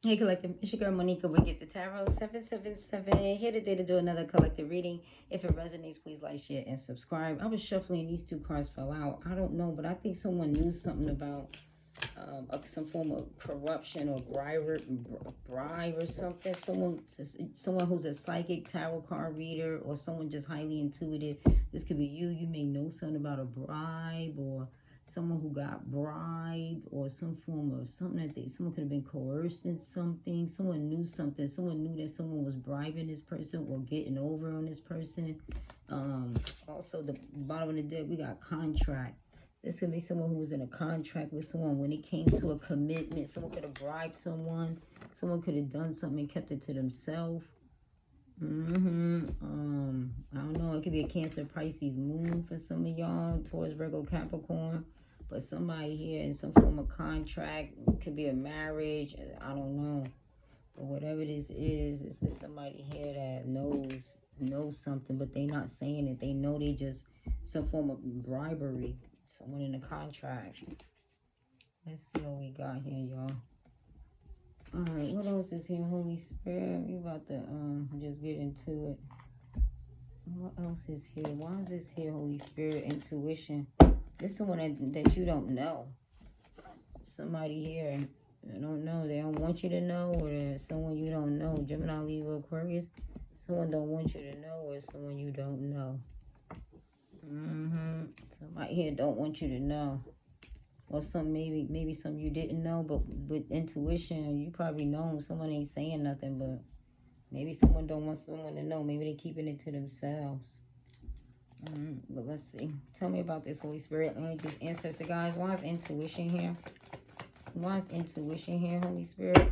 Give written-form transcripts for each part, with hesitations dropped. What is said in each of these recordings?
Hey, collective. It's your girl Monica with Get the Tarot 777. Here today to do another collective reading. If it resonates, please like, share, and subscribe. I was shuffling, these two cards fell out. I don't know, but I think someone knew something about some form of corruption or bribe or something. Someone who's a psychic tarot card reader, or someone just highly intuitive. This could be you. You may know something about a bribe, or someone who got bribed, or some form of something someone could have been coerced in something. Someone knew something. Someone knew that someone was bribing this person or getting over on this person. Also, the bottom of the deck, we got contract. This could be someone who was in a contract with someone. When it came to a commitment, someone could have bribed someone. Someone could have done something and kept it to themselves. I don't know. It could be a Cancer, Pisces, Moon for some of y'all. Taurus, Virgo, Capricorn. But somebody here in some form of contract. It could be a marriage. I don't know. But whatever this is somebody here that knows something, but they not saying it. They know they just some form of bribery. Someone in a contract. Let's see what we got here, y'all. Alright, what else is here, Holy Spirit? We about to just get into it. What else is here? Why is this here, Holy Spirit? Intuition. This is someone that you don't know. Somebody here, I don't know. They don't want you to know, or someone you don't know. Gemini, Libra, Aquarius. Someone don't want you to know, or someone you don't know. Somebody here don't want you to know. Or maybe some you didn't know, but with intuition, you probably know someone ain't saying nothing, but maybe someone don't want someone to know. Maybe they keeping it to themselves. But let's see. Tell me about this, Holy Spirit. Let me give answers to guys. Why is intuition here? Why is intuition here, Holy Spirit?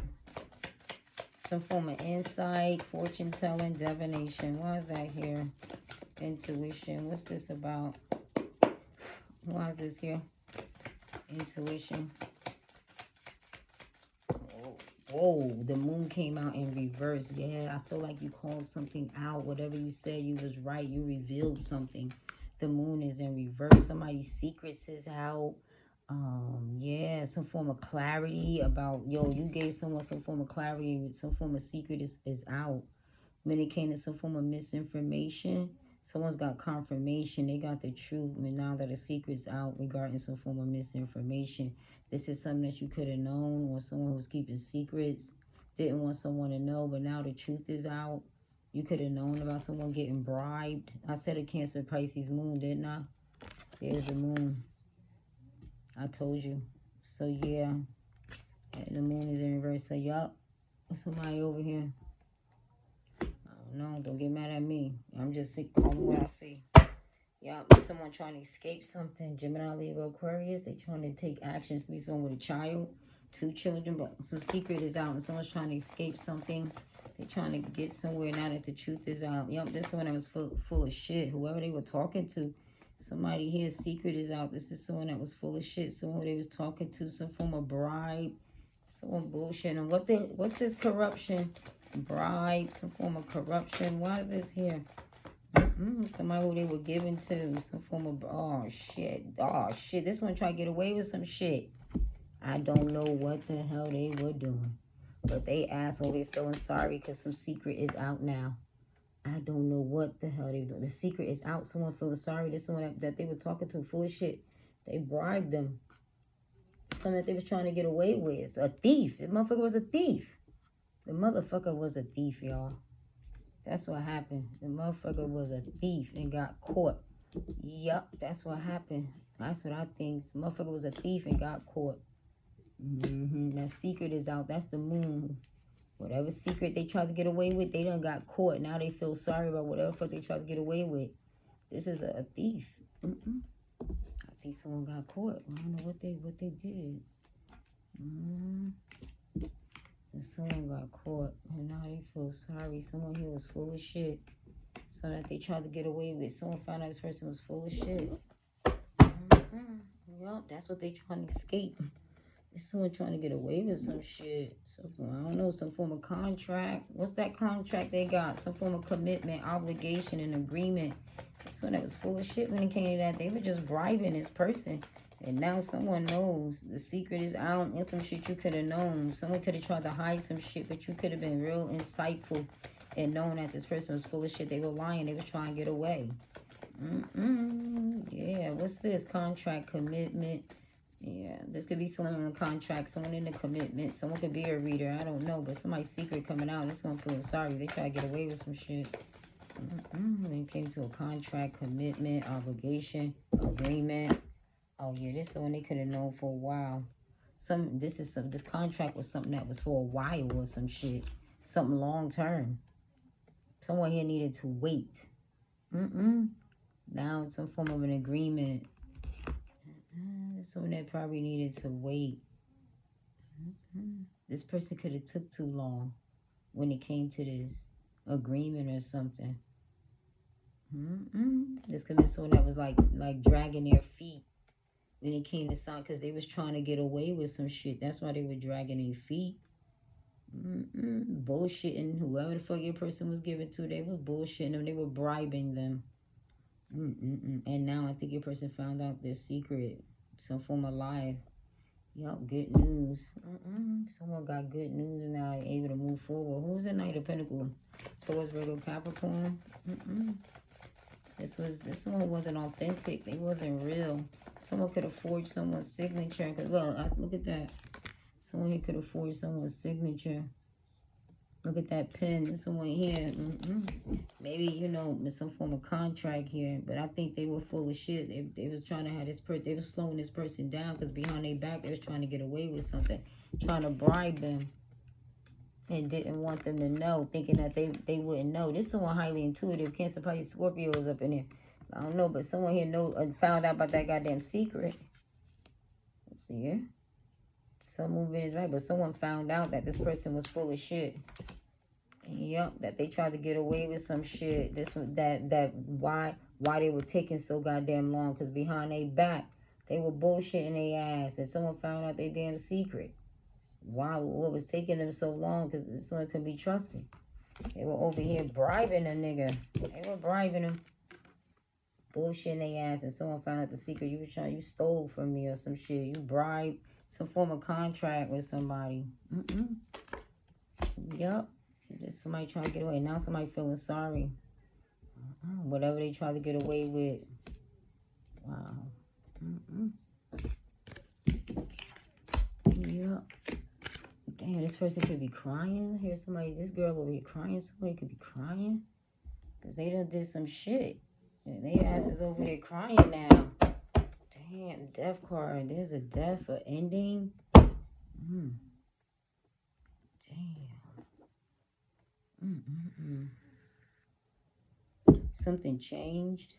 Some form of insight, fortune telling, divination. Why is that here? Intuition. What's this about? Why is this here? Intuition. Whoa, the moon came out in reverse. Yeah, I feel like you called something out. Whatever you said, you was right. You revealed something. The moon is in reverse. Somebody's secrets is out. Yeah, some form of clarity about, you gave someone some form of clarity. Some form of secret is out. When it came to some form of misinformation, someone's got confirmation. They got the truth. And now that the secret's out regarding some form of misinformation, this is something that you could have known, or someone who's keeping secrets didn't want someone to know, but now the truth is out. You could have known about someone getting bribed. I said a Cancer, Pisces, Moon, didn't I? There's the moon. I told you. So, yeah. And the moon is in reverse. So, yup. Somebody over here. No, don't get mad at me. I'm just sick of what I see. Yeah, someone trying to escape something. Gemini, Libra, Aquarius. They trying to take actions. Be someone with a child, 2 children, but some secret is out, and someone's trying to escape something. They're trying to get somewhere now that the truth is out. Yep, this one that was full of shit. Whoever they were talking to, somebody here's secret is out. This is someone that was full of shit. Someone they was talking to, some form of bribe, someone bullshit. And what's this corruption? Bribe, some form of corruption. Why is this here? Somebody who they were giving to, some form of, oh shit, this one tried to get away with some shit. I don't know what the hell they were doing, but they asshole, they're feeling sorry because some secret is out now. I don't know what the hell they were doing. The secret is out. Someone feeling sorry. This someone that they were talking to, full of shit. They bribed them. Something that they was trying to get away with. A thief. The motherfucker was a thief. The motherfucker was a thief, y'all. That's what happened. The motherfucker was a thief and got caught. Yup, that's what happened. That's what I think. The motherfucker was a thief and got caught. That secret is out. That's the moon. Whatever secret they tried to get away with, they done got caught. Now they feel sorry about whatever fuck they tried to get away with. This is a thief. I think someone got caught. I don't know what they did. And someone got caught, and now they feel sorry. Someone here was full of shit. So that they tried to get away with. Someone found out this person was full of shit. Well, that's what they trying to escape. There's someone trying to get away with some shit. So, I don't know, some form of contract. What's that contract they got? Some form of commitment, obligation, and agreement. This one that was full of shit when it came to that. They were just bribing this person. And now someone knows. The secret is out. And some shit you could have known. Someone could have tried to hide some shit, but you could have been real insightful and known that this person was full of shit. They were lying. They was trying to get away. Yeah, what's this? Contract, commitment. Yeah, this could be someone on a contract, someone in a commitment. Someone could be a reader. I don't know, but somebody's secret coming out. This one feeling sorry. They try to get away with some shit. They came to a contract, commitment, obligation, agreement. Oh yeah, this one they could have known for a while. This contract was something that was for a while or some shit. Something long term. Someone here needed to wait. Now it's some form of an agreement. Someone that probably needed to wait. This person could have took too long when it came to this agreement or something. This could be someone that was like dragging their feet when it came to sign, because they was trying to get away with some shit. That's why they were dragging their feet. Bullshitting whoever the fuck your person was giving to. They was bullshitting them. They were bribing them. And now I think your person found out their secret. Some form of lie. Yup, good news. Someone got good news and now able to move forward. Who's the Knight of Pentacles? Taurus, Virgo, Capricorn. This one wasn't authentic. They wasn't real. Someone could have forged someone's signature. Look at that. Someone here could have forged someone's signature. Look at that pen. There's someone here. Maybe, you know, some form of contract here. But I think they were full of shit. They was trying to have this person. They was slowing this person down because behind their back, they was trying to get away with something. Trying to bribe them. And didn't want them to know. Thinking that they wouldn't know. This is someone highly intuitive. Cancer, Pisces, Scorpio is up in there. I don't know. But someone here found out about that goddamn secret. Let's see here. Some movement is right, but someone found out that this person was full of shit. Yep, that they tried to get away with some shit. Why they were taking so goddamn long? Because behind their back, they were bullshitting their ass, and someone found out their damn secret. Why? What was taking them so long? Because someone could be trusted. They were over here bribing a nigga. They were bribing him, bullshitting their ass, and someone found out the secret. You stole from me or some shit. You bribed. Some form of contract with somebody. Yup. Just somebody trying to get away. Now somebody feeling sorry. Whatever they try to get away with. Wow. Yup. Damn, this person could be crying. Here's somebody, this girl will be crying. Somebody could be crying. Because they done did some shit. And they asses over there crying now. Damn, death card. There's a death, an ending. Damn. Something changed.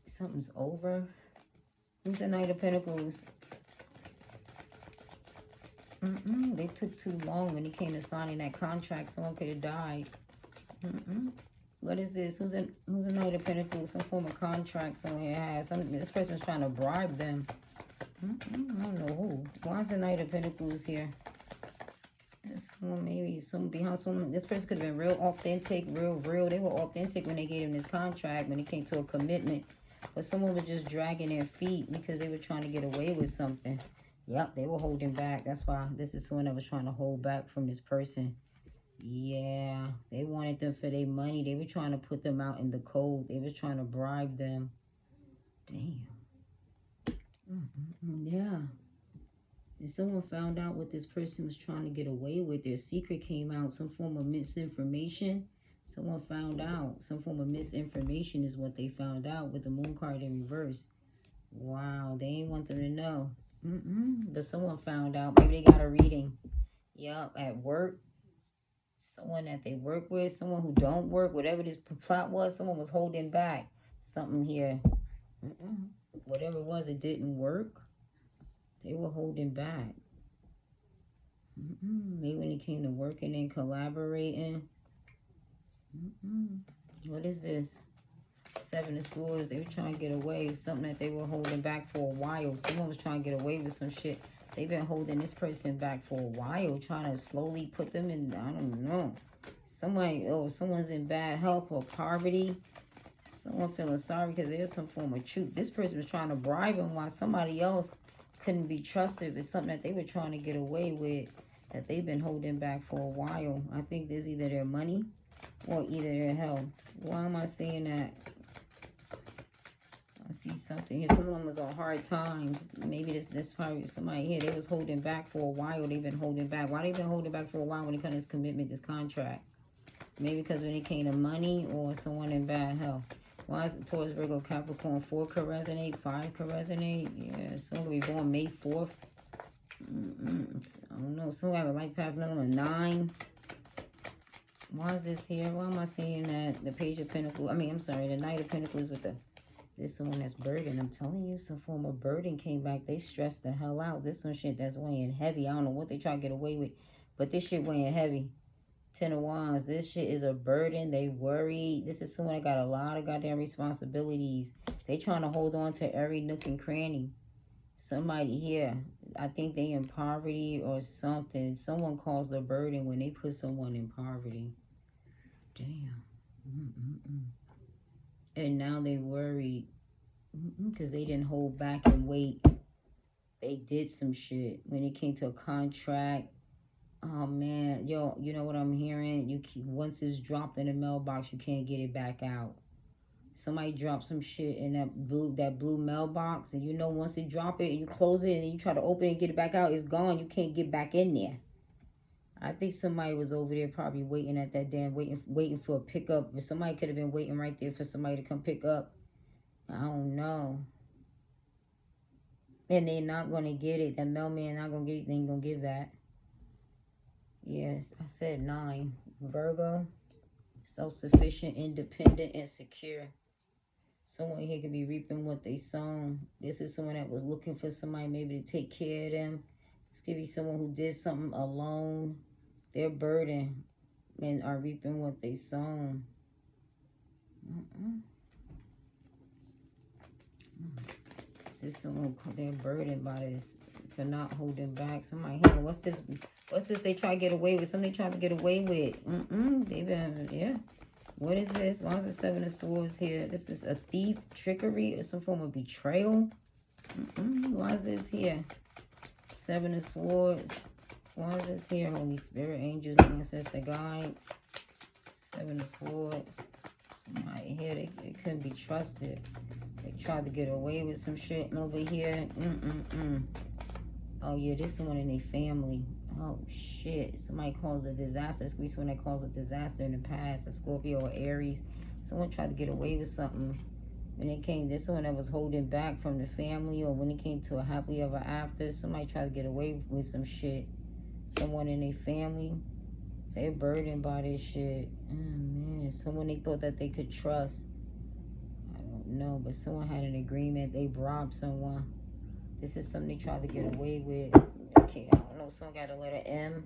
Something's over. Who's the Knight of Pentacles? They took too long when it came to signing that contract. Someone could have died. What is this? Who's the Knight of Pentacles? Some form of contract someone here has. This person's trying to bribe them. I don't know who. Why is the Knight of Pentacles here? This one, maybe some behind someone. This person could have been real authentic, real. They were authentic when they gave him this contract, when it came to a commitment. But someone was just dragging their feet because they were trying to get away with something. Yep, they were holding back. That's why this is someone that was trying to hold back from this person. Yeah, they wanted them for their money. They were trying to put them out in the cold. They were trying to bribe them. Damn. Yeah. And someone found out what this person was trying to get away with. Their secret came out. Some form of misinformation. Someone found out. Some form of misinformation is what they found out with the moon card in reverse. Wow, they ain't want them to know. But someone found out. Maybe they got a reading. Yup, at work. Someone that they work with, someone who don't work, whatever this plot was, someone was holding back something here. Whatever it was, it didn't work. They were holding back. Maybe when it came to working and collaborating. What is this? Seven of Swords. They were trying to get away. Something that they were holding back for a while. Someone was trying to get away with some shit. They've been holding this person back for a while, trying to slowly put them in, I don't know. Someone's in bad health or poverty. Someone feeling sorry because there's some form of truth. This person was trying to bribe him while somebody else couldn't be trusted. It's something that they were trying to get away with that they've been holding back for a while. I think there's either their money or either their health. Why am I saying that? I see something here. Someone was on hard times. Maybe this probably somebody here. They was holding back for a while. They've been holding back. Why they been holding back for a while when it comes to this commitment, this contract? Maybe because when it came to money or someone in bad health. Why is it Taurus, Virgo, Capricorn? 4 could resonate. 5 could resonate. Yeah, someone will be born May 4th. I don't know. Someone have a life path number 9. Why is this here? Why am I saying that? The Page of Pentacles. I'm sorry. The Knight of Pentacles with the... This someone that's burdened. I'm telling you, some form of burden came back. They stressed the hell out. This some shit that's weighing heavy. I don't know what they try to get away with, but this shit weighing heavy. 10 of Wands. This shit is a burden. They worry. This is someone that got a lot of goddamn responsibilities. They trying to hold on to every nook and cranny. Somebody here, I think they in poverty or something. Someone caused a burden when they put someone in poverty. Damn. And now they worried because they didn't hold back and wait. They did some shit when it came to a contract. Oh man, yo, you know what I'm hearing? Once it's dropped in the mailbox, you can't get it back out. Somebody dropped some shit in that blue mailbox, and you know once you drop it and you close it and you try to open it and get it back out, it's gone. You can't get back in there. I think somebody was over there probably waiting at that damn, waiting for a pickup. Somebody could have been waiting right there for somebody to come pick up. I don't know. And they're not going to get it. That mailman not going to get it. They ain't going to give that. Yes, I said 9. Virgo, self-sufficient, independent, and secure. Someone here could be reaping what they sown. This is someone that was looking for somebody maybe to take care of them. This could be someone who did something alone. They're burdened and are reaping what they sown. This is someone, they're burdened by this for not holding back. Somebody here, what's this they try to get away with? Something they try to get away with. They been, yeah. What is this? Why is the 7 of Swords here? This is a thief, trickery, or some form of betrayal. Why is this here? 7 of Swords. Why is this here? Holy Spirit, angels, ancestor, guides. 7 of Swords. Somebody here, they couldn't be trusted. They tried to get away with some shit. And over here, oh yeah, this someone in their family. Oh shit. Somebody caused a disaster. This could be someone that caused a disaster in the past. A Scorpio or Aries. Someone tried to get away with something. When it came, there's someone that was holding back from the family, or when it came to a happily ever after, somebody tried to get away with some shit. Someone in their family, they're burdened by this shit. Oh man, someone they thought that they could trust. I don't know, but someone had an agreement. They robbed someone. This is something they tried to get away with. Okay, I don't know. Someone got a letter M.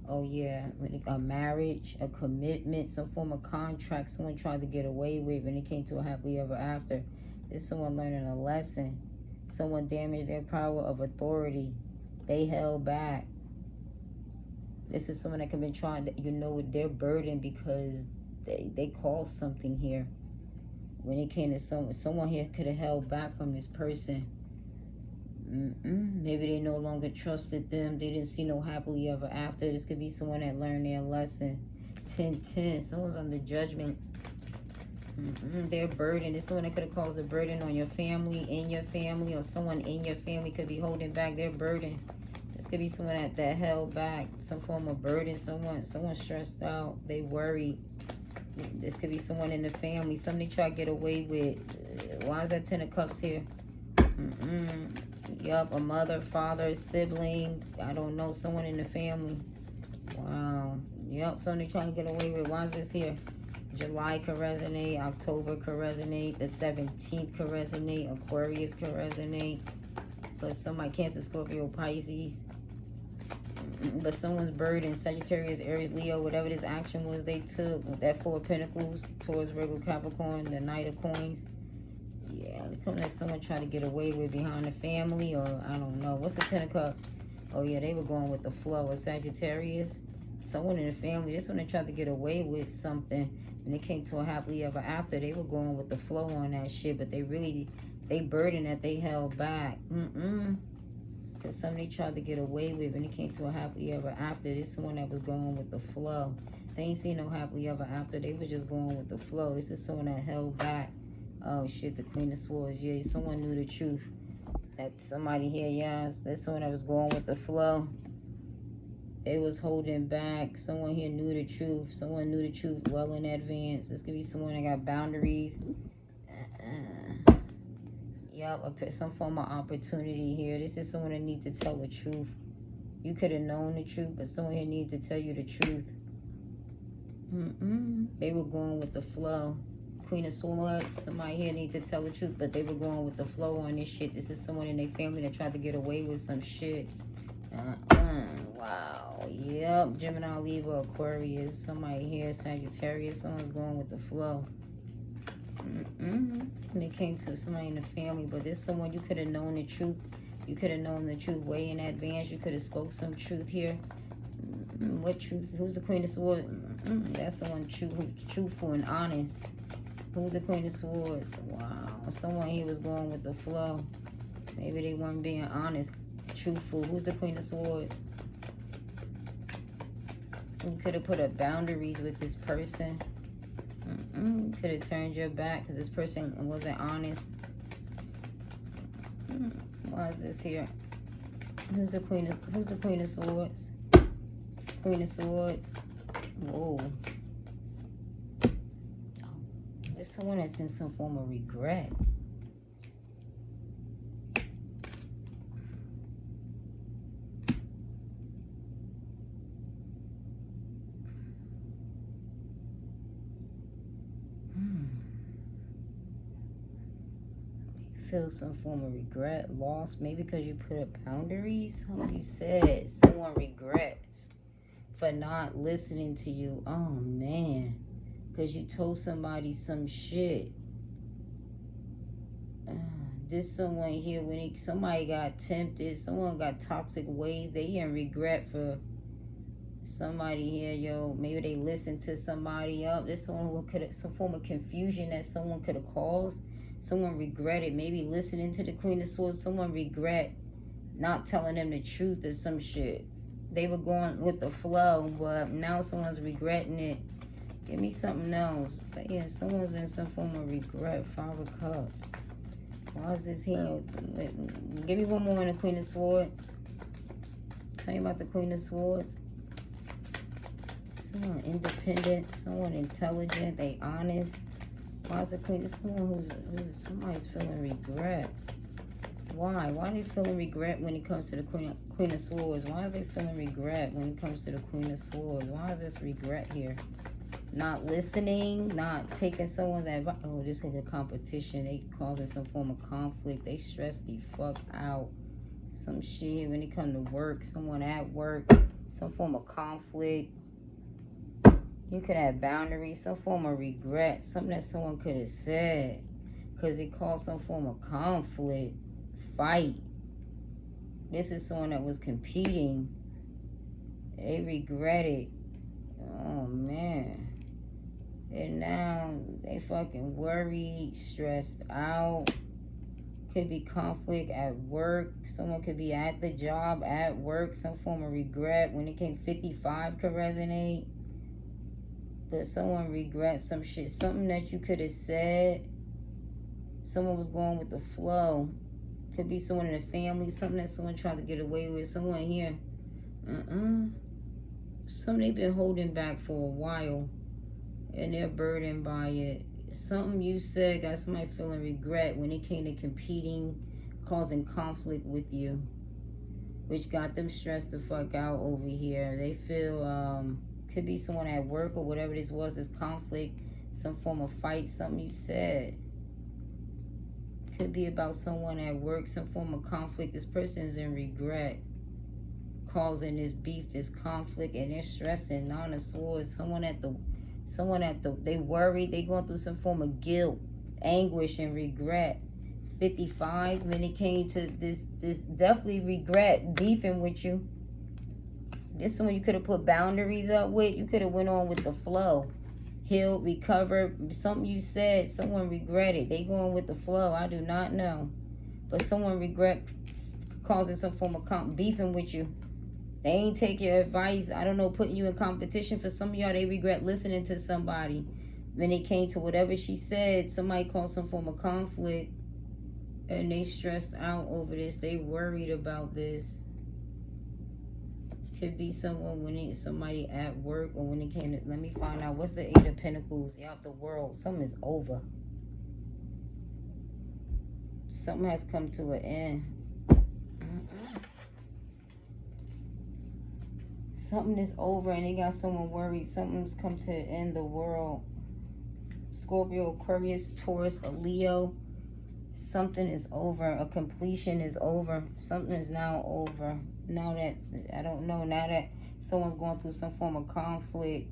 Oh yeah, a marriage, a commitment, some form of contract someone tried to get away with when it came to a happily ever after. There's someone learning a lesson. Someone damaged their power of authority. They held back. This is someone that could have been trying to, they're burdened because they caused something here. When it came to someone here could have held back from this person. Maybe they no longer trusted them. They didn't see no happily ever after. This could be someone that learned their lesson. 10-10. Someone's under judgment. They're burdened. It's someone that could have caused a burden on your family, in your family, or someone in your family could be holding back their burden. This could be someone that held back some form of burden. Someone stressed out. They worried. This could be someone in the family. Somebody try to get away with. Why is that 10 of Cups here? Yup, a mother, father, sibling. I don't know. Someone in the family. Wow. Yup, somebody trying to get away with. Why is this here? July could resonate. October could resonate. The 17th could resonate. Aquarius could resonate. But somebody, Cancer, Scorpio, Pisces. But someone's burden. Sagittarius, Aries, Leo, whatever this action was they took. With that 4 of Pentacles. Taurus, Virgo, Capricorn. The Knight of Coins. Yeah, it's something that someone tried to get away with behind the family, or I don't know. What's the 10 of Cups? Oh yeah, they were going with the flow. A Sagittarius, Someone in the family, this one they tried to get away with something, and it came to a happily ever after. They were going with the flow on that shit, but they burden that they held back. Because somebody tried to get away with, and it came to a happily ever after. This is someone that was going with the flow. They ain't seen no happily ever after. They were just going with the flow. This is someone that held back. Oh shit, the Queen of Swords. Yeah, someone knew the truth. That somebody here, yes. That's someone that was going with the flow. They was holding back. Someone here knew the truth. Someone knew the truth well in advance. This could be someone that got boundaries. Yup, some form of opportunity here. This is someone that needs to tell the truth. You could have known the truth, but someone here needs to tell you the truth. They were going with the flow. Queen of Swords. Somebody here needs to tell the truth, but they were going with the flow on this shit. This is someone in their family that tried to get away with some shit. Wow. Yep. Gemini, Libra, Aquarius. Somebody here, Sagittarius. Someone's going with the flow. And it came to somebody in the family, but there's someone you could have known the truth. You could have known the truth way in advance. You could have spoke some truth here. What truth? Who's the Queen of Swords? That's someone truthful and honest. Who's the Queen of Swords? Wow. Someone here was going with the flow. Maybe they weren't being honest, truthful. Who's the Queen of Swords? You could have put up boundaries with this person. You could have turned your back because this person wasn't honest. Why is this here? Who's the Queen of Swords? Queen of Swords. Whoa. Oh, there's someone that's in some form of regret. Feel some form of regret, loss, maybe because you put up boundaries. You said someone regrets for not listening to you. Oh man, because you told somebody some shit. This someone here, when somebody got tempted, someone got toxic ways, they in regret for somebody here, yo. Maybe they listened to somebody up. There's someone who could have some form of confusion that someone could have caused. Someone regretted maybe listening to the Queen of Swords. Someone regret not telling them the truth or some shit. They were going with the flow, but now someone's regretting it. Give me something else. But yeah, someone's in some form of regret. 5 of Cups. Why is this here? Give me one more in the Queen of Swords. Tell me about the Queen of Swords. Someone independent. Someone intelligent. They honest. Why is the Queen? Someone somebody's feeling regret. Why? Why are they feeling regret when it comes to the Queen of Swords? Why are they feeling regret when it comes to the Queen of Swords? Why is this regret here? Not listening, not taking someone's advice. Oh, this is a competition. They causing some form of conflict. They stress the fuck out. Some shit when it comes to work. Someone at work. Some form of conflict. You could have boundaries, some form of regret, something that someone could have said, because it caused some form of conflict, fight. This is someone that was competing. They regretted. Oh, man. And now they fucking worried, stressed out. Could be conflict at work. Someone could be at the job, at work, some form of regret. When it came 55 could resonate. But someone regrets some shit. Something that you could have said. Someone was going with the flow. Could be someone in the family. Something that someone tried to get away with. Someone here. Something they've been holding back for a while. And they're burdened by it. Something you said got somebody feeling regret when it came to competing, causing conflict with you. Which got them stressed the fuck out over here. They feel, could be someone at work or whatever this was, this conflict, some form of fight, something you said. Could be about someone at work, some form of conflict. This person's in regret, causing this beef, this conflict, and they're stressing. Nine of Swords, someone at the, they worried, they going through some form of guilt, anguish, and regret. 55, when it came to this definitely regret beefing with you. This someone you could have put boundaries up with. You could have went on with the flow. Healed, recovered. Something you said, someone regretted. They going with the flow. I do not know. But someone regret causing some form of beefing with you. They ain't take your advice. I don't know, putting you in competition. For some of y'all, they regret listening to somebody. When it came to whatever she said, somebody caused some form of conflict. And they stressed out over this. They worried about this. Could be someone winning, somebody at work, or when it came to, let me find out, what's the Eight of Pentacles? Y'all, the world, something is over. Something has come to an end. Something is over and they got someone worried. Something's come to an end, the world. Scorpio, Aquarius, Taurus, a Leo. Something is over. A completion is over. Something is now over. Now that, I don't know, now that someone's going through some form of conflict,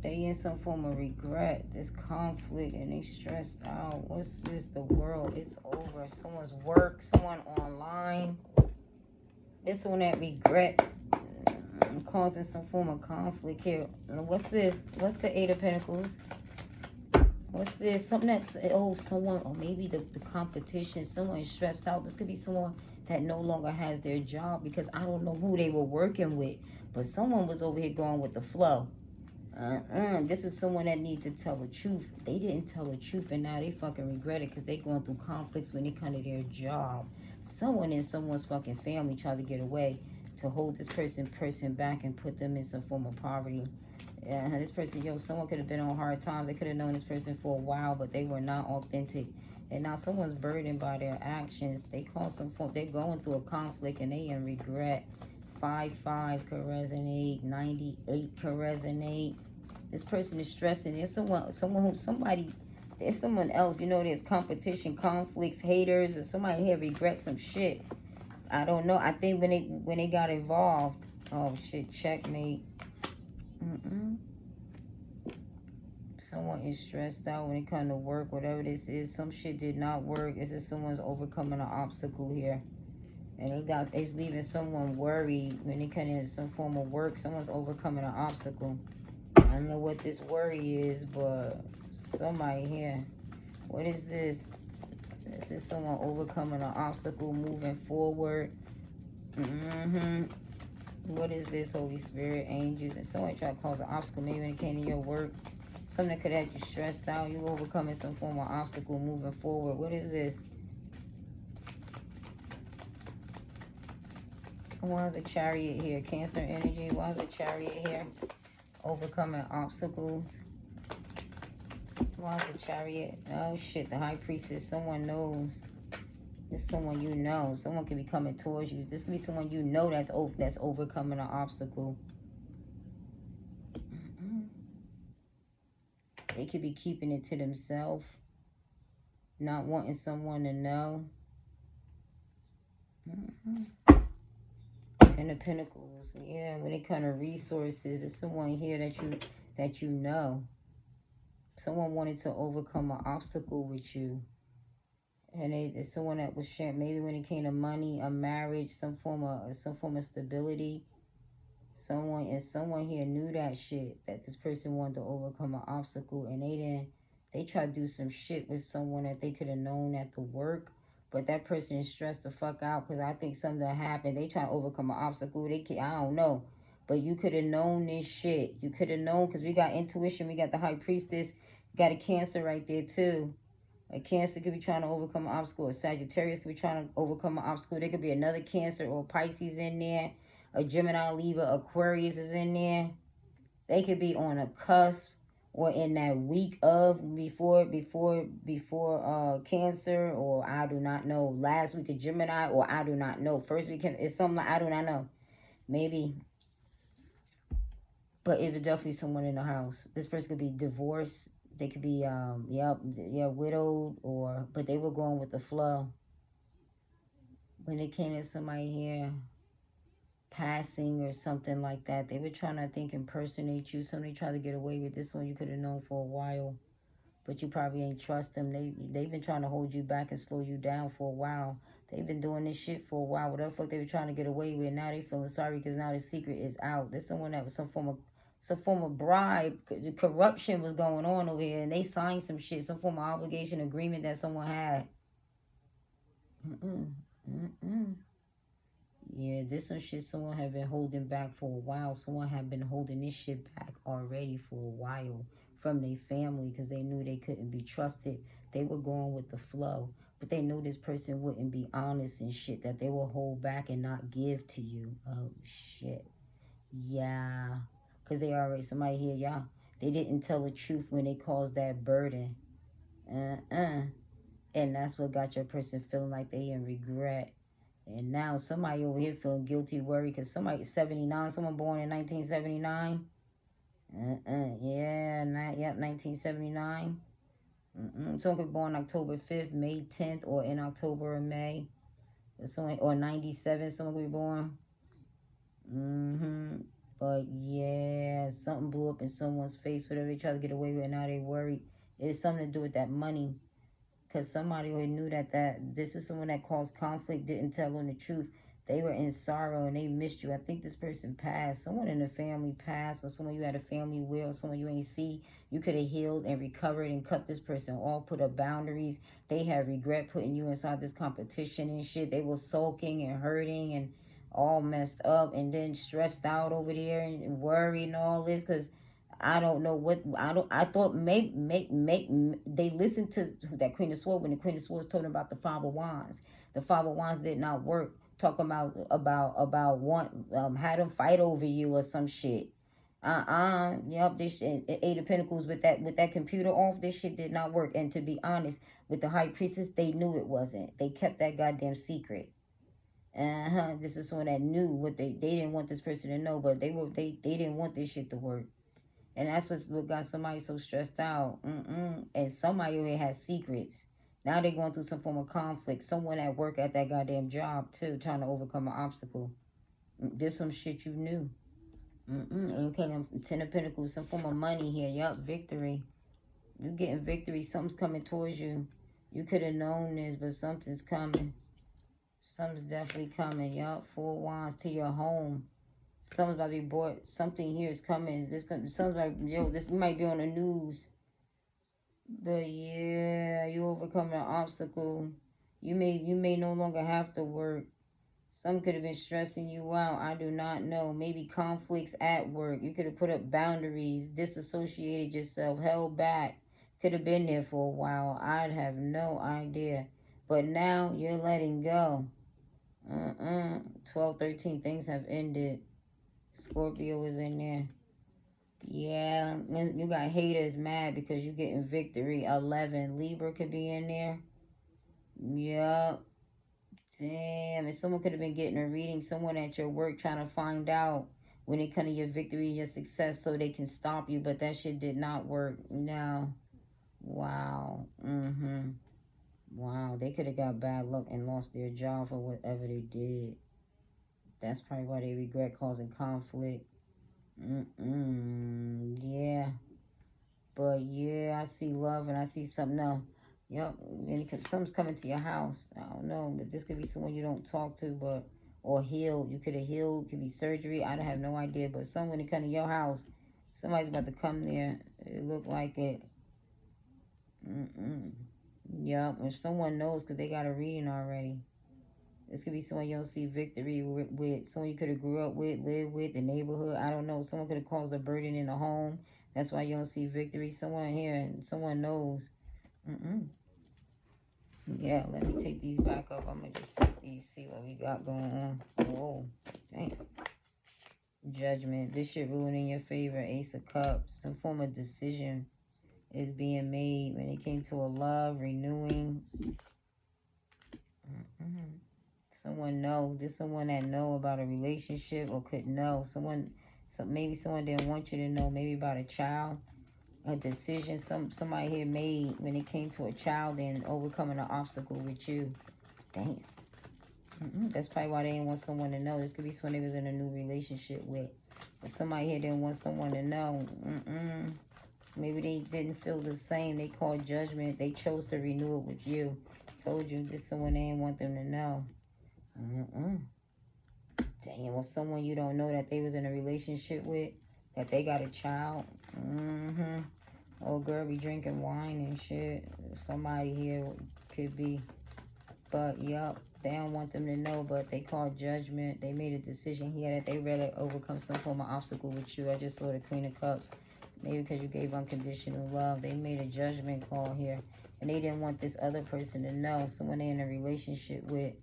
they in some form of regret, this conflict, and they stressed out. What's this? The world, it's over. Someone's work, someone online. This one that regrets causing some form of conflict here. What's this? What's the Eight of Pentacles? What's this? Something that's, oh, someone, or maybe the competition. Someone is stressed out. This could be someone that no longer has their job, because I don't know who they were working with, but someone was over here going with the flow. This is someone that needs to tell the truth. They didn't tell the truth, and now they fucking regret it because they going through conflicts when it comes to their job. Someone in someone's fucking family tried to get away to hold this person back and put them in some form of poverty. This person, someone could have been on hard times. They could have known this person for a while, but they were not authentic. And now someone's burdened by their actions. They call some form, they're going through a conflict and they in regret. 5-5 could resonate. 98 could resonate. This person is stressing. There's there's someone else. There's competition, conflicts, haters, or somebody here regrets some shit. I don't know. I think when they got involved, oh shit, checkmate. Someone is stressed out when it comes to work, whatever this is. Some shit did not work. It's just someone's overcoming an obstacle here. And it's leaving someone worried when they come in some form of work. Someone's overcoming an obstacle. I don't know what this worry is, but somebody here. What is this? This is someone overcoming an obstacle, moving forward. What is this, Holy Spirit, angels? And someone tried to cause an obstacle, maybe when it came to your work. Something that could have you stressed out. You overcoming some form of obstacle, moving forward. What is this? Why is a Chariot here? Cancer energy. Why is a Chariot here? Overcoming obstacles. Why is a Chariot? Oh shit, the High Priestess. Someone knows. This is someone you know. Someone could be coming towards you. This could be someone you know that's overcoming an obstacle. They could be keeping it to themselves. Not wanting someone to know. 10 of Pentacles. Yeah, when it comes to resources, there's someone here that you know. Someone wanted to overcome an obstacle with you. And it's someone that was sharing, maybe when it came to money, a marriage, some form of stability. Someone here knew that shit, that this person wanted to overcome an obstacle, and they tried to do some shit with someone that they could have known at the work. But that person is stressed the fuck out because I think something happened. They try to overcome an obstacle. I don't know. But you could have known this shit. You could have known, because we got intuition. We got the High Priestess. We got a Cancer right there too. A Cancer could be trying to overcome an obstacle. A Sagittarius could be trying to overcome an obstacle. There could be another Cancer or Pisces in there. A Gemini, Libra, Aquarius is in there. They could be on a cusp or in that week of before Cancer, or I do not know. Last week of Gemini, or I do not know. First week, it's something like, I do not know. Maybe. But it was definitely someone in the house. This person could be divorced. They could be, widowed, but they were going with the flow. When it came to somebody here passing or something like that, they were trying to, I think, impersonate you. Somebody tried to get away with this one. You could have known for a while, but you probably ain't trust them. They've been trying to hold you back and slow you down for a while. They've been doing this shit for a while. Whatever the fuck they were trying to get away with, now they feeling sorry because now the secret is out. There's someone that was some form of bribe, corruption was going on over here, and they signed some shit, some form of obligation agreement that someone had. Mm-mm. Mm-mm. Yeah, this some shit someone had been holding back for a while. Someone had been holding this shit back already for a while from their family because they knew they couldn't be trusted. They were going with the flow, but they knew this person wouldn't be honest and shit, that they will hold back and not give to you. Oh, shit. Yeah. Because they already, somebody here, y'all, they didn't tell the truth when they caused that burden. Uh-uh. And that's what got your person feeling like they in regret. And now somebody over here feeling guilty, worried because somebody 79, someone born in 1979. Yeah, yep, 1979. Someone could be born October 5th, May 10th, or in October or May. Or 97, someone could be born. But yeah, something blew up in someone's face, whatever they try to get away with, and now they worried. It's something to do with that money. Because somebody already knew that this was someone that caused conflict, didn't tell them the truth. They were in sorrow and they missed you. I think this person passed. Someone in the family passed, or someone you had a family with, or someone you ain't see. You could have healed and recovered and cut this person off, put up boundaries. They had regret putting you inside this competition and shit. They were sulking and hurting and all messed up and then stressed out over there and worried and all this because I don't know what I thought make they listened to that Queen of Swords when the Queen of Swords told them about the Five of Wands. The Five of Wands did not work. Talking about one had them fight over you or some shit. Yep, this Eight of Pentacles with that computer off, this shit did not work. And to be honest, with the High Priestess, they knew it wasn't. They kept that goddamn secret. This is someone that knew what they didn't want this person to know, but they didn't want this shit to work. And that's what got somebody so stressed out. And somebody who has secrets. Now they're going through some form of conflict. Someone at work at that goddamn job, too, trying to overcome an obstacle. There's some shit you knew. Okay, 10 of Pentacles, some form of money here. Yup, victory. You're getting victory. Something's coming towards you. You could have known this, but something's coming. Something's definitely coming. Yup, 4 Wands to your home. Something's about to be bought. Something here is coming. Something's about, this might be on the news. But yeah, you overcome an obstacle. You may no longer have to work. Some could have been stressing you out. I do not know. Maybe conflicts at work. You could have put up boundaries, disassociated yourself, held back. Could have been there for a while. I'd have no idea. But now you're letting go. 12, 13 things have ended. Scorpio is in there. Yeah, you got haters mad because you getting victory. 11, Libra could be in there. Yup. Damn, and someone could have been getting a reading. Someone at your work trying to find out when it comes to your victory, your success, so they can stop you. But that shit did not work. No. Wow. Wow. They could have got bad luck and lost their job for whatever they did. That's probably why they regret causing conflict. Yeah. But yeah, I see love and I see something else. Yep. And something's coming to your house. I don't know, but this could be someone you don't talk to, but or healed. You could have healed. Could be surgery. I don't have no idea. But someone to come to your house, somebody's about to come there. It look like it. Yep. If someone knows, because they got a reading already. This could be someone you don't see victory with, someone you could have grew up with, lived with, the neighborhood. I don't know. Someone could have caused a burden in the home. That's why you don't see victory. Someone here and someone knows. Yeah, let me take these back up. I'm going to just take these, see what we got going on. Whoa, dang. Judgment. This shit ruling in your favor. Ace of Cups. Some form of decision is being made when it came to a love, renewing. Someone know. There's someone that know about a relationship or could know. Maybe someone didn't want you to know. Maybe about a child. A decision somebody here made when it came to a child and overcoming an obstacle with you. Damn. That's probably why they didn't want someone to know. This could be someone they was in a new relationship with. But somebody here didn't want someone to know. Maybe they didn't feel the same. They called judgment. They chose to renew it with you. told you, this is someone they didn't want them to know. Damn, or someone you don't know that they was in a relationship with, that they got a child. Old girl be drinking wine and shit. Somebody here could be. But, yup, they don't want them to know, but they called judgment. They made a decision here that they rather overcome some form of obstacle with you. I just saw the Queen of Cups. Maybe because you gave unconditional love. They made a judgment call here. And they didn't want this other person to know. Someone they in a relationship with.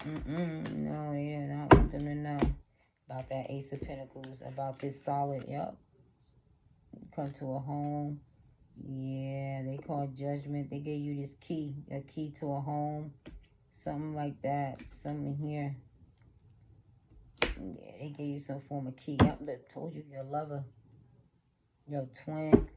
No, they did not want them to know about that Ace of Pentacles. About this solid, yup. Come to a home. Yeah, they called judgment. They gave you this key. A key to a home. Something like that. Something here. Yeah, they gave you some form of key. Yep, they told you your lover. Your twin.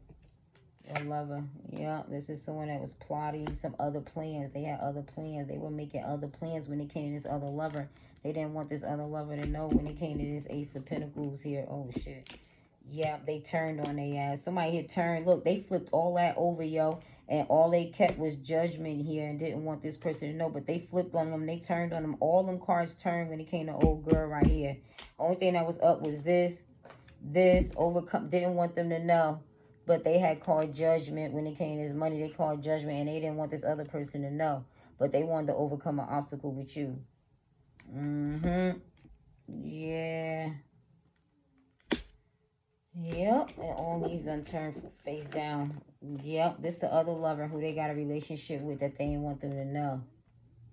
Your lover. Yeah, this is someone that was plotting some other plans. They had other plans. They were making other plans when it came to this other lover. They didn't want this other lover to know when it came to this Ace of Pentacles here. Oh, shit. Yeah, they turned on their ass. Somebody here turned. Look, they flipped all that over, yo. And all they kept was judgment here and didn't want this person to know. But they flipped on them. They turned on them. All them cards turned when it came to old girl right here. Only thing that was up was this. Overcome. Didn't want them to know. But they had called judgment when it came to this money. They called judgment and they didn't want this other person to know. But they wanted to overcome an obstacle with you. Yeah. Yep, and all these done turned face down. Yep, this the other lover who they got a relationship with that they didn't want them to know.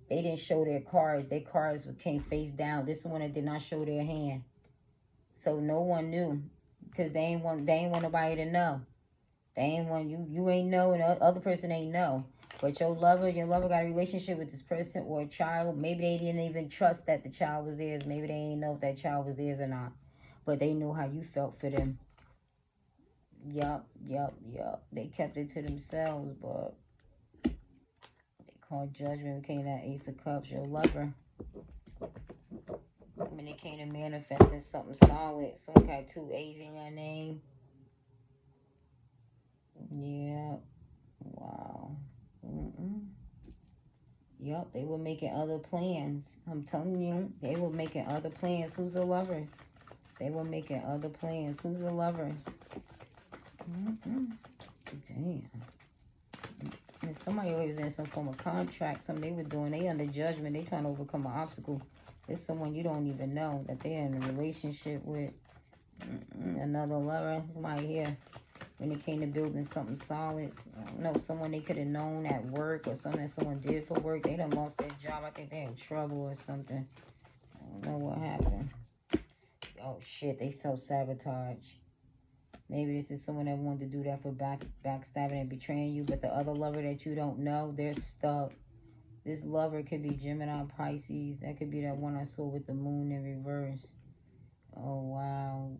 They didn't show their cards. Their cards came face down. This one that did not show their hand. So no one knew. Because they ain't want nobody to know. They ain't want you ain't know and the other person ain't know. But your lover got a relationship with this person or a child. Maybe they didn't even trust that the child was theirs. Maybe they didn't know if that child was theirs or not. But they knew how you felt for them. Yup. They kept it to themselves, but they called judgment. Came that Ace of Cups, your lover. When it came to manifesting something solid, someone got 2 A's in your name. Yeah. Wow. Yup, they were making other plans. I'm telling you, they were making other plans. Who's the lovers? They were making other plans. Who's the lovers? Damn. And somebody always in some form of contract. Something they were doing. They under judgment. They trying to overcome an obstacle. It's someone you don't even know that they're in a relationship with. Another lover. Somebody here. When it came to building something solid. No, someone they could have known at work or something that someone did for work. They done lost their job. I think they're in trouble or something. I don't know what happened. Oh, shit. They self-sabotage. Maybe this is someone that wanted to do that for backstabbing and betraying you. But the other lover that you don't know, they're stuck. This lover could be Gemini, Pisces. That could be that one I saw with the moon in reverse. Oh, wow.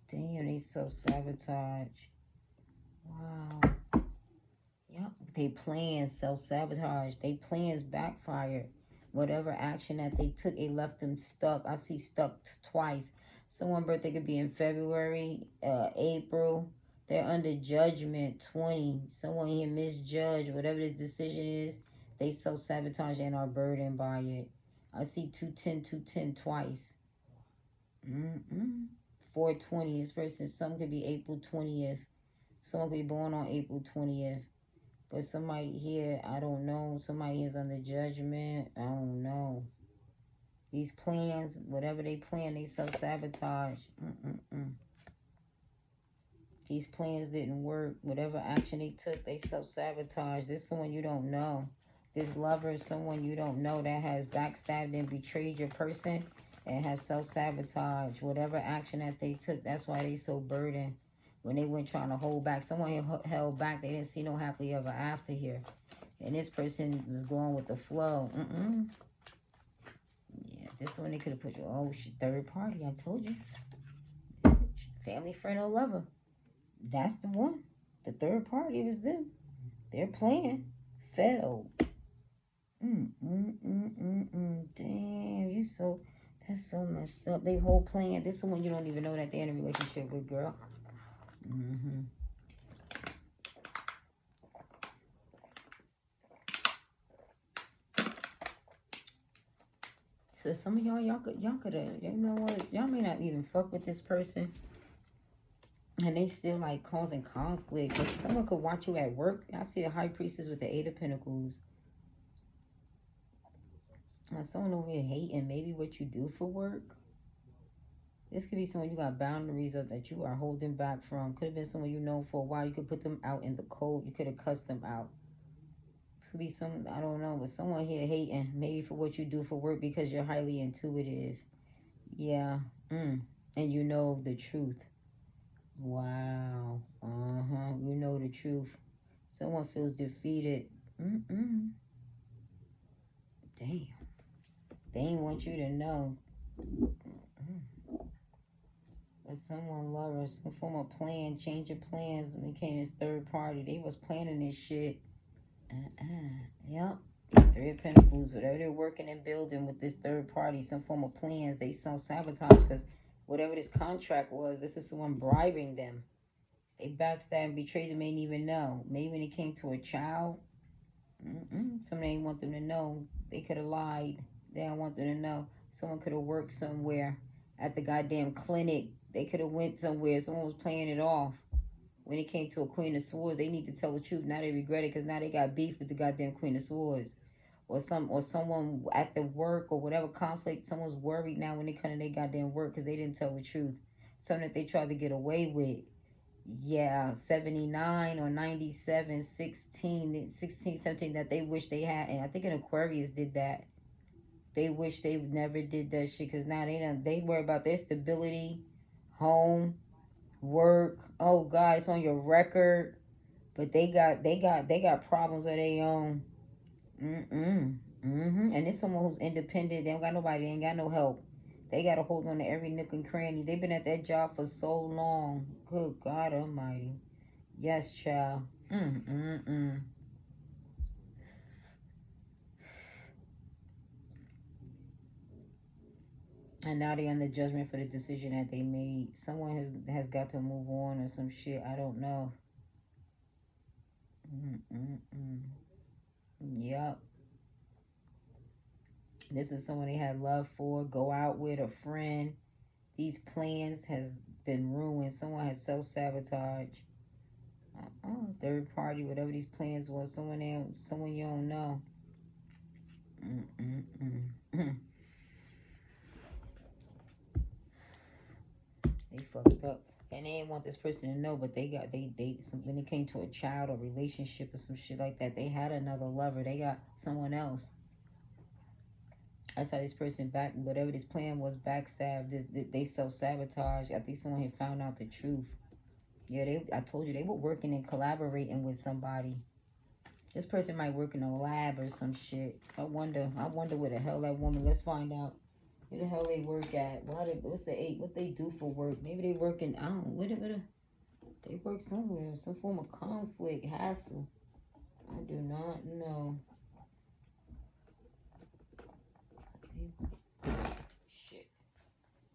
Damn, they self-sabotage. Wow. Yep. They plans self-sabotage. They plans backfired. Whatever action that they took, it left them stuck. I see stuck twice. Someone's birthday could be in February, April. They're under judgment, 20. Someone here misjudged. Whatever this decision is, they self-sabotage and are burdened by it. I see 210 twice. 420. This person, some could be April 20th. Someone could be born on April 20th. But somebody here, I don't know. Somebody is under judgment. I don't know. These plans, whatever they plan, they self-sabotage. These plans didn't work. Whatever action they took, they self-sabotage. This is someone you don't know. This lover is someone you don't know that has backstabbed and betrayed your person and have self-sabotage. Whatever action that they took, that's why they so burdened. When they went trying to hold back, someone held back. They didn't see no happily ever after here. And this person was going with the flow. Yeah, this one they could have put you. Oh, third party. I told you. Family, friend, or lover. That's the one. The third party was them. Their plan failed. Damn, you so. That's so messed up. They whole plan. This is the one you don't even know that they're in a relationship with, girl. So some of y'all could you know what? Y'all may not even fuck with this person, and they still like causing conflict. But someone could watch you at work. I see a high priestess with the Eight of Pentacles. And someone over here hating maybe what you do for work. This could be someone you got boundaries of that you are holding back from. Could have been someone you know for a while. You could put them out in the cold. You could have cussed them out. This could be some, I don't know, but someone here hating maybe for what you do for work because you're highly intuitive. Yeah. And you know the truth. Wow. You know the truth. Someone feels defeated. Damn. They ain't want you to know. But someone love her, some form of plan, change of plans when it came to this third party. They was planning this shit. Yep. Three of Pentacles, whatever they're working and building with this third party, some form of plans, they self-sabotage because whatever this contract was, this is someone bribing them. They backstab and betrayed them, ain't even know. Maybe when it came to a child, somebody didn't want them to know. They could have lied. They don't want them to know. Someone could have worked somewhere at the goddamn clinic. They could have went somewhere. Someone was playing it off. When it came to a Queen of Swords, they need to tell the truth. Now they regret it because now they got beef with the goddamn Queen of Swords. Or someone at the work or whatever conflict, someone's worried now when they come to their goddamn work because they didn't tell the truth. Something that they tried to get away with. Yeah, 79 or 97, 16, 17 that they wish they had. And I think an Aquarius did that. They wish they never did that shit because now they worry about their stability, home, work. Oh God, it's on your record. But they got problems of their own. And it's someone who's independent. They don't got nobody. They ain't got no help. They got to hold on to every nook and cranny. They've been at that job for so long. Good God Almighty. Yes, child. And now they under judgment for the decision that they made. Someone has got to move on or some shit. I don't know. Yep. This is someone they had love for, go out with, a friend. These plans has been ruined. Someone has self-sabotage. Third party, whatever these plans was, someone you don't know. They fucked up. And they didn't want this person to know, but when it came to a child or relationship or some shit like that, they had another lover. They got someone else. That's how this person whatever this plan was, backstabbed. They self-sabotage. I think someone had found out the truth. Yeah, I told you, they were working and collaborating with somebody. This person might work in a lab or some shit. I wonder where the hell that woman, let's find out. Where the hell they work at? What's the 8? What they do for work? Maybe they work in, I don't know, they work somewhere. Some form of conflict, hassle. I do not know. Shit.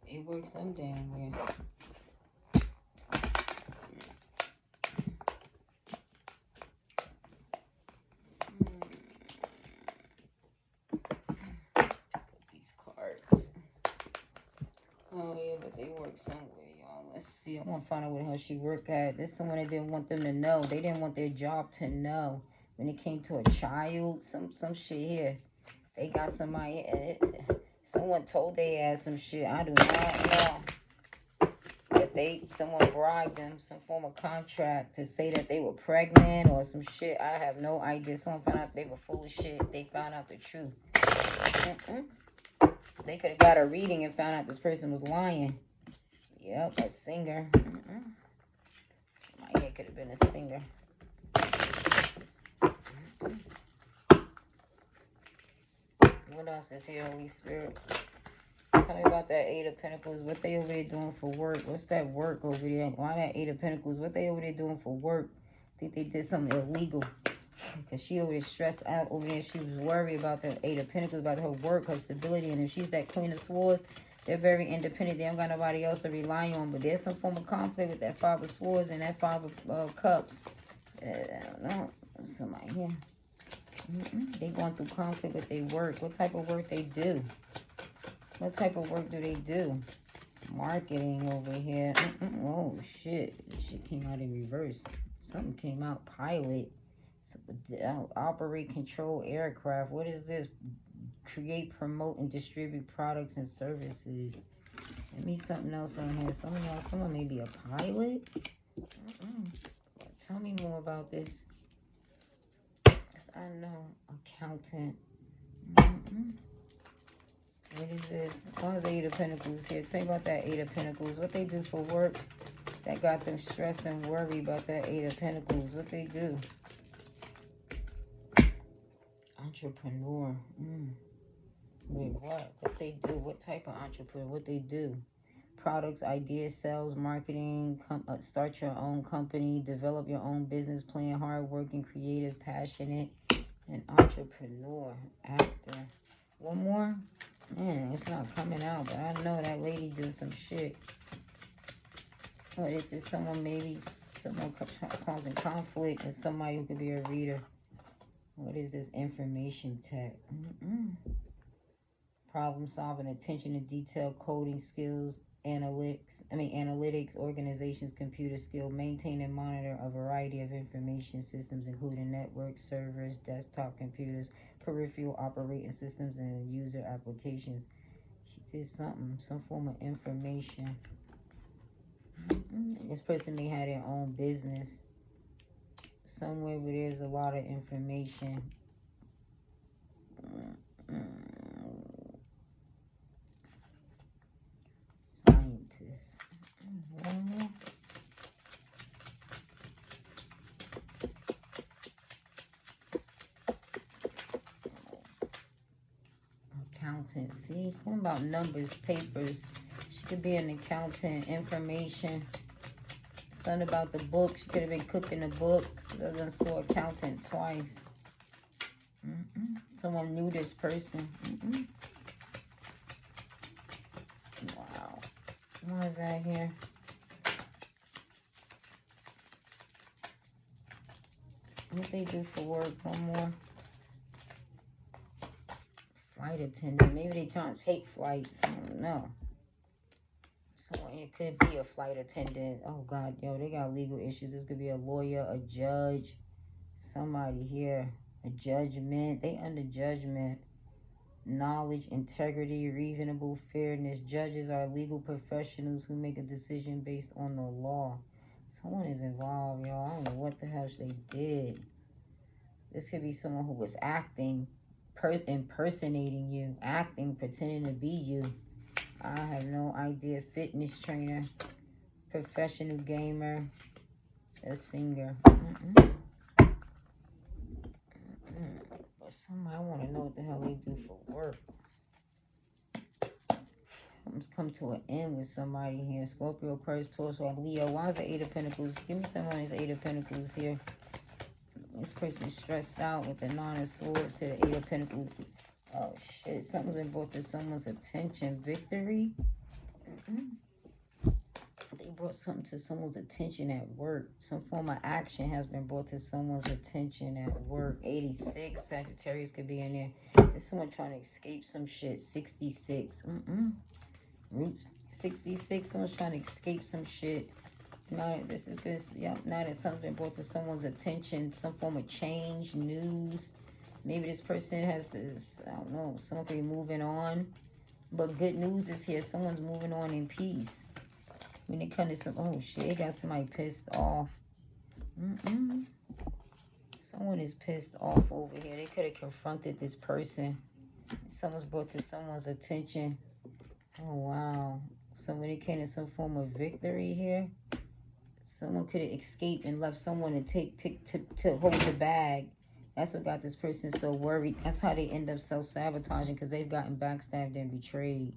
They work some damn where. These cards. Oh yeah, but they work somewhere, y'all. Let's see. I want to find out where the hell she work at. There's someone that didn't want them to know. They didn't want their job to know. When it came to a child, some shit here. They got somebody. Someone told they ass some shit. I do not know. But someone bribed them some form of contract to say that they were pregnant or some shit. I have no idea. Someone found out they were full of shit. They found out the truth. They could have got a reading and found out this person was lying. Yep, a singer. Somebody here could have been a singer. What else is here, Holy Spirit? Tell me about that 8 of Pentacles. What they over there doing for work? What's that work over there? Why that 8 of Pentacles? What they over there doing for work? I think they did something illegal. Because she over there stressed out over there. She was worried about the 8 of Pentacles, about her work, her stability. And if she's that Queen of Swords, they're very independent. They don't got nobody else to rely on. But there's some form of conflict with that 5 of Swords and that 5 of Cups. I don't know. Somebody here. They going through conflict with their work. What type of work they do? What type of work do they do? Marketing over here. Oh, shit. This shit came out in reverse. Something came out. Pilot. Operate, control aircraft. What is this? Create, promote, and distribute products and services. Give me something else on here. Someone may be a pilot. Tell me more about this. 'Cause I know accountant. What is this? Why is the Eight of Pentacles here? Tell me about that Eight of Pentacles. What they do for work that got them stressed and worried about that Eight of Pentacles. What they do? Entrepreneur. Wait, what? What they do? What type of entrepreneur? What they do? Products, ideas, sales, marketing, start your own company, develop your own business plan, hardworking, creative, passionate, an entrepreneur, actor. One more? Man, it's not coming out, but I know that lady did some shit. Or this is someone, maybe someone causing conflict with somebody who could be a reader. What is this? Information tech. Problem solving, attention to detail, coding skills, analytics, organizations, computer skill, maintain and monitor a variety of information systems, including networks, servers, desktop computers, peripheral operating systems, and user applications. She did something, some form of information. This person may have their own business somewhere where there's a lot of information. Scientist. Accountant. See, talking about numbers, papers. She could be an accountant. Information. Something about the book. She could have been cooking the books. Doesn't saw accountant twice. Someone knew this person. Wow. What is that here? What they do for work? One more. Flight attendant. Maybe they trying to take flight. I don't know. Someone, it could be a flight attendant. Oh, God, yo, they got legal issues. This could be a lawyer, a judge, somebody here. A judgment. They under judgment. Knowledge, integrity, reasonable fairness. Judges are legal professionals who make a decision based on the law. Someone is involved, y'all. I don't know what the hell they did. This could be someone who was acting, impersonating you, acting, pretending to be you. I have no idea. Fitness trainer, professional gamer, a singer. But somebody, I want to know what the hell they do for work. Let's come to an end with somebody here. Scorpio, Aquarius, Taurus, or Leo. Why is the Eight of Pentacles? Give me someone who's Eight of Pentacles here. This person's stressed out with the Nine of Swords to the Eight of Pentacles. Oh, shit. Something's been brought to someone's attention. Victory. They brought something to someone's attention at work. Some form of action has been brought to someone's attention at work. 86. Sagittarius could be in there. There's someone trying to escape some shit. 66. Roots. 66. Someone's trying to escape some shit. Now that this is good. Yeah, now that something's been brought to someone's attention. Some form of change. News. Maybe this person has this, I don't know, someone could be moving on. But good news is here. Someone's moving on in peace. When it comes to some, oh shit, they got somebody pissed off. Someone is pissed off over here. They could have confronted this person. Someone's brought to someone's attention. Oh wow. Somebody came to some form of victory here. Someone could have escaped and left someone to hold the bag. That's what got this person so worried. That's how they end up self-sabotaging, because they've gotten backstabbed and betrayed.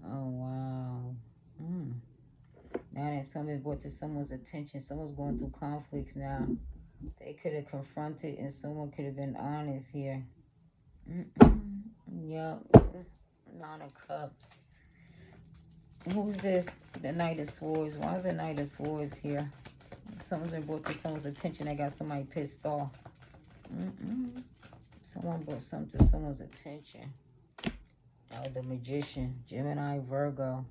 Oh, wow. Now that something brought to someone's attention, someone's going through conflicts now. They could have confronted and someone could have been honest here. Yup. Nine of Cups. Who's this? The Knight of Swords. Why is the Knight of Swords here? Someone's been brought to someone's attention. They got somebody pissed off. Someone brought something to someone's attention. Oh, the Magician. Gemini, Virgo.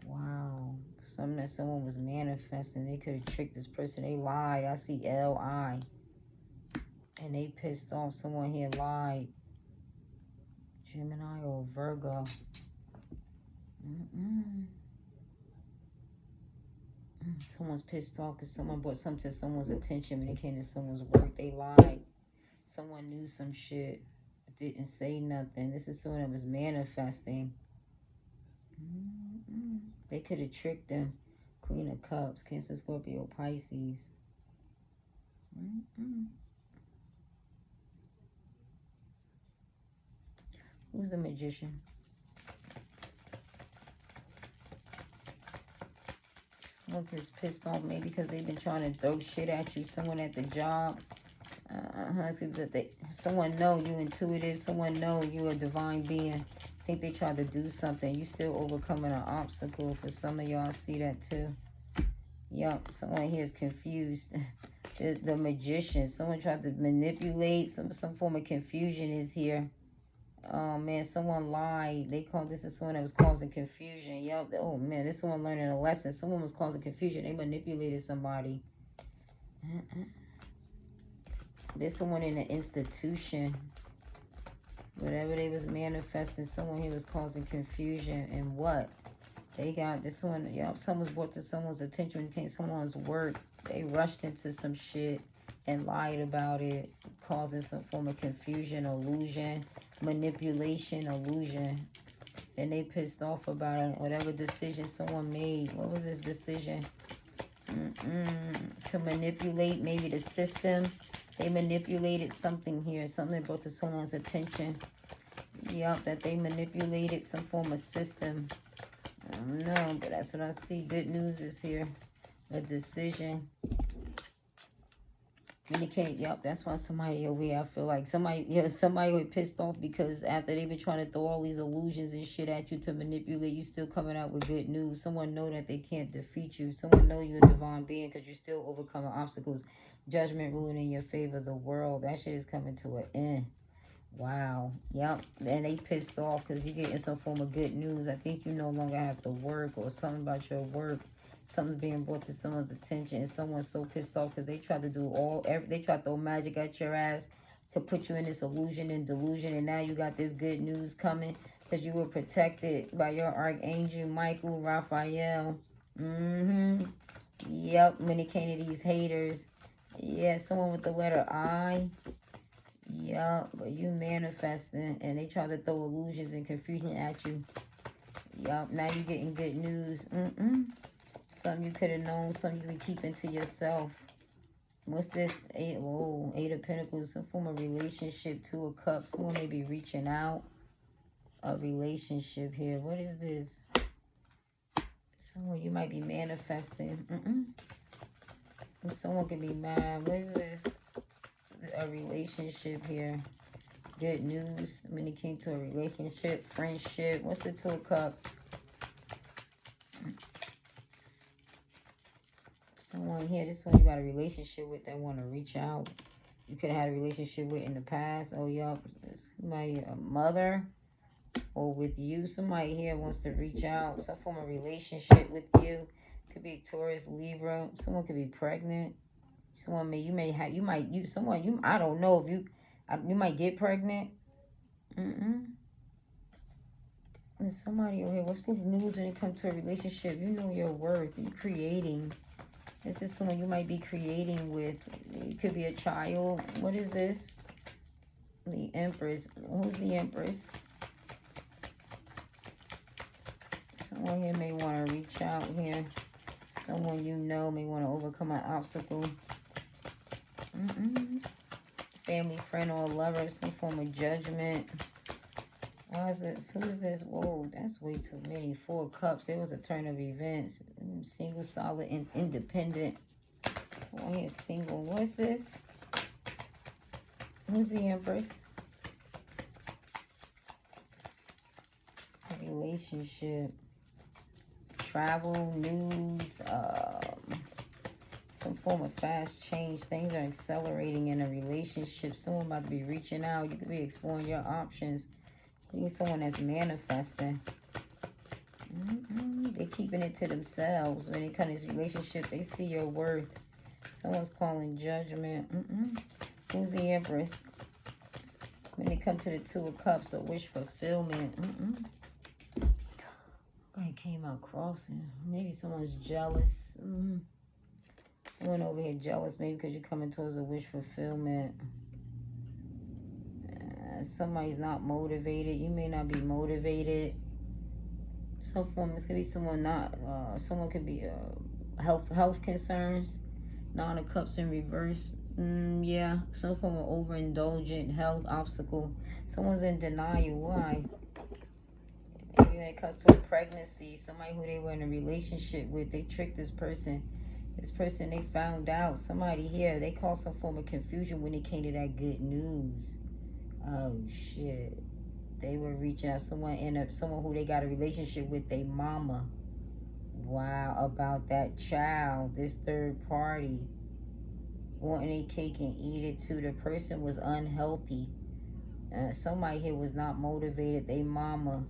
Wow. Something that someone was manifesting. They could have tricked this person. They lied. I see L-I. And they pissed off. Someone here lied. Gemini or Virgo. Mm-mm. Someone's pissed off because someone brought something to someone's attention when it came to someone's work. They lied. Someone knew some shit, but didn't say nothing. This is someone that was manifesting. They could have tricked them. Queen of Cups, Cancer, Scorpio, Pisces. Who's a magician? Someone is pissed off maybe because they've been trying to throw shit at you. Someone at the job. Someone know you intuitive. Someone know you a divine being. Think they tried to do something. You still overcoming an obstacle. For some of y'all, I see that too. Yup, someone here is confused. The magician. Someone tried to manipulate. Some form of confusion is here. Oh man, someone lied. They called this is someone that was causing confusion. Yup. Oh man, this someone learning a lesson. Someone was causing confusion. They manipulated somebody. There's someone in an institution. Whatever they was manifesting, someone here was causing confusion. And what? They got this one. Yup, someone's brought to someone's attention when it came to someone's work. They rushed into some shit and lied about it, causing some form of confusion, illusion, manipulation, illusion. And they pissed off about it. Whatever decision someone made. What was this decision? To manipulate maybe the system. They manipulated something here. Something that brought to someone's attention. Yup, that they manipulated some form of system. I don't know, but that's what I see. Good news is here. A decision. Indicate, yep, that's why somebody over here, I feel like somebody was pissed off because after they've been trying to throw all these illusions and shit at you to manipulate, you still coming out with good news. Someone know that they can't defeat you. Someone know you're a divine being because you're still overcoming obstacles. Judgment ruling in your favor. The world, that shit is coming to an end. Wow. Yep. And they pissed off because you're getting some form of good news. I think you no longer have to work or something about your work. Something's being brought to someone's attention and someone's so pissed off because they tried to do they tried to throw magic at your ass to put you in this illusion and delusion, and now you got this good news coming because you were protected by your archangel Michael Raphael. Yep, when it came to these haters. Yeah, someone with the letter I. Yup, but you manifesting and they try to throw illusions and confusion at you. Yup, now you're getting good news. Something you could have known, something you been keeping to yourself. What's this? Eight of Pentacles, some form of relationship, Two of Cups. Someone may be reaching out. A relationship here. What is this? Someone you might be manifesting. Someone could be mad. What is this? A relationship here. Good news. When it came to a relationship, friendship. What's the Two of Cups? Someone here, this one you got a relationship with that want to reach out. You could have had a relationship with in the past. Oh, y'all, somebody, a mother, or with you. Somebody here wants to reach out. Some form of relationship with you. Could be Taurus, Libra. Someone could be pregnant. Someone I don't know if you might get pregnant. There's somebody over here. What's the news when it comes to a relationship? You know your worth. You're creating. This is someone you might be creating with. It could be a child. What is this? The Empress. Who's the Empress? Someone here may want to reach out here. Someone you know may want to overcome an obstacle. Family, friend, or lover. Some form of judgment. Why is this? Who's this? Whoa, that's way too many. Four of Cups. There was a turn of events. Single, solid, and independent. Someone here is single. What's this? Who's the Empress? Relationship. Travel, news, some form of fast change. Things are accelerating in a relationship. Someone about to be reaching out. You could be exploring your options. Need someone that's manifesting. They're keeping it to themselves. When it comes to this relationship, they see your worth. Someone's calling judgment. Who's the Empress? When it comes to the Two of Cups, a wish fulfillment. I came out crossing. Maybe someone's jealous. Someone over here jealous, maybe because you're coming towards a wish fulfillment. Somebody's not motivated. You may not be motivated. Some form, this could be someone not. Someone could be health concerns. Nine of Cups in reverse. Yeah, some form of overindulgent health obstacle. Someone's in denial. Why? Maybe when it comes to a pregnancy, somebody who they were in a relationship with, they tricked this person. This person, they found out. Somebody here, they caused some form of confusion when it came to that good news. Oh shit. They were reaching out someone who they got a relationship with, their mama. Wow, about that child, this third party. Wanting a cake and eat it too. The person was unhealthy. Somebody here was not motivated. They mama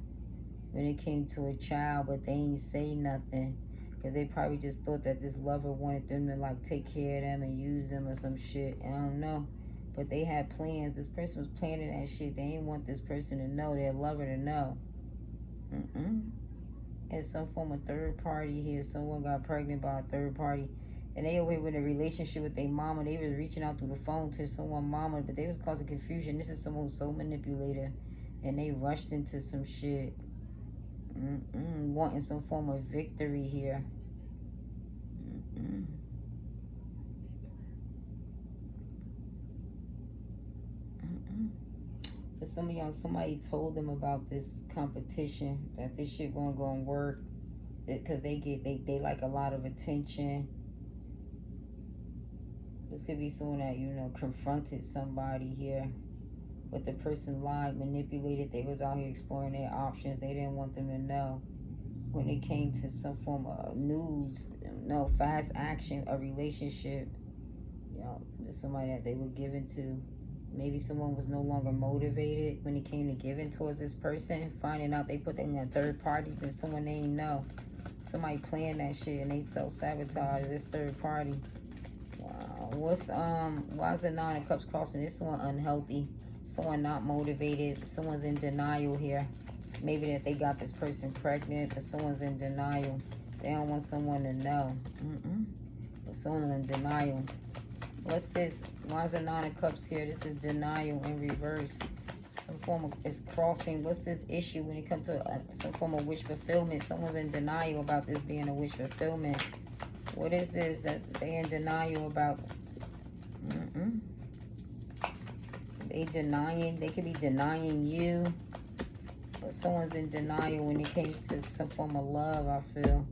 when it came to a child, but they ain't say nothing. Because they probably just thought that this lover wanted them to like take care of them and use them or some shit. I don't know. But they had plans. This person was planning that shit. They didn't want this person to know, their lover to know. It's some form of third party here. Someone got pregnant by a third party. And they over here with a relationship with their mama. They was reaching out through the phone to someone mama, but they was causing confusion. This is someone who's so manipulative. And they rushed into some shit. Wanting some form of victory here. For some of y'all, somebody told them about this competition, that this shit gonna work, because they like a lot of attention. This could be someone that, you know, confronted somebody here, but the person lied, manipulated. They was out here exploring their options. They didn't want them to know. When it came to some form of news, no, fast action, a relationship, you know, there's somebody that they were given to. Maybe someone was no longer motivated when it came to giving towards this person. Finding out they put them in a third party, but someone they ain't know. Somebody playing that shit and they self-sabotage this third party. Wow. Why is the Nine of Cups crossing? This someone unhealthy. Someone not motivated. Someone's in denial here. Maybe that they got this person pregnant, but someone's in denial. They don't want someone to know. But someone in denial. What's this? Why is the Nine of Cups here? This is denial in reverse. Some form of, it's crossing. What's this issue when it comes to some form of wish fulfillment? Someone's in denial about this being a wish fulfillment. What is this that they in denial about? They denying. They could be denying you. But someone's in denial when it comes to some form of love, I feel.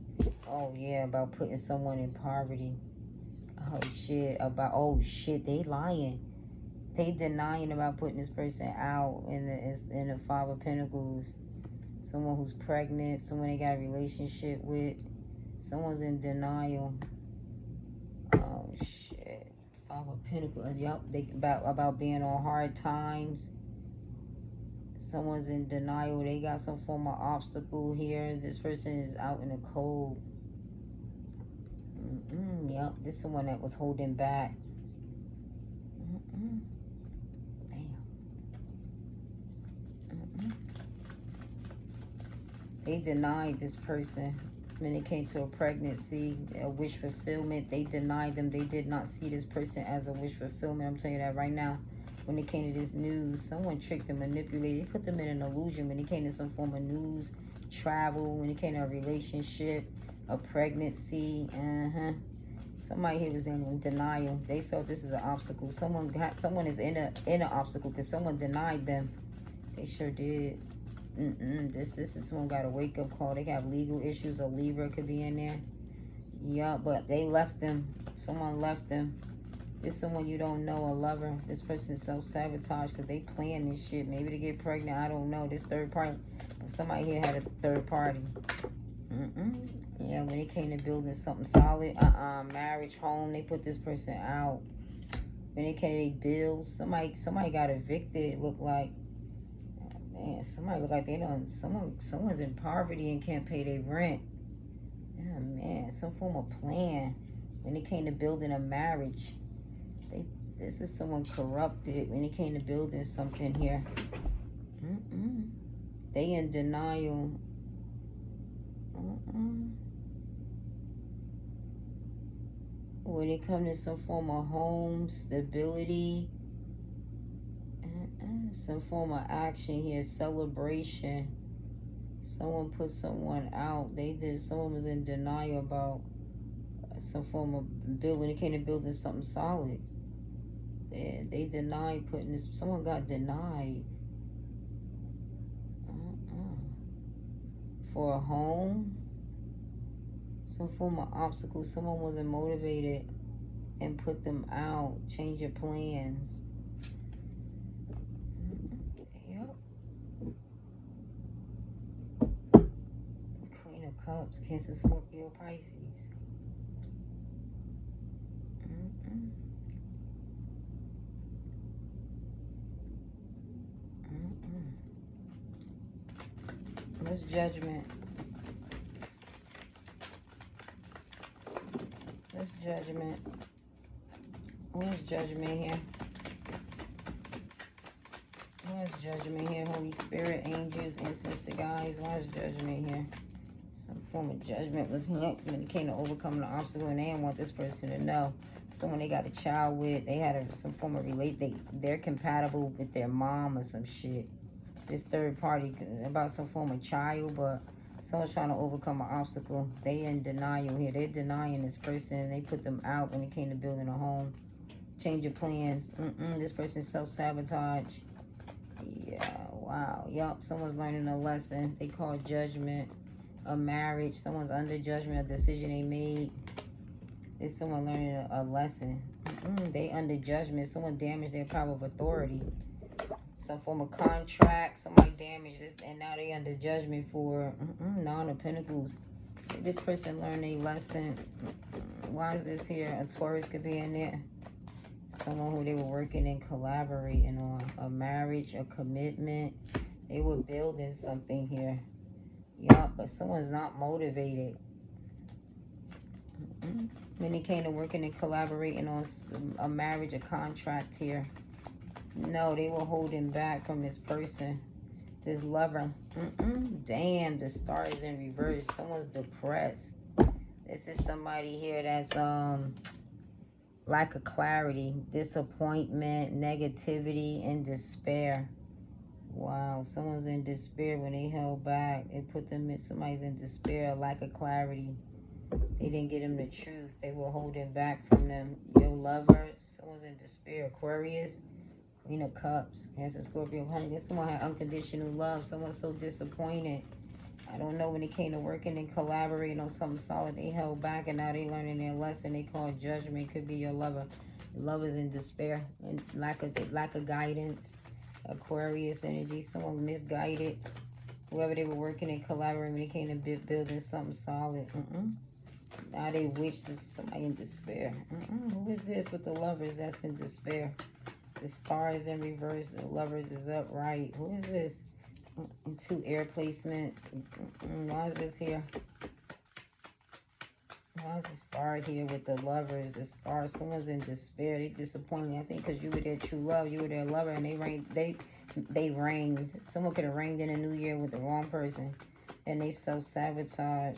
Oh, yeah, about putting someone in poverty. Oh shit, they lying. They denying about putting this person out in the Five of Pentacles. Someone who's pregnant, someone they got a relationship with. Someone's in denial. Oh shit. Five of Pentacles. Yup, they about being on hard times. Someone's in denial. They got some form of obstacle here. This person is out in the cold. Yep, this is someone that was holding back. Damn. They denied this person when it came to a pregnancy, a wish fulfillment. They denied them. They did not see this person as a wish fulfillment. I'm telling you that right now. When it came to this news, someone tricked them, manipulated. They put them in an illusion when it came to some form of news, travel, when it came to a relationship, a pregnancy. Somebody here was in denial. They felt this is an obstacle. Someone is in an obstacle because someone denied them. They sure did. This is someone got a wake up call. They have legal issues. A Libra could be in there. Yeah, but they left them. Someone left them. This someone you don't know, a lover. This person self-sabotage because they plan this shit. Maybe to get pregnant. I don't know. This third party. Somebody here had a third party. Yeah, when it came to building something solid, marriage, home, they put this person out. When it came to their bills, somebody got evicted, it looked like. Man, somebody look like they don't. Someone's in poverty and can't pay their rent. Yeah, man, some form of plan. When it came to building a marriage, this is someone corrupted. When it came to building something here, they in denial. When it comes to some form of home stability, some form of action here, celebration. Someone put someone out. Someone was in denial about some form of building. It came to building something solid. They denied putting this. Someone got denied for a home. Some form of obstacle. Someone wasn't motivated and put them out. Change your plans. Yep. Queen of Cups, Cancer, Scorpio, Pisces. What's Judgment? What's Judgment? Where's Judgment here? Where's Judgment here? Holy Spirit, angels, ancestor guides. Where's Judgment here? Some form of judgment was when it came to overcoming the obstacle, and they didn't want this person to know. Someone they got a child with, they had some form of they're compatible with their mom or some shit. This third party about some form of child, but someone's trying to overcome an obstacle. They in denial here. They're denying this person. They put them out when it came to building a home. Change your plans. This person's self-sabotage. Yeah, wow. Yup, someone's learning a lesson. They call judgment a marriage. Someone's under judgment, a decision they made. Is someone learning a lesson? They under judgment. Someone damaged their power of authority. Some form of contract. Somebody damaged this, and now they under judgment for Nine of Pentacles. This person learned a lesson. Why is this here? A Taurus could be in there. Someone who they were working and collaborating on. A marriage, a commitment. They were building something here. Yup, but someone's not motivated. When they came to working and collaborating on a marriage, a contract here. No, they were holding back from this person. This lover. Damn, the star is in reverse. Someone's depressed. This is somebody here that's lack of clarity, disappointment, negativity, and despair. Wow, someone's in despair when they held back. It put them in, somebody's in despair, lack of clarity. They didn't get them the truth. They were holding back from them. Your lover, someone's in despair. Aquarius, Queen of Cups, Cancer, Scorpio, honey. Someone had unconditional love. Someone's so disappointed. I don't know, when it came to working and collaborating on something solid, they held back, and now they learning their lesson. They call it judgment. Could be your lover. Your lover's in despair and lack of guidance. Aquarius energy. Someone misguided. Whoever they were working and collaborating, when they came to building something solid. Now they wish to somebody in despair. Who is this with the lovers that's in despair? The star is in reverse. The lovers is upright. Who is this? Two air placements. Why is this here? Why is the star here with the lovers? The star, someone's in despair. They disappointed. I think because you were their true love, you were their lover, and they ranged. Someone could have ranged in a new year with the wrong person, and they self-sabotage.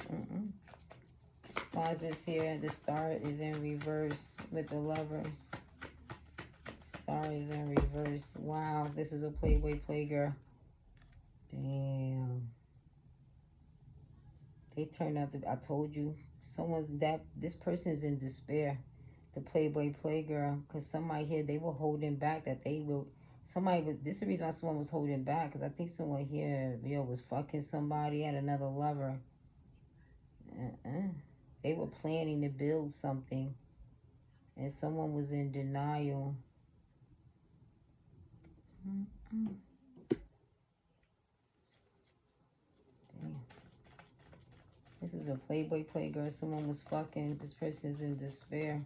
Why is this here? The star is in reverse with the lovers. Star is in reverse. Wow, this is a Playboy Playgirl. Damn. They turned out to, I told you, this person is in despair. The Playboy Playgirl, because somebody here, they were holding back that they will, this is the reason why someone was holding back, because I think someone here, was fucking somebody, had another lover. They were planning to build something, and someone was in denial. Damn. This is a Playboy Playgirl. Someone was fucking. This person is in despair.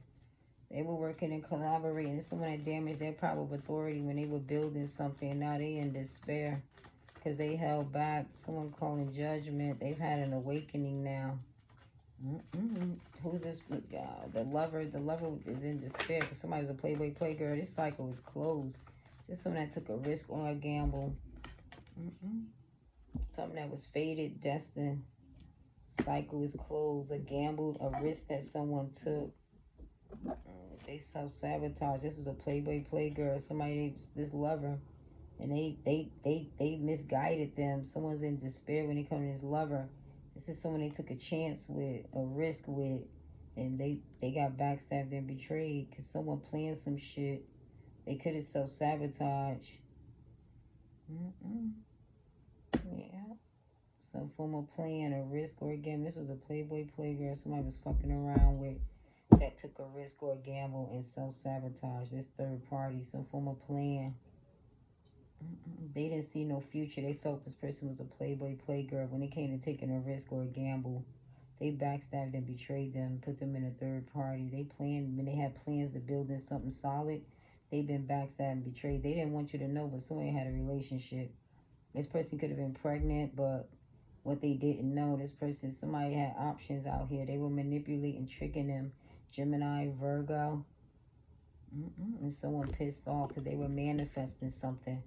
They were working and collaborating. Someone had damaged their power of authority when they were building something. And now they in despair. because they held back. Someone calling judgment. They've had an awakening now. Who's this? The lover. The lover is in despair because somebody was a playboy playgirl. This cycle is closed. This is someone that took a risk on a gamble. Something that was fated, destined. Cycle is closed. A gamble, a risk that someone took. They self-sabotage. This was a playboy playgirl. Somebody, this lover. And they misguided them. Someone's in despair when they come to this lover. This is someone they took a chance with, a risk with, and they got backstabbed and betrayed because someone planned some shit. They could have self-sabotaged. Yeah. Some form of plan, a risk, or a gamble. This was a playboy playgirl somebody was fucking around with that took a risk or a gamble and self-sabotage. This third party, some form of plan. They didn't see no future. They felt this person was a playboy playgirl. When it came to taking a risk or a gamble, they backstabbed and betrayed them, put them in a third party. They planned, when they had plans to build in something solid, they've been backstabbed and betrayed. They didn't want you to know, but somebody had a relationship. This person could have been pregnant, but what they didn't know, this person, somebody had options out here. They were manipulating, tricking them. Gemini, Virgo. And someone pissed off because they were manifesting something.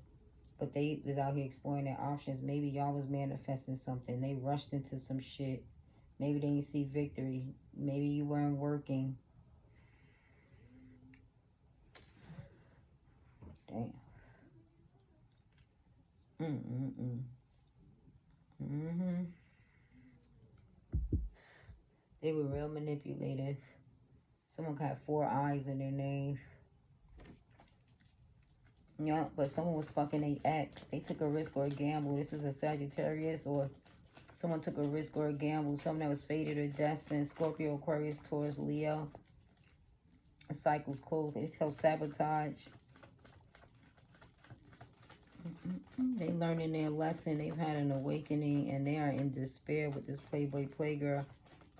But they was out here exploring their options. Maybe y'all was manifesting something. They rushed into some shit. Maybe they didn't see victory. Maybe you weren't working. Damn. They were real manipulative. Someone got 4 eyes in their name. Yeah, but someone was fucking a ex. They took a risk or a gamble. This is a Sagittarius, or someone took a risk or a gamble. Something that was fated or destined. Scorpio, Aquarius, Taurus, Leo. The cycle's closed. They self-sabotage. They learning their lesson. They've had an awakening, and they are in despair with this playboy playgirl.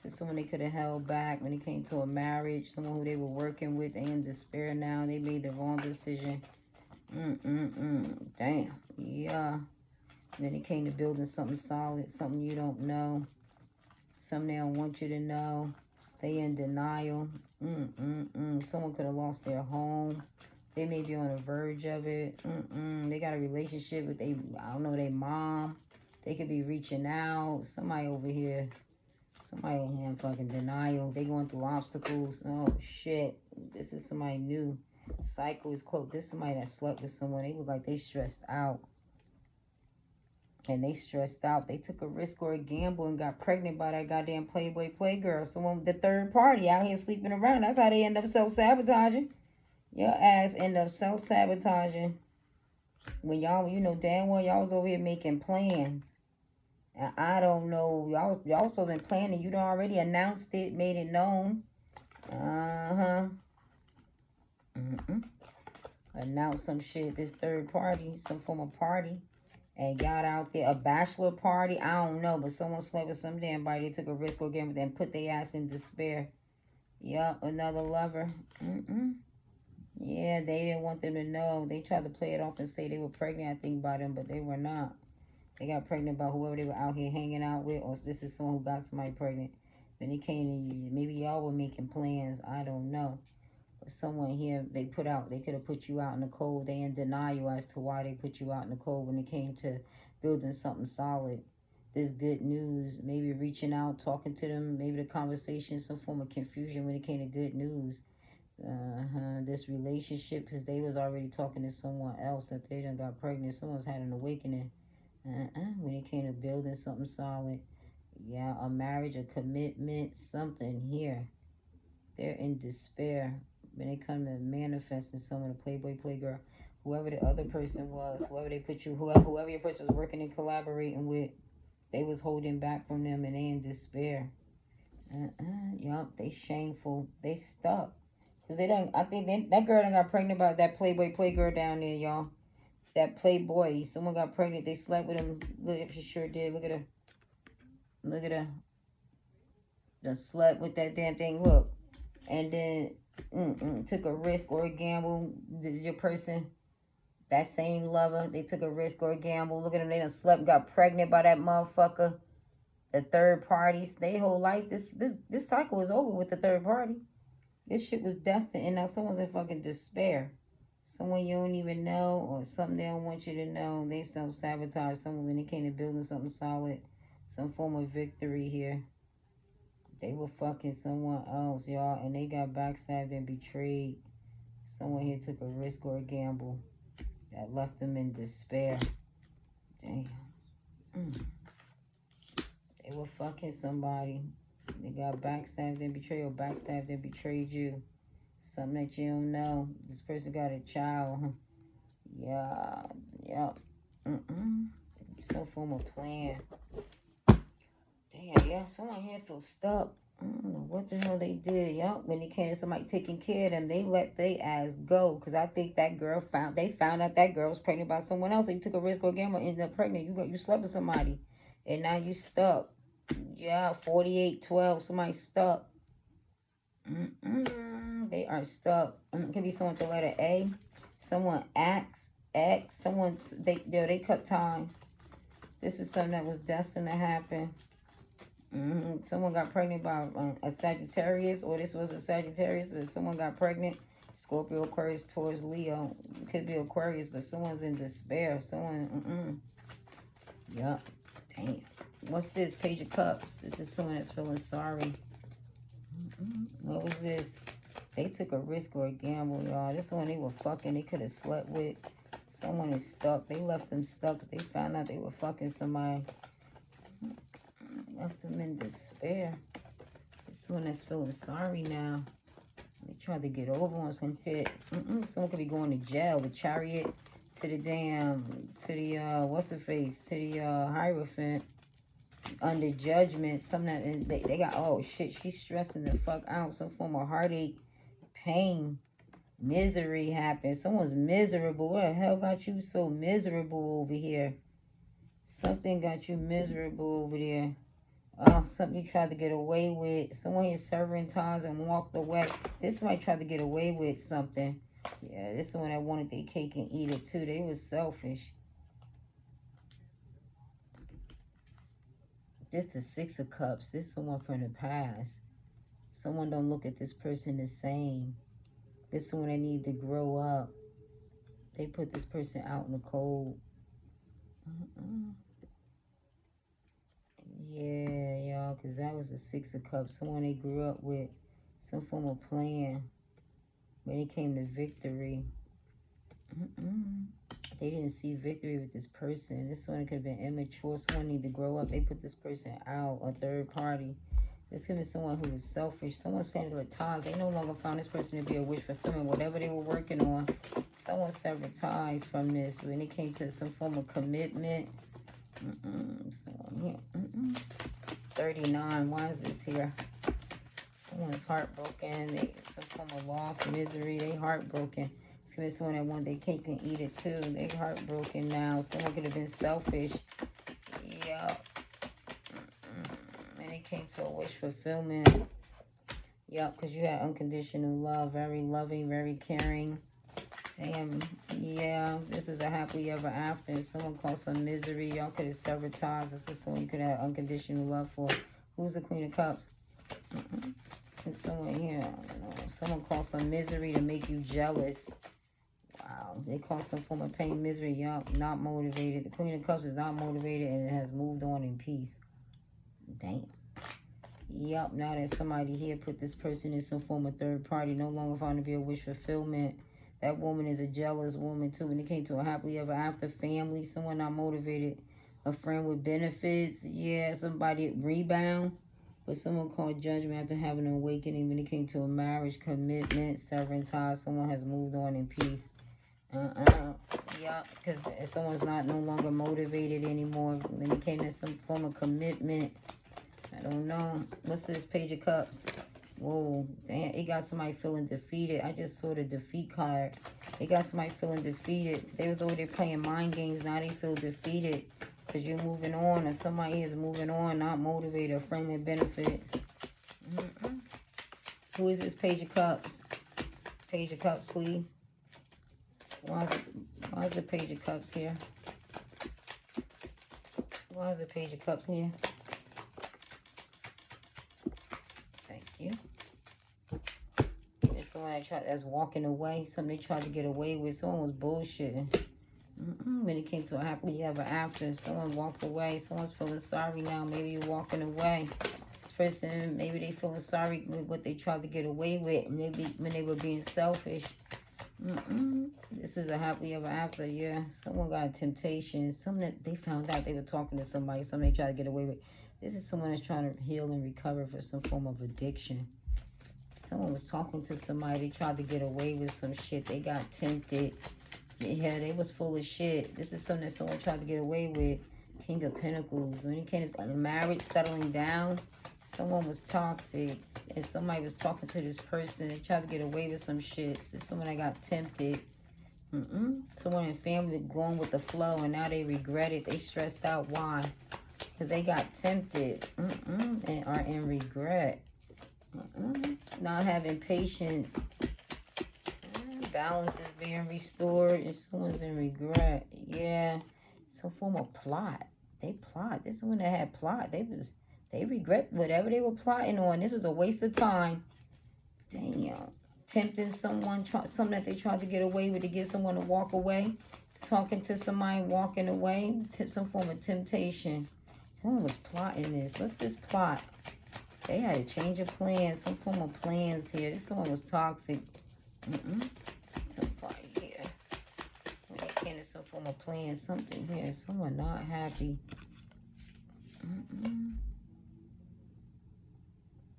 So someone they could have held back when it came to a marriage. Someone who they were working with. They in despair now. They made the wrong decision. Damn. Yeah. Then it came to building something solid, something you don't know, something they don't want you to know. They in denial. Someone could have lost their home. They may be on the verge of it. They got a relationship with I don't know, their mom. They could be reaching out. Somebody over here. Somebody in here in fucking denial. They going through obstacles. Oh, shit. This is somebody new. Cycle is close. This is somebody that slept with someone. They look like they stressed out. And they stressed out. They took a risk or a gamble and got pregnant by that goddamn playboy playgirl. Someone, the third party out here sleeping around. That's how they end up self-sabotaging. Your ass end up self-sabotaging. When y'all, you know damn well y'all was over here making plans. And I don't know. Y'all supposed to been planning. You done already announced it, made it known. Announced some shit. This third party, some form of party. And got out there, a bachelor party, I don't know, but someone slept with some damn body. They took a risk or gamble, then put their ass in despair. Yup, another lover. Yeah, they didn't want them to know. They tried to play it off and say they were pregnant, I think, by them, but they were not. They got pregnant by whoever they were out here hanging out with, or this is someone who got somebody pregnant. Then they came to, maybe y'all were making plans, I don't know. Someone here, they could have put you out in the cold. They in denial as to why they put you out in the cold when it came to building something solid. This good news, maybe reaching out, talking to them, maybe the conversation, some form of confusion when it came to good news. This relationship, because they was already talking to someone else that they done got pregnant. Someone's had an awakening. When it came to building something solid. Yeah, a marriage, a commitment, something here. They're in despair. When they come to manifesting someone, a playboy, playgirl, whoever the other person was, whoever they put you, whoever your person was working and collaborating with, they was holding back from them and they in despair. Yup, they shameful. They stuck. Because they don't, I think that girl done got pregnant by that playboy, playgirl down there, y'all. That playboy, someone got pregnant, they slept with him. Look, she sure did. Look at her. Look at her. Just slept with that damn thing. Look. And then took a risk or a gamble. Your person, That same lover, they took a risk or a gamble. Look at them, they done slept, got pregnant by that motherfucker. The third parties, they whole life, this cycle is over with the third party. This shit was destined, and now someone's in fucking despair. Someone you don't even know, or something they don't want you to know. They self-sabotage someone when they came to building something solid. Some form of victory here. They were fucking someone else, y'all, and they got backstabbed and betrayed. Someone here took a risk or a gamble that left them in despair. Damn. They were fucking somebody. They got backstabbed and betrayed, or backstabbed and betrayed you. Something that you don't know. This person got a child. Yeah. Yep. Some form of plan. Damn, yeah, someone here feels stuck. I don't know what the hell they did. Yup, when they came to somebody taking care of them, they let they ass go. Because I think that girl they found out that girl was pregnant by someone else. So you took a risk or gamble, ended up pregnant. You slept with somebody. And now you stuck. Yeah, 48-12. Somebody stuck. They are stuck. It could be someone with the letter A. Someone X. Someone, they cut ties. This is something that was destined to happen. Someone got pregnant by a Sagittarius, or this was a Sagittarius, but someone got pregnant. Scorpio, Aquarius, Taurus, Leo. It could be Aquarius, but someone's in despair. Someone, Yup. Damn. What's this? Page of Cups. This is someone that's feeling sorry. What was this? They took a risk or a gamble, y'all. This one they were fucking. They could have slept with. Someone is stuck. They left them stuck. They found out they were fucking somebody. Left them in despair. This one that's feeling sorry now. They tried to get over on some shit. Someone could be going to jail. The Chariot to the what's the face? To the Hierophant. Under judgment. Something that they got, oh shit, she's stressing the fuck out. Some form of heartache, pain, misery happened. Someone's miserable. What the hell got you so miserable over here? Something got you miserable over there. Something you tried to get away with. Someone you're serving times and walked away. This might try to get away with something. Yeah, this is the one that wanted their cake and eat it too. They was selfish. This is the Six of Cups. This is someone from the past. Someone don't look at this person the same. This is someone that need to grow up. They put this person out in the cold. Yeah, y'all, because that was the Six of Cups. Someone they grew up with. Some form of plan. When it came to victory. They didn't see victory with this person. This one could have been immature. Someone need to grow up. They put this person out, a third party. This could be someone who was selfish. Someone severed the ties. They no longer found this person to be a wish fulfillment. Whatever they were working on, someone severed ties from this. When it came to some form of commitment. Someone here. 39. Why is this here? Someone's heartbroken. Some form of loss, misery. They heartbroken. It's going to be someone that wanted their cake and eat it too. They heartbroken now. Someone could have been selfish. Yup. And it came to a wish fulfillment. Yup, because you had unconditional love. Very loving, very caring. Damn. Yeah, this is a happily ever after. Someone caused some misery. Y'all could have severed ties. This is someone you could have unconditional love for. Who's the Queen of Cups? There's someone here. I don't know. Someone caused some misery to make you jealous. Wow. They caused some form of pain, misery. Y'all not motivated. The Queen of Cups is not motivated and it has moved on in peace. Damn. Yup, now that somebody here put this person in some form of third party, no longer found to be a wish fulfillment. That woman is a jealous woman too. When it came to a happily ever after family, someone not motivated. A friend with benefits. Yeah, somebody rebound. But someone called judgment after having an awakening when it came to a marriage, commitment, severing ties. Someone has moved on in peace. Yeah, because someone's no longer motivated anymore. When it came to some form of commitment. I don't know. What's this? Page of Cups. Whoa. Damn, it got somebody feeling defeated. I just saw the defeat card. It got somebody feeling defeated. They was over there playing mind games. Now they feel defeated. Because you're moving on, or somebody is moving on, not motivated, a friend with benefits. Who is this Page of Cups? Page of Cups, please. Why Why is the Page of Cups here? Why is the Page of Cups here? Thank you. It's someone that's walking away. Something they tried to get away with. Someone was bullshitting. When it came to a happily ever after, someone walked away. Someone's feeling sorry now. Maybe you're walking away. This person, maybe they feeling sorry with what they tried to get away with. Maybe when they were being selfish. This was a happily ever after, yeah. Someone got a temptation. Something that they found out they were talking to somebody. Something they tried to get away with. This is someone that's trying to heal and recover for some form of addiction. Someone was talking to somebody. They tried to get away with some shit. They got tempted. Yeah, they was full of shit. This is something that someone tried to get away with. King of Pentacles. When it came to marriage, settling down, someone was toxic. And somebody was talking to this person. They tried to get away with some shit. It's someone that got tempted. Someone in family going with the flow. And now they regret it. They stressed out. Why? Because they got tempted. And are in regret. Not having patience. Balance is being restored and someone's in regret. Yeah, some form of plot. They plot. This is one that had plot. They regret whatever they were plotting on. This was a waste of time. Damn. Tempting someone, something that they tried to get away with to get someone to walk away. Talking to somebody, walking away. Some form of temptation. Someone was plotting this. What's this plot? They had a change of plans. Some form of plans here. This someone was toxic. Some fire here. When they came to some form of plan, something here. Someone not happy.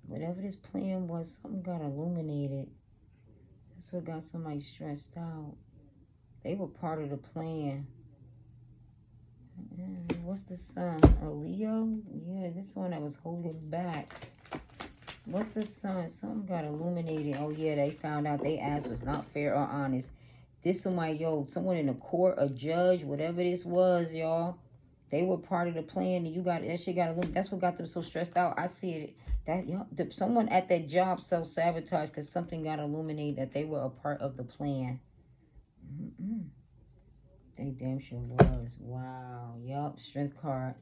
Whatever this plan was, something got illuminated. That's what got somebody stressed out. They were part of the plan. What's the sun? A Leo? Yeah, this one that was holding back. What's the sun? Something got illuminated. Oh, yeah, they found out they ass was not fair or honest. This somebody, someone in the court, a judge, whatever this was, y'all. They were part of the plan, and that shit got illuminated. That's what got them so stressed out. I see it. Someone at that job self-sabotaged because something got illuminated that they were a part of the plan. They damn sure was. Wow. Yup. Strength card.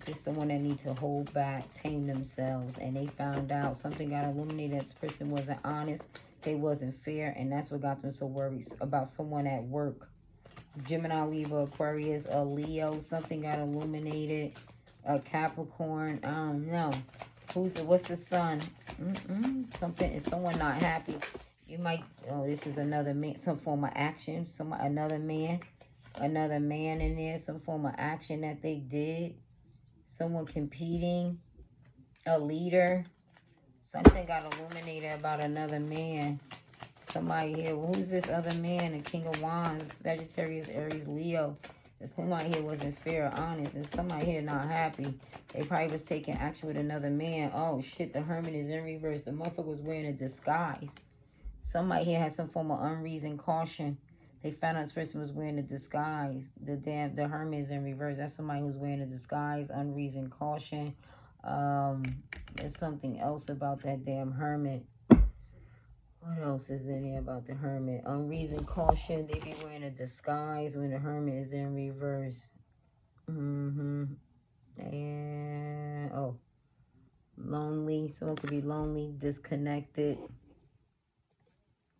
This is someone that needs to hold back, tame themselves. And they found out something got illuminated. This person wasn't honest. They wasn't fair. And that's what got them so worried about someone at work. Gemini, Libra, Aquarius, a Leo. Something got illuminated. A Capricorn. I don't know. What's the sun? Something is someone not happy. You might, this is another man, some form of action. Another man in there, some form of action that they did. Someone competing, a leader. Something got illuminated about another man. Somebody here, who's this other man? The King of Wands, Sagittarius, Aries, Leo. Somebody here wasn't fair or honest, and somebody here not happy. They probably was taking action with another man. Oh shit, the Hermit is in reverse. The motherfucker was wearing a disguise. Somebody here has some form of unreasoned caution. They found out this person was wearing a disguise. The Hermit is in reverse. That's somebody who's wearing a disguise, unreasoned caution. There's something else about that damn Hermit. What else is in there about the Hermit? Unreasoned caution. They be wearing a disguise when the Hermit is in reverse. And, lonely. Someone could be lonely, disconnected.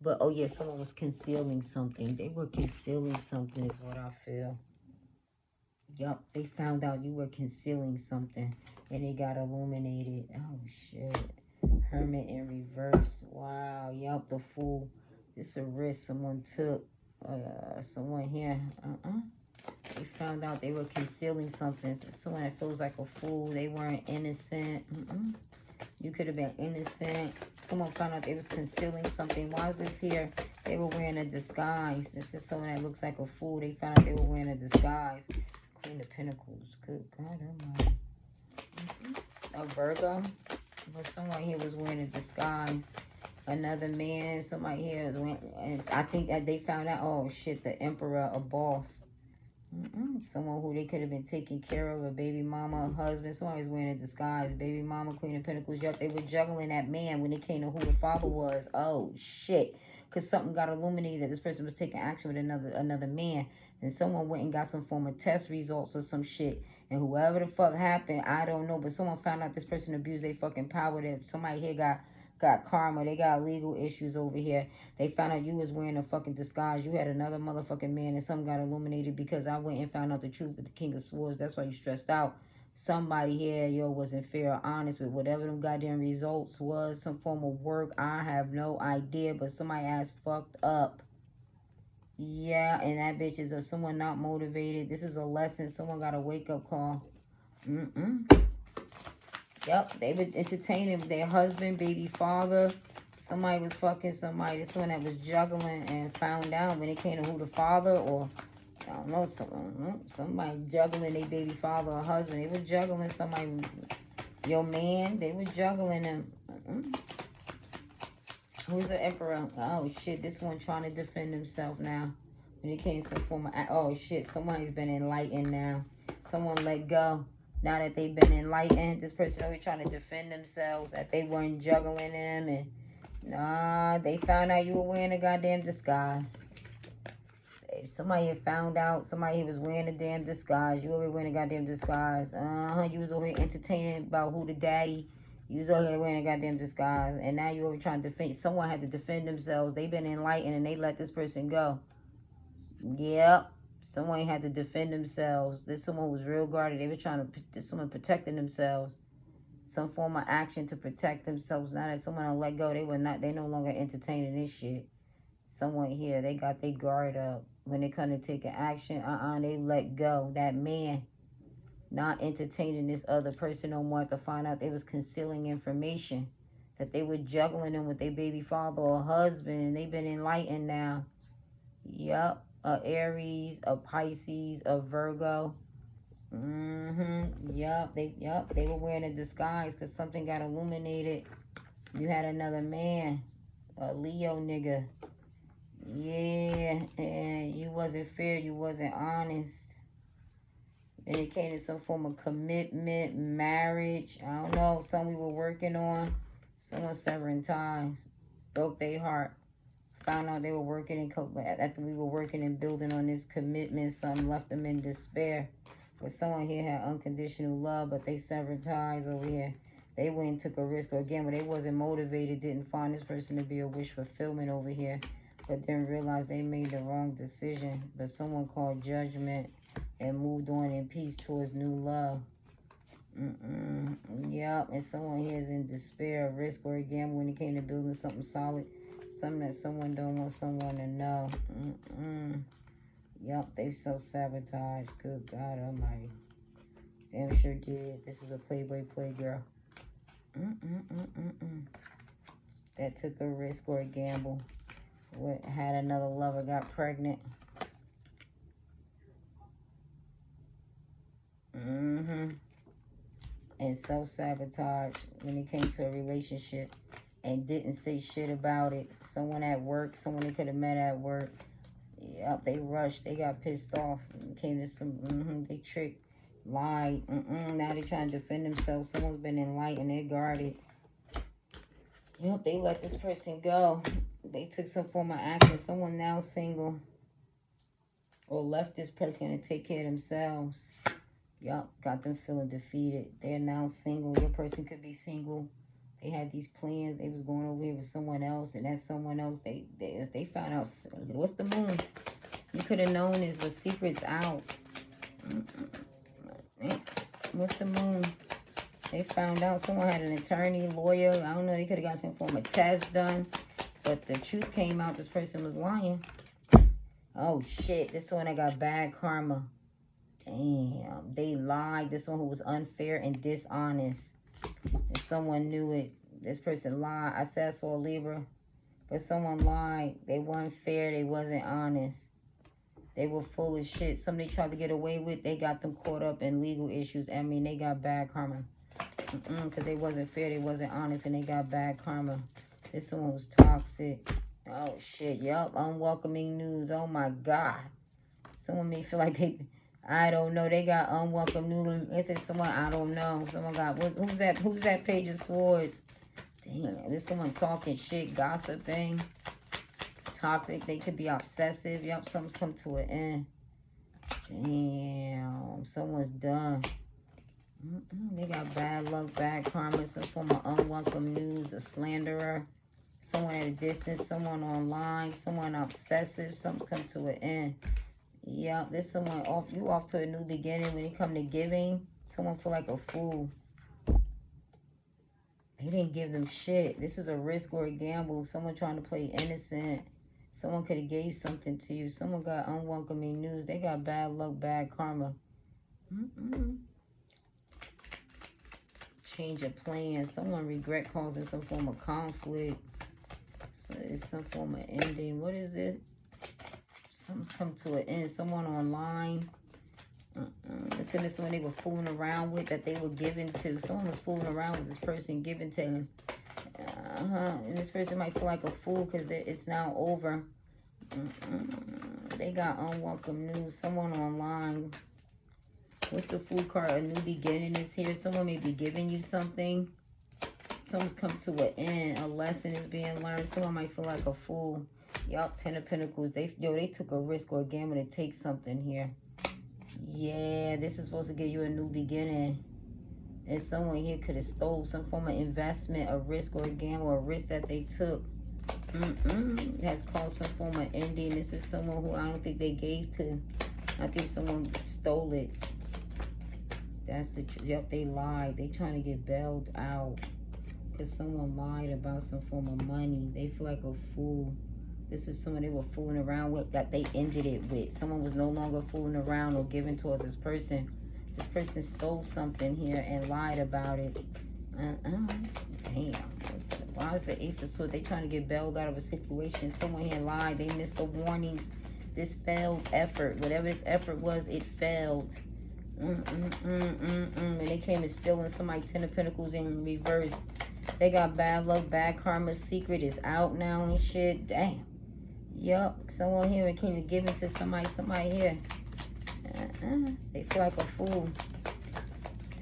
But, oh yeah, someone was concealing something. They were concealing something is what I feel. Yup, they found out you were concealing something. And it got illuminated. Oh, shit. Hermit in reverse. Wow. Yup, the Fool. This is a risk someone took. Someone here. They found out they were concealing something. Someone that feels like a fool. They weren't innocent. You could have been innocent. Someone found out they was concealing something. Why is this here? They were wearing a disguise. This is someone that looks like a fool. They found out they were wearing a disguise. Queen of Pentacles. Good God almighty. A Virgo. But someone here was wearing a disguise. Another man. Somebody here is wearing... And I think that they found out, oh shit, the Emperor, a boss. Someone who they could have been taking care of, a baby mama, a husband. Somebody was wearing a disguise. Baby mama, Queen of Pentacles. Yup, they were juggling that man when they came to who the father was. Oh, shit. Because something got illuminated. This person was taking action with another man. And someone went and got some form of test results or some shit. And whoever the fuck happened, I don't know. But someone found out this person abused their fucking power. That somebody here got karma. They got legal issues over here. They found out you was wearing a fucking disguise. You had another motherfucking man, and something got illuminated because I went and found out the truth with the King of Swords. That's why you stressed out. Somebody here, wasn't fair or honest with whatever them goddamn results was. Some form of work. I have no idea. But somebody ass fucked up. Yeah, and that bitch is someone not motivated. This is a lesson. Someone got a wake-up call. Yep, they were entertaining their husband, baby father. Somebody was fucking somebody. This one that was juggling and found out when it came to who the father or, I don't know, somebody juggling their baby father or husband. They were juggling somebody, your man. They were juggling them. Who's the emperor? Oh, shit. This one trying to defend himself now. When it came to some form of... Oh, shit. Somebody's been enlightened now. Someone let go. Now that they've been enlightened, this person always trying to defend themselves. That they weren't juggling them. And nah, they found out you were wearing a goddamn disguise. Somebody had found out. Somebody was wearing a damn disguise. You over wearing a goddamn disguise. You was over here entertaining about who the daddy... You was over here wearing a goddamn disguise, and now you over trying to defend. Someone had to defend themselves. They've been enlightened, and they let this person go. Yep. Someone had to defend themselves. This someone was real guarded. They were trying to, someone protecting themselves. Some form of action to protect themselves. Now that someone let go, they no longer entertaining this shit. Someone here, they got their guard up. When they come to take an action, they let go. That man not entertaining this other person no more to find out they was concealing information. That they were juggling them with their baby father or husband. They've been enlightened now. Yup. A Aries, a Pisces, a Virgo. Yup. They were wearing a disguise because something got illuminated. You had another man. A Leo nigga. Yeah. And you wasn't fair. You wasn't honest. And it came to some form of commitment, marriage. I don't know. Some we were working on. Someone severing ties. Broke their heart. Found out they were working after we were working and building on this commitment. Some left them in despair. But someone here had unconditional love, but they severed ties over here. They went and took a risk again, but they wasn't motivated. Didn't find this person to be a wish fulfillment over here. But didn't realize they made the wrong decision. But someone called judgment and moved on in peace towards new love. Yep, and someone here is in despair, risk, or again when it came to building something solid. Something that someone don't want someone to know. Yep, they self-sabotage. Good God almighty. Damn sure did. This is a Playboy Playgirl. That took a risk or a gamble. Had another lover, got pregnant. And self-sabotage when it came to a relationship and didn't say shit about it. Someone at work, someone they could have met at work. Yep, they rushed. They got pissed off. Came to some, they tricked, lied. Now they trying to defend themselves. Someone's been enlightened. They're guarded. Yep, they let this person go. They took some form of action. Someone now single or left this person to take care of themselves. Yup, got them feeling defeated. They're now single. Your person could be single. They had these plans. They was going over here with someone else, and that someone else, they found out. What's the moon? You could have known this, but secret's out. What's the moon? They found out someone had an attorney, lawyer. I don't know. They could have got some form of test done, but the truth came out. This person was lying. Oh shit! This one that got bad karma. Damn, they lied. This one who was unfair and dishonest. And someone knew it. This person lied. I said I saw Libra. But someone lied. They weren't fair. They wasn't honest. They were full of shit. Somebody tried to get away with. They got them caught up in legal issues. I mean, they got bad karma. Because they wasn't fair. They wasn't honest. And they got bad karma. This one was toxic. Oh, shit. Yup. Unwelcoming news. Oh, my God. Someone may feel like they... I don't know. They got unwelcome news. They said someone, I don't know. Someone got, who's that? Who's that Page of Swords? Damn, there's someone talking shit, gossiping. Toxic. They could be obsessive. Yup, something's come to an end. Damn, someone's done. They got bad luck, bad karma, some form of unwelcome news, a slanderer, someone at a distance, someone online, someone obsessive, something's come to an end. Yep, there's someone off, you off to a new beginning. When it come to giving, someone feel like a fool. He didn't give them shit. This was a risk or a gamble. Someone trying to play innocent. Someone could have gave something to you. Someone got unwelcoming news. They got bad luck, bad karma. Change of plans. Someone regret causing some form of conflict. So it's some form of ending. What is this? Something's come to an end. Someone online. It's gonna be someone they were fooling around with, that they were giving to. Someone was fooling around with this person, giving to him. And this person might feel like a fool because it's now over. They got unwelcome news. Someone online. What's the Fool card? A new beginning is here. Someone may be giving you something. Someone's come to an end. A lesson is being learned. Someone might feel like a fool. Yup, Ten of Pentacles. They took a risk or a gamble to take something here. Yeah, this is supposed to give you a new beginning. And someone here could have stole some form of investment, a risk or a gamble, a risk that they took. Has caused some form of ending. This is someone who I don't think they gave to. I think someone stole it. That's the truth. Yep, they lied. They trying to get bailed out because someone lied about some form of money. They feel like a fool. This was someone they were fooling around with that they ended it with. Someone was no longer fooling around or giving towards this person. This person stole something here and lied about it. Damn. Why is the Ace of Swords? They trying to get bailed out of a situation. Someone here lied. They missed the warnings. This failed effort. Whatever this effort was, it failed. And they came to stealing somebody. Ten of Pentacles in reverse. They got bad luck, bad karma. Secret is out now and shit. Damn. Yup. Someone here came to give it to somebody. Somebody here. They feel like a fool.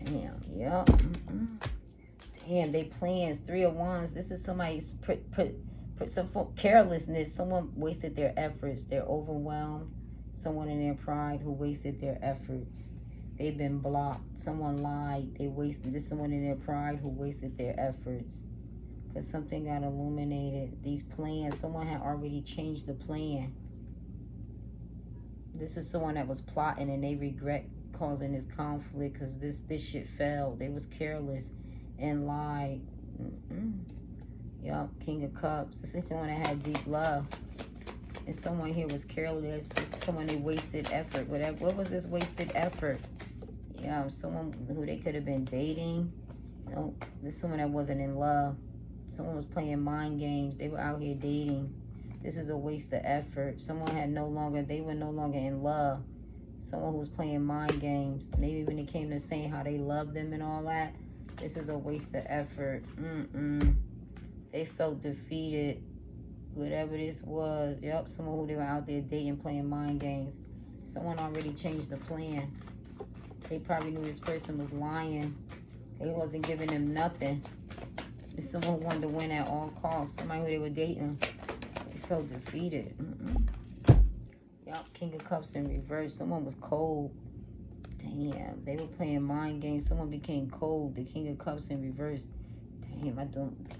Damn. Yup. Damn. They plans. Three of Wands. This is somebody's some carelessness. Someone wasted their efforts. They're overwhelmed. Someone in their pride who wasted their efforts. They've been blocked. Someone lied. They wasted. This someone in their pride who wasted their efforts. Because something got illuminated. These plans, someone had already changed the plan. This is someone that was plotting and they regret causing this conflict because this shit failed. They was careless and lied. Yup, King of Cups. This is someone that had deep love. And someone here was careless. This is someone they wasted effort. What was this wasted effort? Yeah, someone who they could have been dating. This is someone that wasn't in love. Someone was playing mind games. They were out here dating. This is a waste of effort. Someone they were no longer in love. Someone who was playing mind games. Maybe when it came to saying how they loved them and all that, this is a waste of effort. They felt defeated. Whatever this was. Yep, someone who they were out there dating, playing mind games. Someone already changed the plan. They probably knew this person was lying. They wasn't giving them nothing. It's someone who wanted to win at all costs. Somebody who they were dating. They felt defeated. Yup, King of Cups in reverse. Someone was cold. Damn, they were playing mind games. Someone became cold. The King of Cups in reverse. Damn,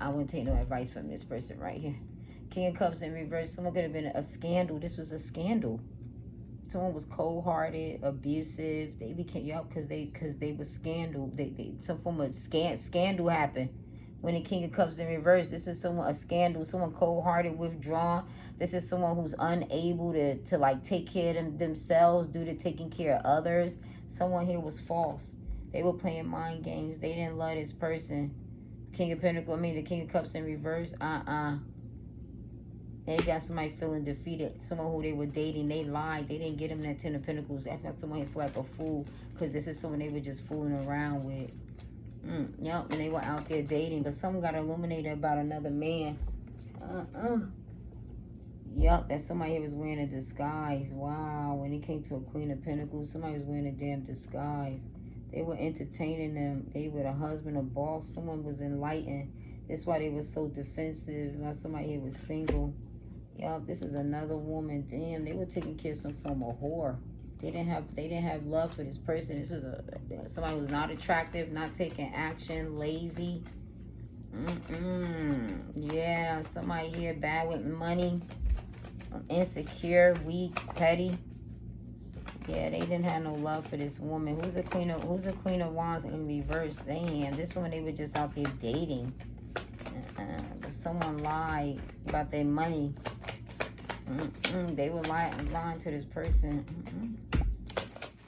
I wouldn't take no advice from this person right here. King of Cups in reverse. Someone could have been a scandal. This was a scandal. Someone was cold-hearted, abusive. They became because they were scandal. Some form of scandal happened. When the King of Cups in reverse, this is a scandal. Someone cold-hearted, withdrawn. This is someone who's unable to like take care of themselves due to taking care of others. Someone here was false. They were playing mind games. They didn't love this person. The King of Cups in reverse. They got somebody feeling defeated. Someone who they were dating, they lied. They didn't get him that Ten of Pentacles. That's not someone who feel like a fool. Because this is someone they were just fooling around with. Yep, and they were out there dating. But someone got illuminated about another man. Yep, that somebody here was wearing a disguise. Wow, when it came to a Queen of Pentacles, somebody was wearing a damn disguise. They were entertaining them. They were a husband, a boss. Someone was enlightened. That's why they were so defensive. Now somebody here was single. Yup, this was another woman. Damn, they were taking care of some form of whore. They didn't have love for this person. This was somebody who was not attractive, not taking action, lazy. Yeah, somebody here bad with money, insecure, weak, petty. Yeah, they didn't have no love for this woman. Who's the Queen of Wands in reverse? Damn, this one they were just out there dating. But someone lied about their money. They were lying to this person.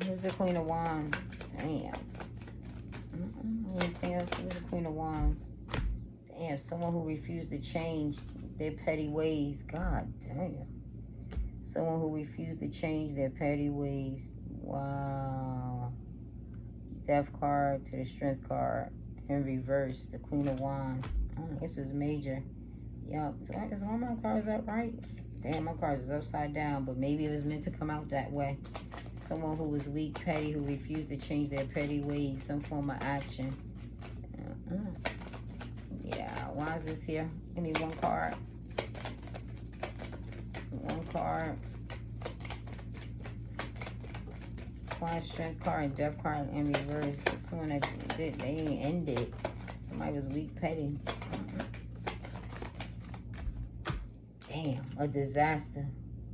Who's the Queen of Wands? Damn. Anything else? Who's the Queen of Wands? Damn, someone who refused to change their petty ways. God damn. Someone who refused to change their petty ways. Wow. Death card to the Strength card. In reverse, the Queen of Wands. This is major. Yup. Is all my cards up right? Damn, my cards is upside down. But maybe it was meant to come out that way. Someone who was weak, petty, who refused to change their petty ways. Some form of action. Yeah, why is this here? Give me one card. One card. One Strength card and Death card in reverse. Someone that they ain't ended. Somebody was weak, petty. Damn, a disaster.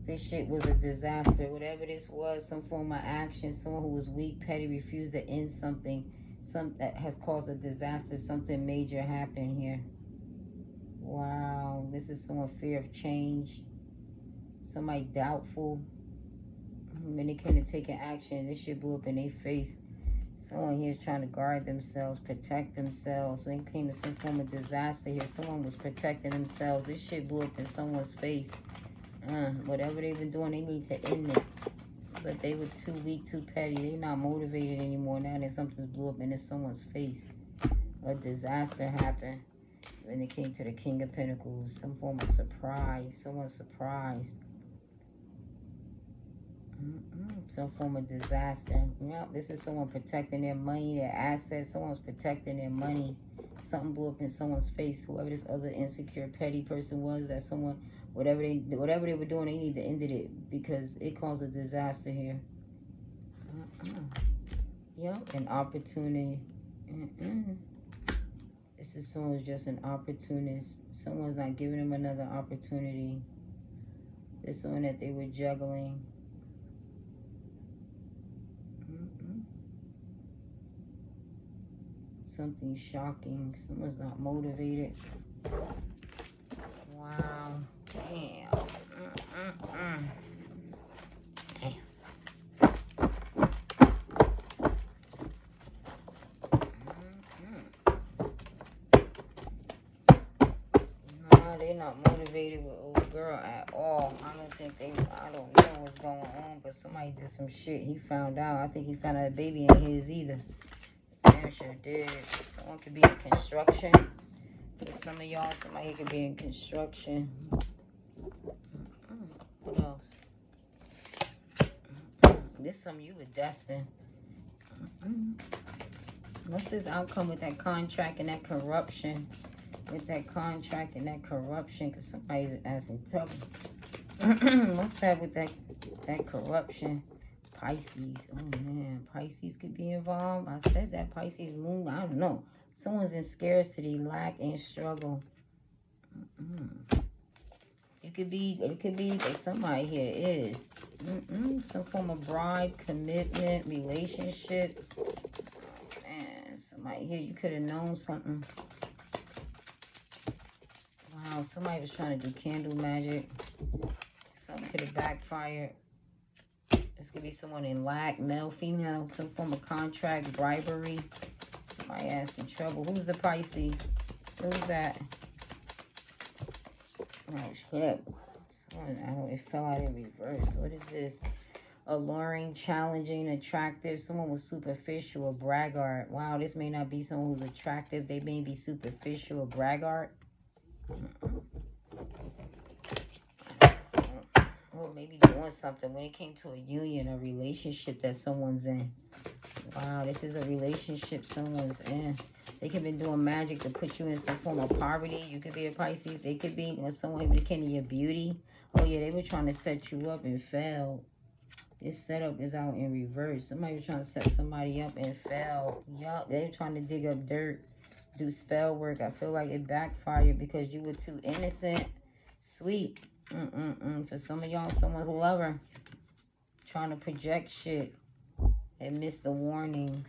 This shit was a disaster. Whatever this was, some form of action. Someone who was weak, petty, refused to end something. That has caused a disaster. Something major happened here. Wow, this is someone fear of change. Somebody doubtful. When they came to taking action, this shit blew up in their face. Someone here is trying to guard themselves, protect themselves. When it came to some form of disaster here, someone was protecting themselves. This shit blew up in someone's face. Whatever they've been doing, they need to end it. But they were too weak, too petty. They're not motivated anymore now that something's blew up in someone's face. A disaster happened. When it came to the King of Pentacles, some form of surprise. Someone surprised. Some form of disaster. Yep, this is someone protecting their money, their assets. Someone's protecting their money. Something blew up in someone's face. Whoever this other insecure, petty person was, that someone, whatever they were doing, they need to end it because it caused a disaster here. Yep, an opportunity. This is someone who's just an opportunist. Someone's not giving them another opportunity. There's someone that they were juggling. Something shocking. Someone's not motivated. Wow. Damn. Damn. No, they're not motivated with old girl at all. I don't know what's going on, but somebody did some shit. He found out. I think he found out a baby ain't his either. Damn sure did. Someone could be in construction. For some of y'all, somebody could be in construction. What else? This something you were destined. What's this outcome with that contract and that corruption? With that contract and that corruption, because somebody's asking trouble. What's that with that corruption? Pisces. Oh man, Pisces could be involved. I said that Pisces moon. I don't know. Someone's in scarcity, lack, and struggle. It could be that somebody here is. Some form of bribe, commitment, relationship. Man, somebody here, you could have known something. Wow, somebody was trying to do candle magic. Something could have backfired. This could be someone in lack, male, female, some form of contract, bribery. Somebody ass in trouble. Who's the Pisces? Who's that? Oh, shit. It fell out in reverse. What is this? Alluring, challenging, attractive. Someone was superficial, a braggart. Wow, this may not be someone who's attractive. They may be superficial, a braggart. Or maybe doing something when it came to a union, a relationship that someone's in. Wow, this is a relationship someone's in. They could be doing magic to put you in some form of poverty. You could be a Pisces. They could be, or someone when it came to your beauty. Oh yeah, they were trying to set you up and failed. This setup is out in reverse. Somebody was trying to set somebody up and fell. Yup, they were trying to dig up dirt, do spell work. I feel like it backfired because you were too innocent, sweet. For some of y'all, someone's lover trying to project shit and miss the warnings.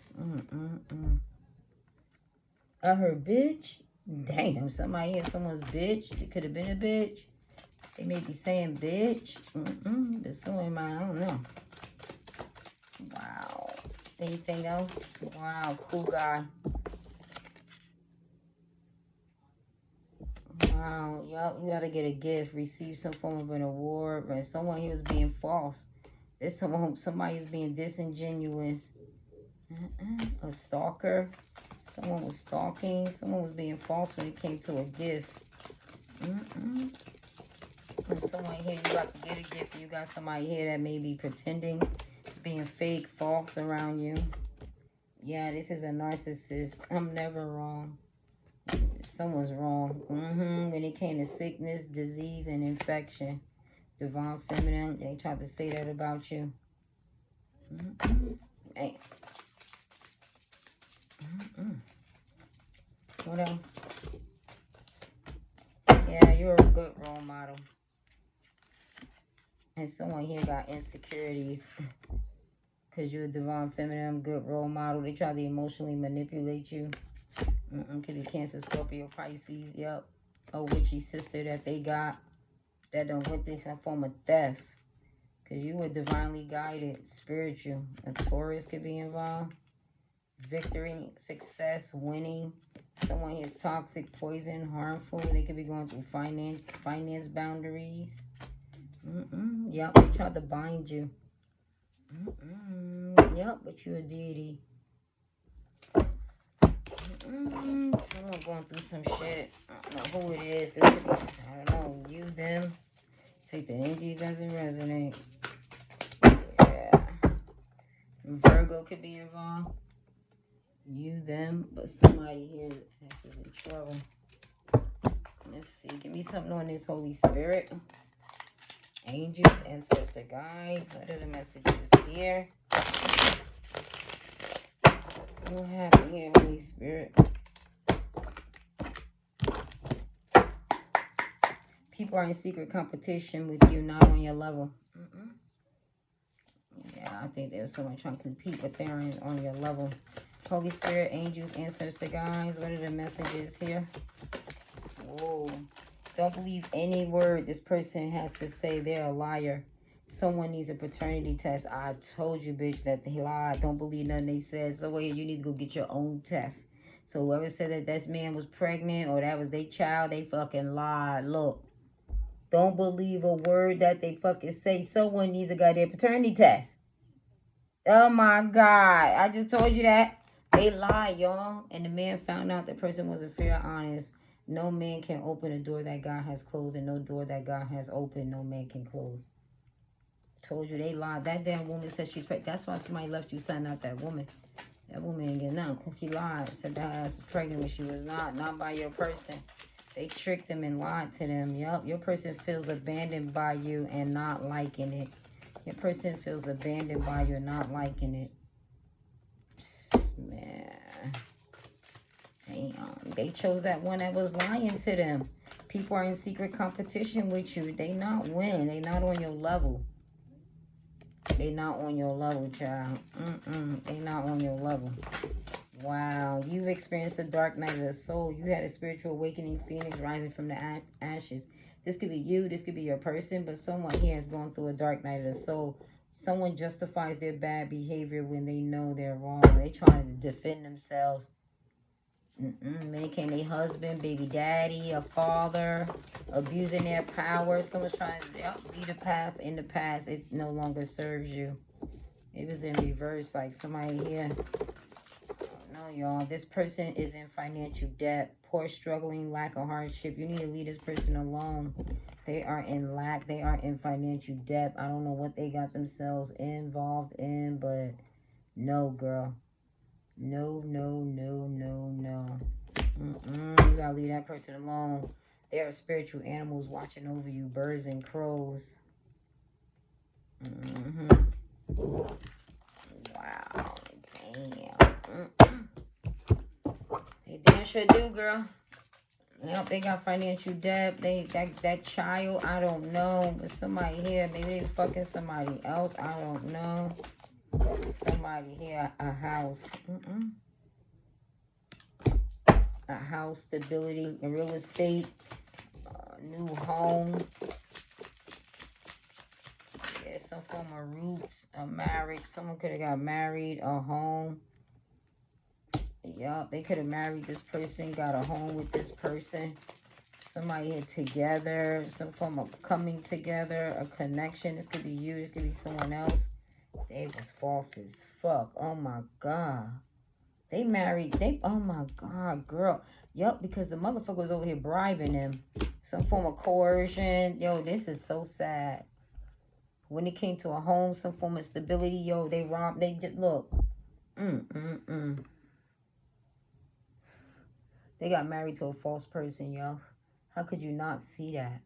I heard bitch. Damn, somebody hit someone's bitch. It could have been a bitch. They may be saying bitch. But someone might, I don't know. Wow. Anything else? Wow, cool guy. Wow, y'all, you gotta get a gift, receive some form of an award, or someone here was being false. There's somebody who's being disingenuous. A stalker. Someone was stalking. Someone was being false when it came to a gift. There's someone here, you got to get a gift. You got somebody here that may be pretending, being fake, false around you. Yeah, this is a narcissist. I'm never wrong. Someone's wrong. When it came to sickness, disease, and infection. Divine feminine, they tried to say that about you. Man. What else? Yeah, you're a good role model. And someone here got insecurities. Because you're a divine feminine, good role model. They try to emotionally manipulate you. Could be Cancer, Scorpio, Pisces. Yep. A witchy sister that they got. That done went through some form of theft. Because you were divinely guided, spiritual. A Taurus could be involved. Victory, success, winning. Someone here's toxic, poison, harmful. They could be going through finance boundaries. Yep, they tried to bind you. Yep, but you're a deity. Someone going through some shit. I don't know who it is. This could be, I don't know, you, them. Take the energies as it resonates. Yeah. Virgo could be involved. You, them, but somebody here is in trouble. Let's see. Give me something on this Holy Spirit. Angels, ancestor guides. What are the messages here? What happened here, Holy Spirit? People are in secret competition with you, not on your level. Yeah, I think there's someone trying to compete, but they're on your level. Holy Spirit, angels, ancestor guides. What are the messages here? Whoa. Don't believe any word this person has to say. They're a liar. Someone needs a paternity test. I told you, bitch, that they lied. Don't believe nothing they said. So here, you need to go get your own test. So whoever said that this man was pregnant or that was their child, they fucking lied. Look. Don't believe a word that they fucking say. Someone needs a goddamn paternity test. Oh my God. I just told you that. They lied, y'all. And the man found out the person wasn't fair, honest. No man can open a door that God has closed, and no door that God has opened, no man can close. Told you they lied. That damn woman said she's pregnant. That's why somebody left you sign out that woman. That woman ain't getting nothing. She lied. Said that ass was pregnant when she was not by your person. They tricked them and lied to them. Yup. Your person feels abandoned by you and not liking it. Your person feels abandoned by you and not liking it. Man. Damn. They chose that one that was lying to them. People are in secret competition with you. They not win. They not on your level. They not on your level, child. They not on your level. Wow. You've experienced the dark night of the soul. You had a spiritual awakening, phoenix rising from the ashes. This could be you. This could be your person. But someone here is going through a dark night of the soul. Someone justifies their bad behavior when they know they're wrong. They trying to defend themselves. Many came a husband, baby daddy, a father, abusing their power. Someone's trying to leave the past in the past. It no longer serves you. It was in reverse, like somebody here. No, y'all. This person is in financial debt, poor, struggling, lack of hardship. You need to leave this person alone. They are in lack. They are in financial debt. I don't know what they got themselves involved in, but no, girl. No. You gotta leave that person alone. There are spiritual animals watching over you, birds and crows. Wow. Damn. They damn sure do, girl. Yep, they got financial debt. That child, I don't know. But somebody here, maybe they fucking somebody else. I don't know. Somebody here, a house. A house, stability, in real estate, new home. Yeah, some form of roots, a marriage. Someone could have got married, a home. Yup, they could have married this person, got a home with this person. Somebody here together, some form of coming together, a connection. This could be you, this could be someone else. They was false as fuck. Oh my God. They married, oh my God, girl. Yup, because the motherfucker was over here bribing them. Some form of coercion. Yo, this is so sad. When it came to a home, some form of stability, yo, they robbed, they just, look. They got married to a false person, yo. How could you not see that?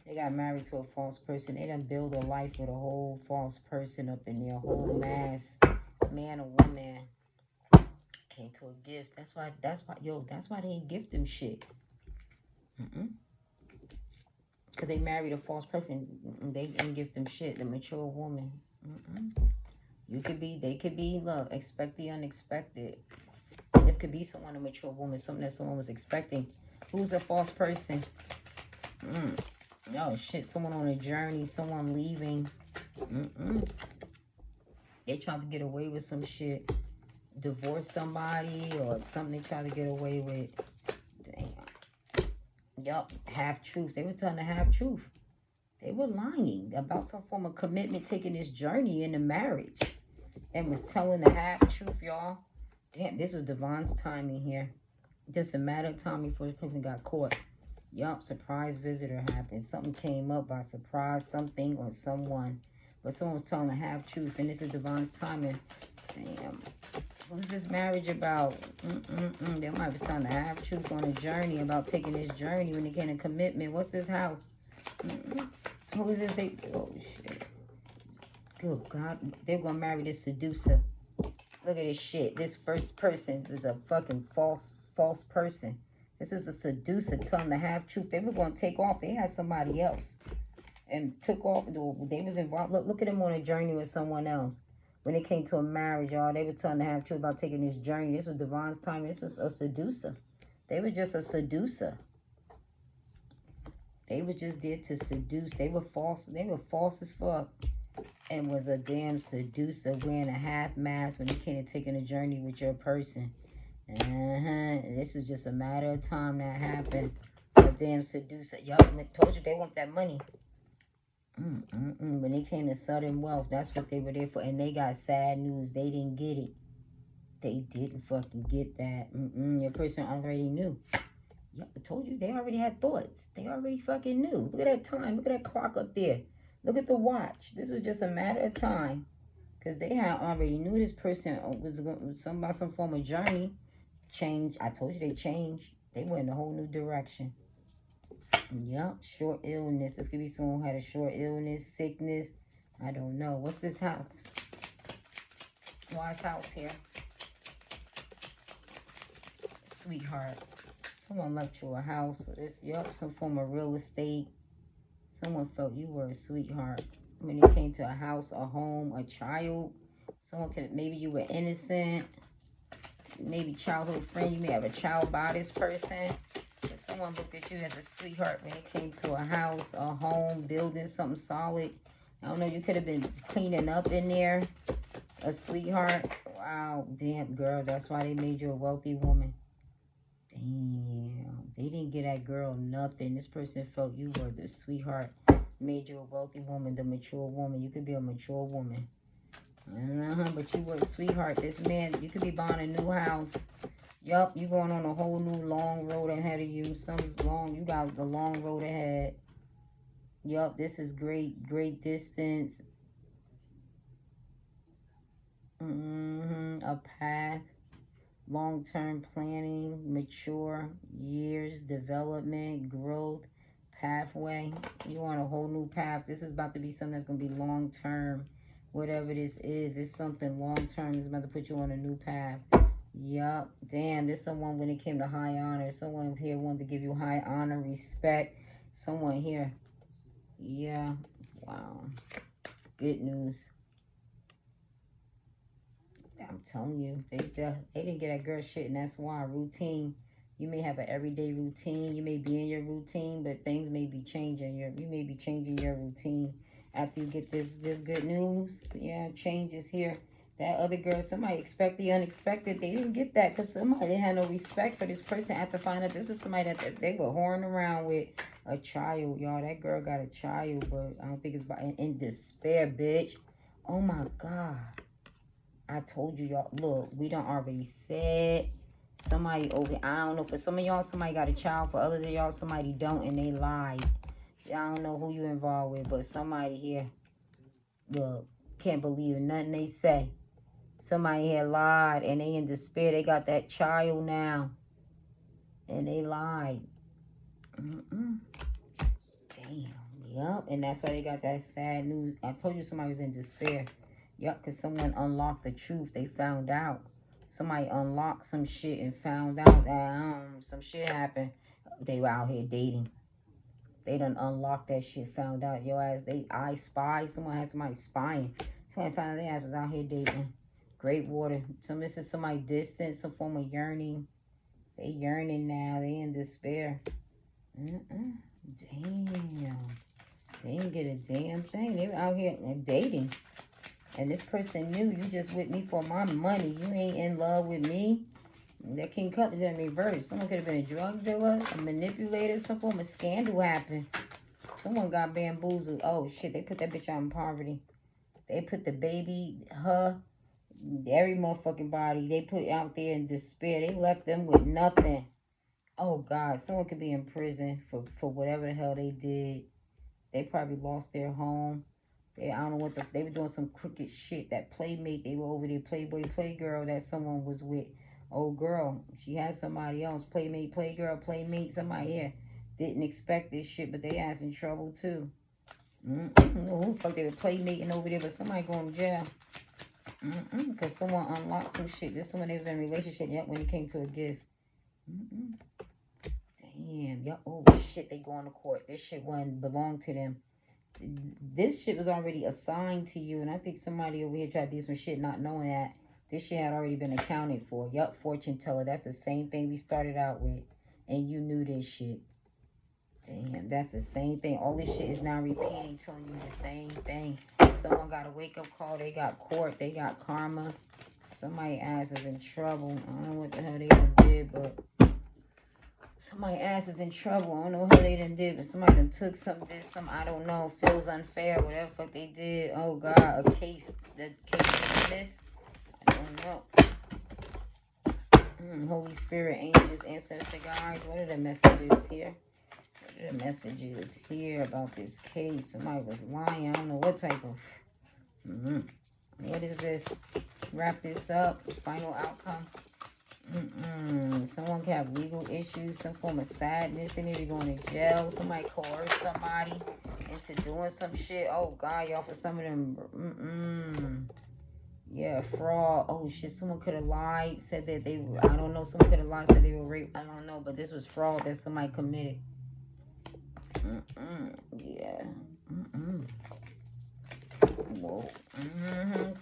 They got married to a false person. They done build a life with a whole false person up in there. A whole mass man or woman came to a gift. That's why, that's why they ain't gift them shit. Because they married a false person. They didn't give them shit. The mature woman. They could be, look, expect the unexpected. This could be someone, a mature woman, something that someone was expecting. Who's a false person? Oh, shit, someone on a journey, someone leaving. They trying to get away with some shit. Divorce somebody or something they try to get away with. Damn. Yup, half truth. They were telling the half truth. They were lying about some form of commitment, taking this journey into marriage. And was telling the half truth, y'all. Damn, this was Devon's timing here. Just a matter of time before the person got caught. Yup, surprise visitor happened. Something came up by surprise, something or someone. But someone was telling the half truth, and this is Devon's timing. Damn. Who's this marriage about? They might be telling the half truth on a journey about taking this journey when they get a commitment. What's this house? Who is this? Oh, shit. Good God. They're going to marry this seducer. Look at this shit. This first person is a fucking false person. This is a seducer telling the half truth. They were going to take off. They had somebody else and took off. They was involved. Look at them on a journey with someone else. When it came to a marriage, y'all, they were telling the half truth about taking this journey. This was Devon's time. This was a seducer. They were just a seducer. They were just there to seduce. They were false. They were false as fuck. And was a damn seducer wearing a half mask when it came to taking a journey with your person. This was just a matter of time that happened. A damn seducer. Y'all told you they want that money. When they came to sudden wealth, that's what they were there for. And they got sad news. They didn't get it. They didn't fucking get that. Your person already knew. Yep, I told you. They already had thoughts. They already fucking knew. Look at that time. Look at that clock up there. Look at the watch. This was just a matter of time. Because they had already knew this person was about some form of journey. Change. I told you they changed. They went in a whole new direction. Yup. Short illness. This could be someone who had a short illness, sickness. I don't know. What's this house? Why's house here? Sweetheart. Someone left you a house. Or this, yup, some form of real estate. Someone felt you were a sweetheart. When it came to a house, a home, a child. Someone could, maybe you were innocent. Maybe childhood friend. You may have a child by this person. But someone looked at you as a sweetheart when it came to a house, a home, building something solid. I don't know, you could have been cleaning up in there. A sweetheart. Wow, damn, girl. That's why they made you a wealthy woman. Damn. They didn't get that girl nothing. This person felt you were the sweetheart. Made you a wealthy woman, the mature woman. You could be a mature woman. But you were a sweetheart. This man, you could be buying a new house. Yup, you going on a whole new long road ahead of you. Something's long. You got the long road ahead. Yup, this is great distance. A path. Long-term planning, mature years, development, growth, pathway. You on a whole new path. This is about to be something that's going to be long-term. Whatever this is, it's something long-term. It's about to put you on a new path. Yup. Damn, there's someone when it came to high honor. Someone here wanted to give you high honor, respect. Someone here. Yeah. Wow. Good news. I'm telling you, they didn't get that girl shit, and that's why. Routine. You may have an everyday routine. You may be in your routine, but things may be changing. You may be changing your routine after you get this good news. Yeah, change is here. That other girl, somebody expect the unexpected. They didn't get that because somebody didn't have no respect for this person after finding out this was somebody that they were whoring around with. A child, y'all. That girl got a child, but I don't think it's in despair, bitch. Oh my God. I told you, y'all. Look, we done already said somebody over. I don't know. For some of y'all, somebody got a child. For others of y'all, somebody don't, and they lied. I don't know who you involved with, but somebody here, look, can't believe nothing they say. Somebody here lied, and they in despair. They got that child now, and they lied. Damn. Yup. And that's why they got that sad news. I told you somebody was in despair. Yup, because someone unlocked the truth. They found out. Somebody unlocked some shit and found out that some shit happened. They were out here dating. They done unlocked that shit, found out. Your ass, I spy. Someone had somebody spying. Someone found out their ass was out here dating. Great water. This is somebody distant, some form of yearning. They yearning now. They in despair. Damn. They didn't get a damn thing. They were out here dating. And this person knew you just with me for my money. You ain't in love with me. That King Cup is in reverse. Someone could have been a drug dealer, a manipulator, some form of scandal happened. Someone got bamboozled. Oh, shit. They put that bitch out in poverty. They put the baby, every motherfucking body. They put out there in despair. They left them with nothing. Oh, God. Someone could be in prison for whatever the hell they did. They probably lost their home. I don't know what they were doing some crooked shit. That playmate, they were over there, Playboy, Playgirl that someone was with. Old girl, she had somebody else, playmate, playgirl, playmate, somebody here. Didn't expect this shit, but they ass in trouble too. I don't know who the fuck they were playmating over there, but somebody going to jail. Because someone unlocked some shit. This someone they was in a relationship yet when it came to a gift. Damn, yo, oh shit, they going to court. This shit wasn't belong to them. This shit was already assigned to you, and I think somebody over here tried to do some shit not knowing that this shit had already been accounted for. Yup, fortune teller. That's the same thing we started out with, and you knew this shit. Damn, that's the same thing. All this shit is now repeating, telling you the same thing. Someone got a wake-up call. They got court. They got karma. Somebody ass is in trouble. I don't know what the hell they done did, but somebody ass is in trouble. I don't know how they done did, but somebody done took something, did something, I don't know, feels unfair, whatever the fuck they did. Oh, God, a case. The case dismissed. I don't know. Holy Spirit, angels, ancestors, guys. What are the messages here? What are the messages here about this case? Somebody was lying. I don't know what type of... What is this? Wrap this up. Final outcome. Someone can have legal issues, some form of sadness. They may be going to jail. Somebody coerced somebody into doing some shit. Oh, God, y'all, for some of them... Yeah, fraud. Oh, shit, someone could have lied, said that they... I don't know, someone could have lied, said they were raped. I don't know, but this was fraud that somebody committed. Yeah. Whoa.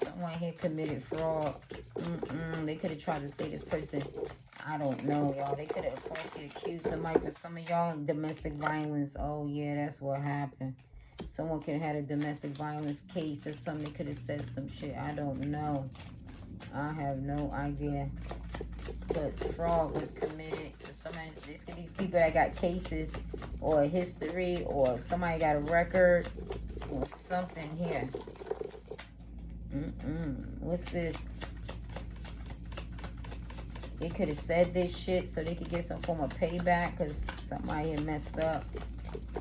Someone here committed fraud. They could have tried to say this person... I don't know, y'all. They could have falsely accused somebody. For some of y'all, domestic violence. Oh, yeah, that's what happened. Someone could have had a domestic violence case or something. They could have said some shit. I don't know. I have no idea. But fraud was committed to somebody. These could be people that got cases or a history or somebody got a record or something here. What's this? They could have said this shit so they could get some form of payback because somebody had messed up.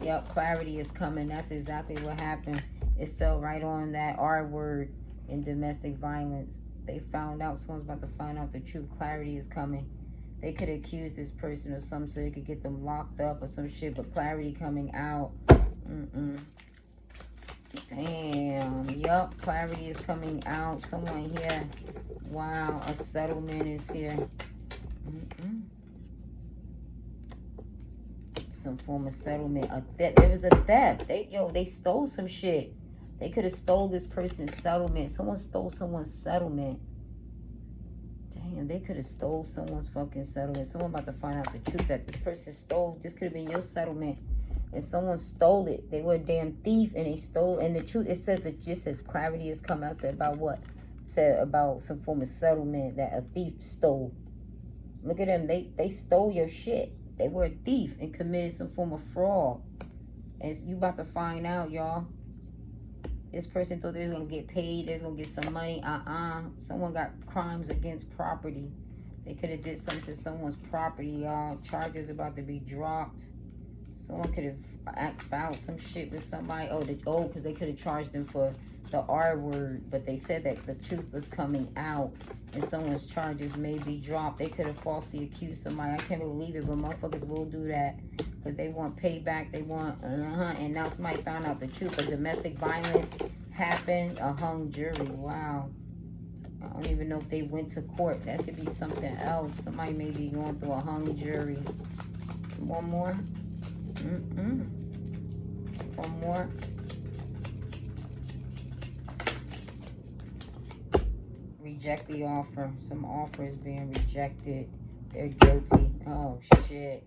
Yep, clarity is coming. That's exactly what happened. It fell right on that R word in domestic violence. They found out. Someone's about to find out the truth. Clarity is coming. They could accuse this person or something so they could get them locked up or some shit. But clarity coming out. Damn. Yup. Clarity is coming out. Someone here. Wow. A settlement is here. Some form of settlement. There was a theft. They stole some shit. They could have stole this person's settlement. Someone stole someone's settlement. Damn, they could have stole someone's fucking settlement. Someone about to find out the truth that this person stole. This could have been your settlement. And someone stole it. They were a damn thief and they stole. And the truth, it says that just as clarity has come out. Said about what? Said about some form of settlement that a thief stole. Look at them. They stole your shit. They were a thief and committed some form of fraud. And you about to find out, y'all. This person thought they was going to get paid. They was going to get some money. Someone got crimes against property. They could have did something to someone's property, y'all. Charges about to be dropped. Someone could have filed some shit with somebody. Because they could have charged them for the R word. But they said that the truth was coming out. And someone's charges may be dropped. They could have falsely accused somebody. I can't believe it, but motherfuckers will do that. Because they want payback. They want, and now somebody found out the truth. But domestic violence happened. A hung jury. Wow. I don't even know if they went to court. That could be something else. Somebody may be going through a hung jury. One more. One more. Reject the offer. Some offer is being rejected. They're guilty. Oh, shit.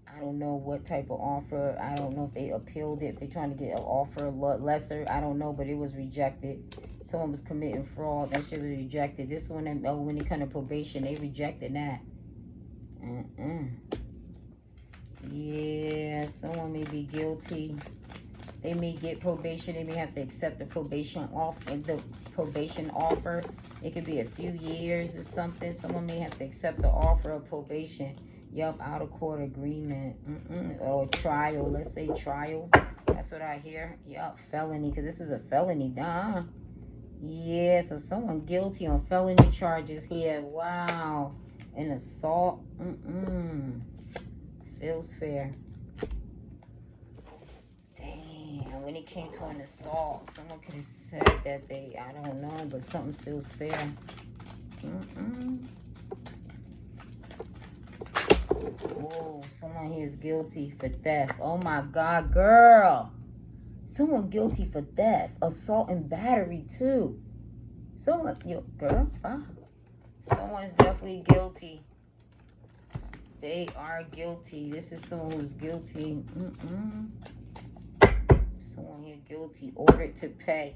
I don't know what type of offer. I don't know if they appealed it. If they're trying to get an offer lesser. I don't know, but it was rejected. Someone was committing fraud. That shit was rejected. This one, when it come to probation, they rejected that. Yeah, someone may be guilty. They may get probation. They may have to accept the probation offer. It could be a few years or something. Someone may have to accept the offer of probation. Yup, out of court agreement. Or trial. Let's say trial. That's what I hear. Yup, felony. Because this was a felony. Yeah, so someone guilty on felony charges here. Wow. An assault. Feels fair. Damn, when it came to an assault, someone could have said that I don't know, but something feels fair. Whoa, someone here is guilty for theft. Oh my God, girl. Someone guilty for theft, assault and battery too. Someone's definitely guilty. They are guilty. This is someone who's guilty. Someone here guilty, ordered to pay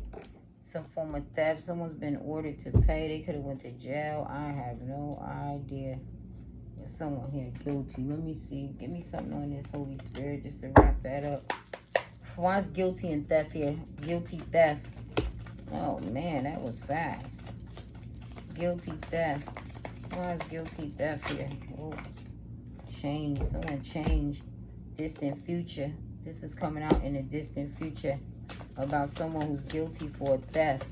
some form of theft. Someone's been ordered to pay. They could have went to jail. I have no idea. There's someone here guilty. Let me see. Give me something on this, Holy Spirit, just to wrap that up. Why is guilty and theft here? Guilty theft. Oh, man, that was fast. Guilty theft. Why is guilty theft here? Oh, change. Someone changed. Distant future. This is coming out in the distant future about someone who's guilty for theft.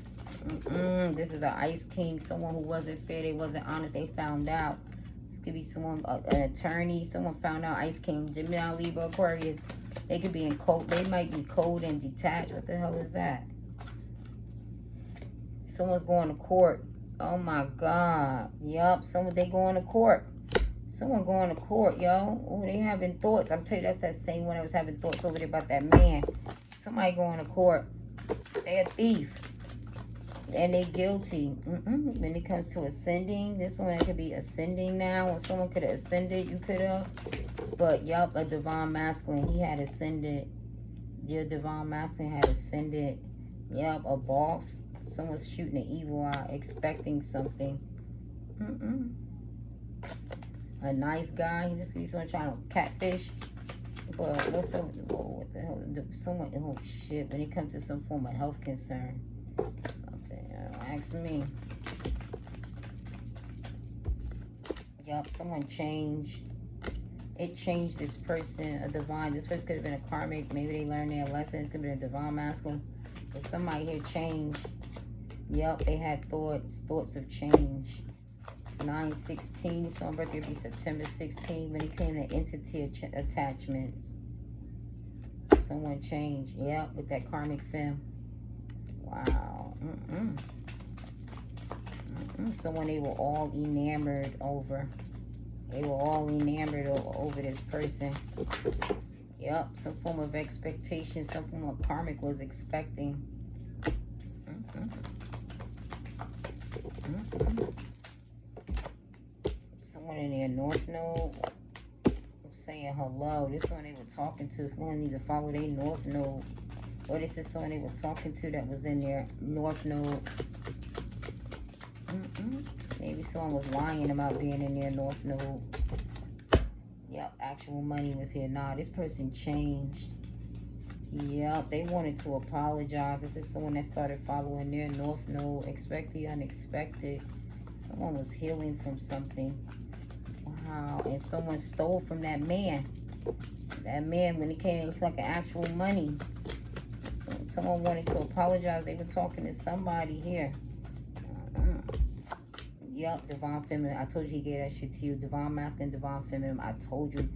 This is an Ice King. Someone who wasn't fair. They wasn't honest. They found out. This could be someone, an attorney. Someone found out. Ice King, Gemini, Libra, Aquarius. They could be in cold. They might be cold and detached. What the hell is that? Someone's going to court. Oh my God. Yup. They going to court. Someone going to court, yo. Oh, they having thoughts. I'm telling you, that's that same one that was having thoughts over there about that man. Somebody going to court. They a thief. And they guilty. When it comes to ascending, this one could be ascending now. Or someone could have ascended. You could have. But, yup, a divine masculine. He had ascended. Your divine masculine had ascended. Yup, a boss. Someone's shooting an evil eye, expecting something. A nice guy. This could be someone trying to catfish. But what's up? Oh, what the hell? Someone. Oh shit! When it comes to some form of health concern, something. Ask me. Yup. Someone changed. It changed this person. A divine. This person could have been a karmic. Maybe they learned their lessons. Could have been a divine masculine. But somebody here changed. Yup. They had thoughts. Thoughts of change. 9/16. Someone's birthday will be September 16. When it came to entity attachments, someone changed. Yep, with that karmic femme. Wow. Someone they were all enamored over. They were all enamored over this person. Yep, some form of expectation, some form of karmic was expecting. Someone in their North Node saying hello. This one they were talking to. Someone need to follow their North Node. Or this is someone they were talking to that was in their North Node. Maybe someone was lying about being in their North Node. Yep, actual money was here. Nah, this person changed. Yep, they wanted to apologize. This is someone that started following their North Node. Expect the unexpected. Someone was healing from something. Wow, and someone stole from that man. That man, when it came, it was like an actual money. Someone wanted to apologize. They were talking to somebody here. Yep, divine feminine. I told you he gave that shit to you. Divine masculine, divine feminine. I told you,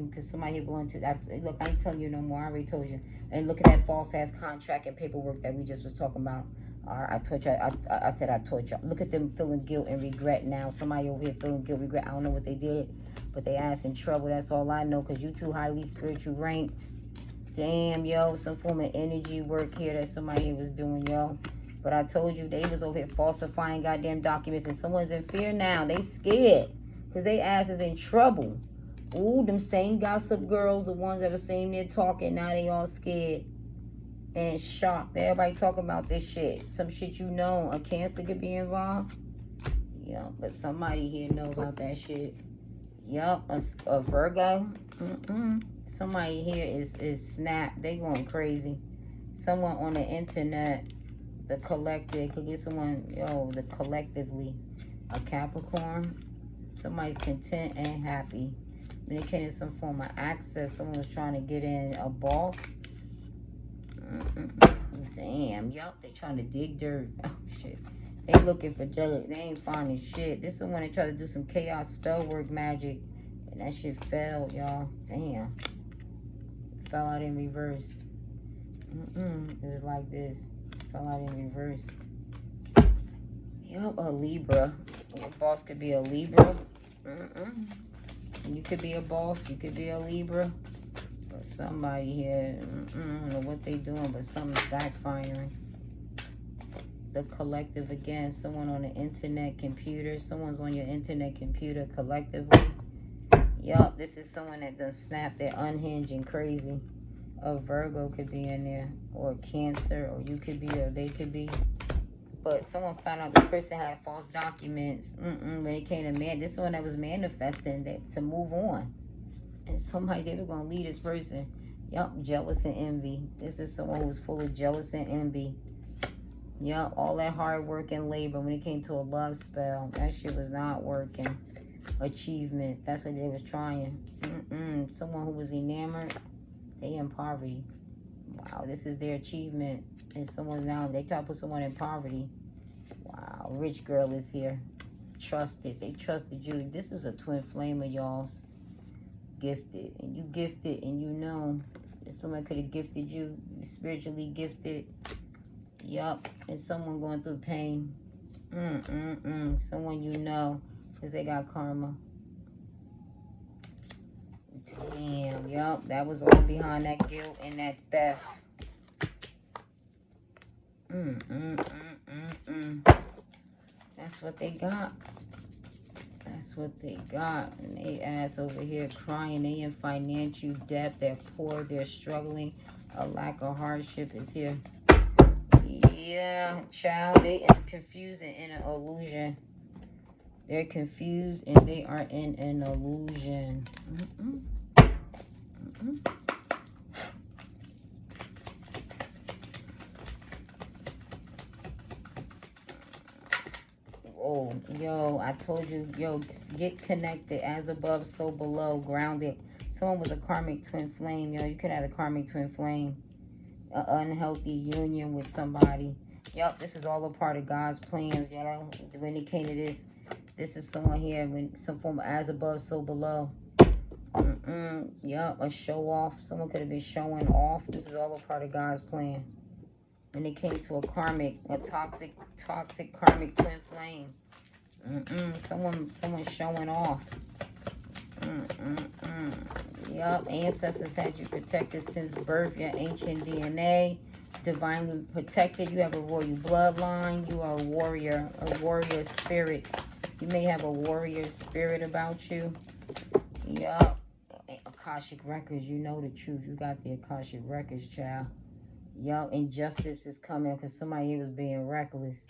because somebody here going to, look, I ain't telling you no more. I already told you. And look at that false ass contract and paperwork that we just was talking about. I told you, I said I told you. Look at them feeling guilt and regret now. Somebody over here feeling guilt, regret. I don't know what they did, but they ass in trouble. That's all I know, because you too highly spiritual ranked. Damn, yo, some form of energy work here that somebody here was doing, yo. But I told you, they was over here falsifying goddamn documents, and someone's in fear now. They scared, because they ass is in trouble. Ooh, them same gossip girls, the ones that were saying they're talking, now they all scared and shocked. Everybody talking about this shit. Some shit you know, a Cancer could be involved. Yeah, but somebody here know about that shit. Yup, a Virgo. Somebody here is snapped. They going crazy. Someone on the internet, the collective, could get someone, yo, the collectively, a Capricorn. Somebody's content and happy. When it came to some form of access, someone was trying to get in, a boss. Damn, yup, they trying to dig dirt. Oh, shit. They looking for dirt. They ain't finding shit. This is someone that tried to do some chaos spell work magic, and that shit failed, y'all. Damn. Fell out in reverse. It was like this. Fell out in reverse. Yup, a Libra. Your boss could be a Libra. You could be a boss. You could be a Libra. But somebody here, I don't know what they doing, but something's backfiring. The collective again. Someone on the internet computer. Someone's on your internet computer collectively. Yup, this is someone that done snap. They're unhinged and crazy. A Virgo could be in there, or a Cancer, or you could be, or they could be. But someone found out this person had false documents. When it came to man, this one that was manifesting to move on. And somebody, they were going to lead this person. Yup, jealous and envy. This is someone who's full of jealous and envy. Yup, all that hard work and labor. When it came to a love spell, that shit was not working. Achievement, that's what they was trying. Someone who was enamored, they in poverty. Wow, this is their achievement. And someone now, they try to put someone in poverty. Wow, rich girl is here. Trusted, they trusted you. This was a twin flame of y'all's. Gifted, and you gifted, and you know that someone could have gifted you. You spiritually gifted. Yup, and someone going through pain. Someone you know, because they got karma. Damn, yup, that was all behind that guilt and that theft. That's what they got. That's what they got. And they ass over here crying. They in financial debt. They're poor. They're struggling. A lack of hardship is here. Yeah, child, they are confused and in an illusion. They're confused and they are in an illusion. Oh, yo, I told you, yo, get connected. As above, so below. Grounded. Someone was a karmic twin flame, yo. You could have a karmic twin flame. An unhealthy union with somebody. Yup, this is all a part of God's plans, you know. When it came to this, This is someone here with some form of as above, so below. Yup, a show off. Someone could have been showing off. This is all a part of God's plan. And it came to a toxic karmic twin flame. Someone showing off. Yup, ancestors had you protected since birth. Your ancient DNA, divinely protected. You have a royal bloodline. You are a warrior spirit. You may have a warrior spirit about you. Yup. Akashic records, you know the truth. You got the Akashic records, child. Yup, injustice is coming because somebody here was being reckless.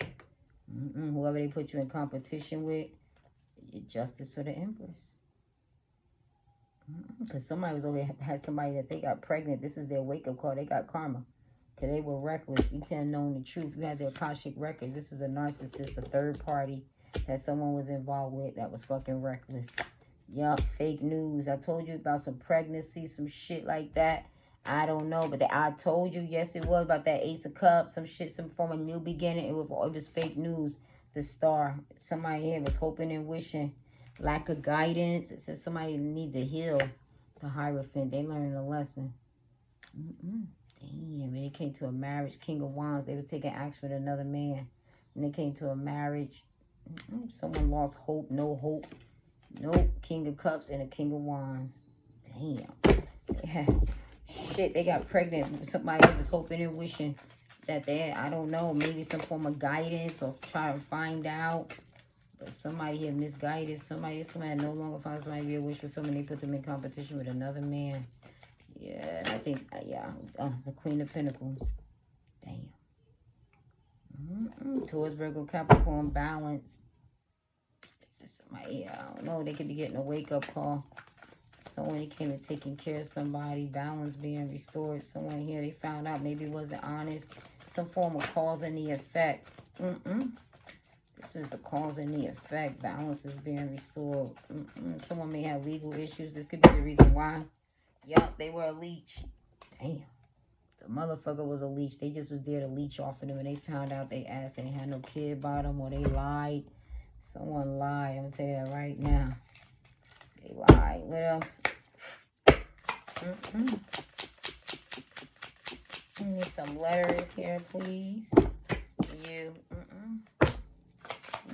Whoever they put you in competition with, justice for the Empress. Because somebody was over had somebody that they got pregnant. This is their wake-up call. They got karma. Because they were reckless. You can't know the truth. You had the Akashic records. This was a narcissist, a third party that someone was involved with that was fucking reckless. Yup, fake news. I told you about some pregnancy, some shit like that. I don't know, but I told you, yes, it was about that Ace of Cups, some shit, some form of new beginning. It was fake news. The star. Somebody here was hoping and wishing. Lack of guidance. It says somebody needs to heal. The Hierophant. They learned a lesson. Damn. When it came to a marriage, King of Wands, they were taking action with another man. When it came to a marriage, someone lost hope, no hope. Nope. King of Cups and a King of Wands. Damn. Shit, they got pregnant. Somebody was hoping and wishing that they, I don't know, maybe some form of guidance or try to find out. But somebody here misguided. Somebody no longer found somebody to be a wish fulfillment. They put them in competition with another man. Yeah, I think, the Queen of Pentacles. Damn. Taurus, Virgo, Capricorn, balance. This is somebody here, I don't know. They could be getting a wake-up call. Someone came and taking care of somebody. Balance being restored. Someone here, they found out maybe wasn't honest. Some form of cause and the effect. This is the cause and the effect. Balance is being restored. Someone may have legal issues. This could be the reason why. Yup, they were a leech. Damn. The motherfucker was a leech. They just was there to leech off of them. And they found out they ass ain't had no kid about them. Or they lied. Someone lied. I'm going to tell you that right now. They lied. What else? I need some letters here, please. You.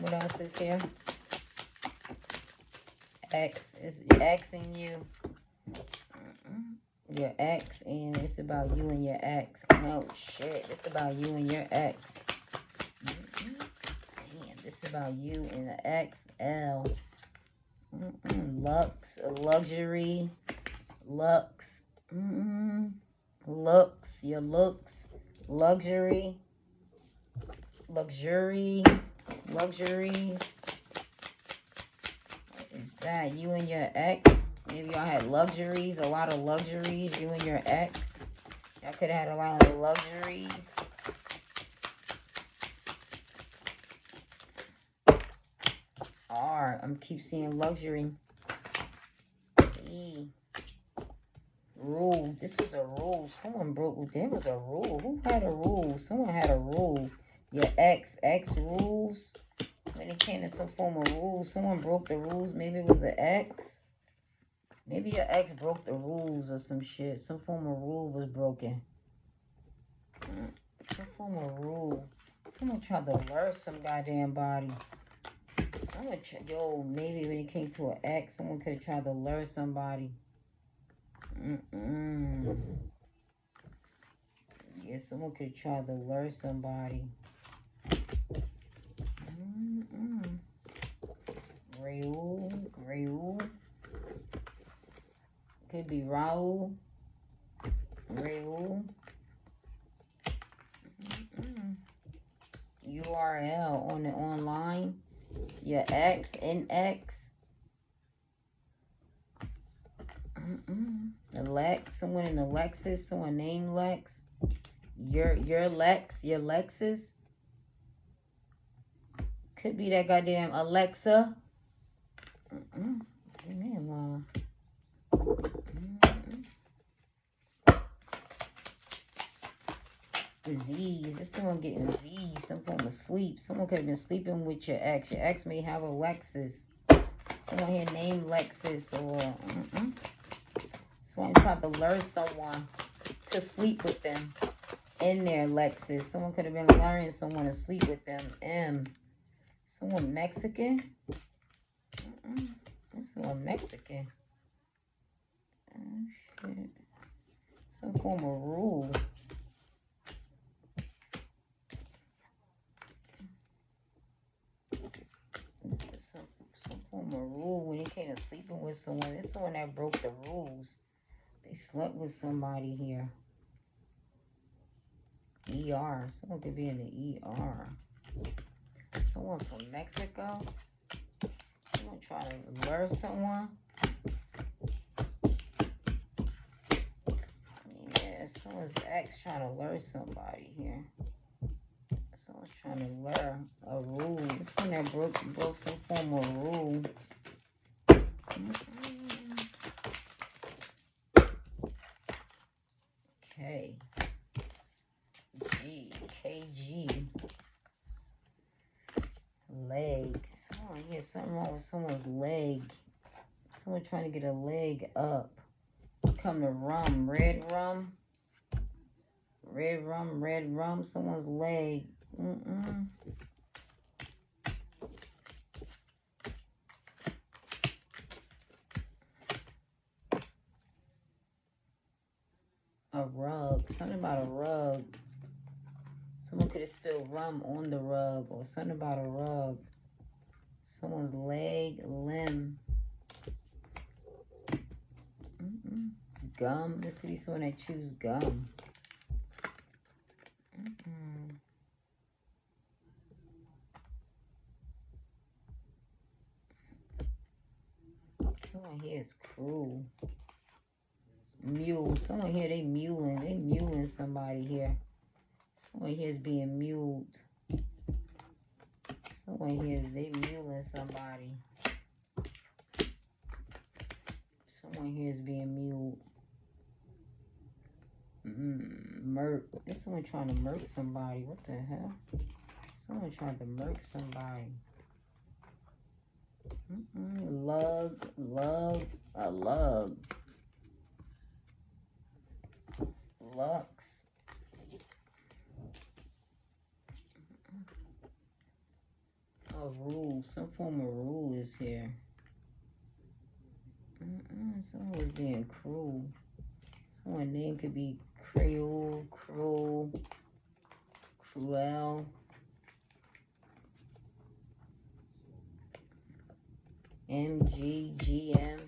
What else is here? X. Is X and you. Your ex, and it's about you and your ex. No shit. It's about you and your ex. Damn. This is about you and the XL. Lux, luxury, lux, looks, your looks, luxury, luxuries. What is that? You and your ex? Maybe y'all had luxuries, a lot of luxuries, you and your ex. Y'all could have had a lot of luxuries. R, I'm keep seeing luxury. E, rule. This was a rule. Someone broke. There was a rule. Who had a rule? Someone had a rule. Your ex rules. When it came to some form of rules, someone broke the rules. Maybe it was an ex. Maybe your ex broke the rules or some shit. Some form of rule was broken. Some form of rule. Someone tried to lure some goddamn body. Maybe when it came to an ex, someone could have tried to lure somebody. Yeah, someone could have tried to lure somebody. Raul. Could be Raul. Raul. URL on the online. Your ex, NX. The Lex, someone in the Lexus, someone named Lex. Your Lex, your Lexus. Could be that goddamn Alexa. Man, Z's. This someone getting Z's, some form of sleep. Someone could have been sleeping with your ex. Your ex may have a Lexus. Someone here named Lexus, or someone tried to lure someone to sleep with them in their Lexus. Someone could have been luring someone to sleep with them. Someone Mexican. This someone Mexican. Oh shit. Some form of rule. Some form of rule when it came to sleeping with someone. It's someone that broke the rules. They slept with somebody here. ER. Someone could be in the ER. Someone from Mexico. Someone trying to lure someone. Yeah, someone's ex trying to lure somebody here. Someone's trying to lure a rule. Someone that broke some form of rule. K. G. KG. Leg. Someone here, something wrong with someone's leg. Someone trying to get a leg up. Come to rum. Red rum. Red rum. Red rum. Someone's leg. A rug. Something about a rug. Someone could have spilled rum on the rug, or something about a rug. Someone's leg, limb. Gum. This could be someone that chews gum. Someone here is cruel. Mule. Someone here, they muling. They muling somebody here. Someone here is being muled. Someone here is they muling somebody. Someone here is being muled. Murk. There's someone trying to murk somebody. What the hell? Someone trying to murk somebody. Lug. A lug. Lux. A rule. Some form of rule is here. Someone was being cruel. Someone's name could be Creole, Cruel, Cruel. MGGM.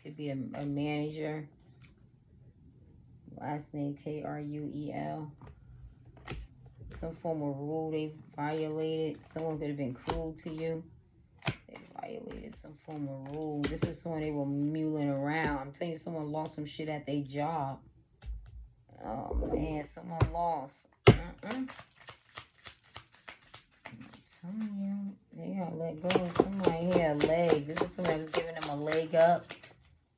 Could be a manager. Last name KRUEL. Some form of rule they violated. Someone could have been cruel to you. They violated some form of rule. This is someone they were muling around. I'm telling you, someone lost some shit at their job. Oh man, someone lost. I'm telling you, they gotta let go of somebody here. A leg. This is somebody who's giving them a leg up.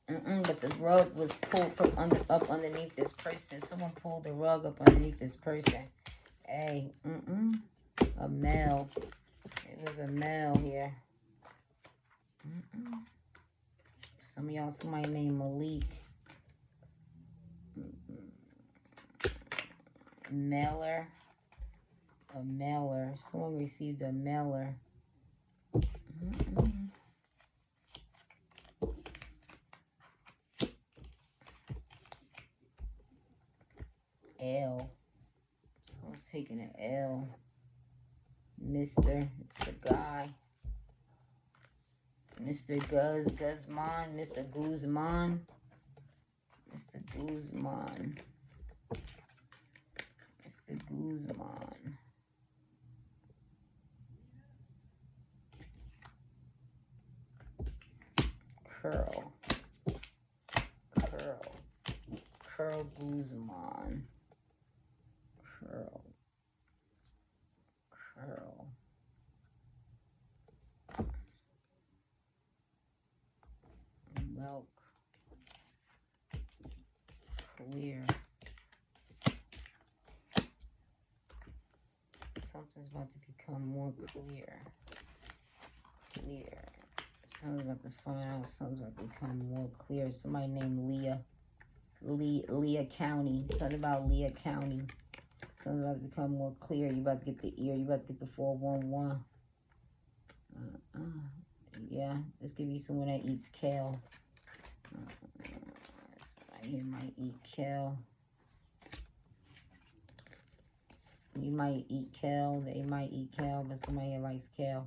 But the rug was pulled from up underneath this person. Someone pulled the rug up underneath this person. Hey, a male. It was a male here. Some of y'all, somebody named Malik. Mailer. A mailer. Someone received a mailer. L. Someone's taking an L. Mr. It's a guy. Mr. Guzman. Mr. Guzman. Mr. Guzman. Mr. Guzman. Curl. Curl Guzman. Curl. Milk. Clear. Something's about to become more clear. Something's about to find out. Something's about to become more clear. Somebody named Leah. Leah County. Something about Leah County. Something's about to become more clear. You about to get the ear. You about to get the 411. Yeah, this could be someone that eats kale. Somebody here might eat kale. You might eat kale. They might eat kale, but somebody here likes kale.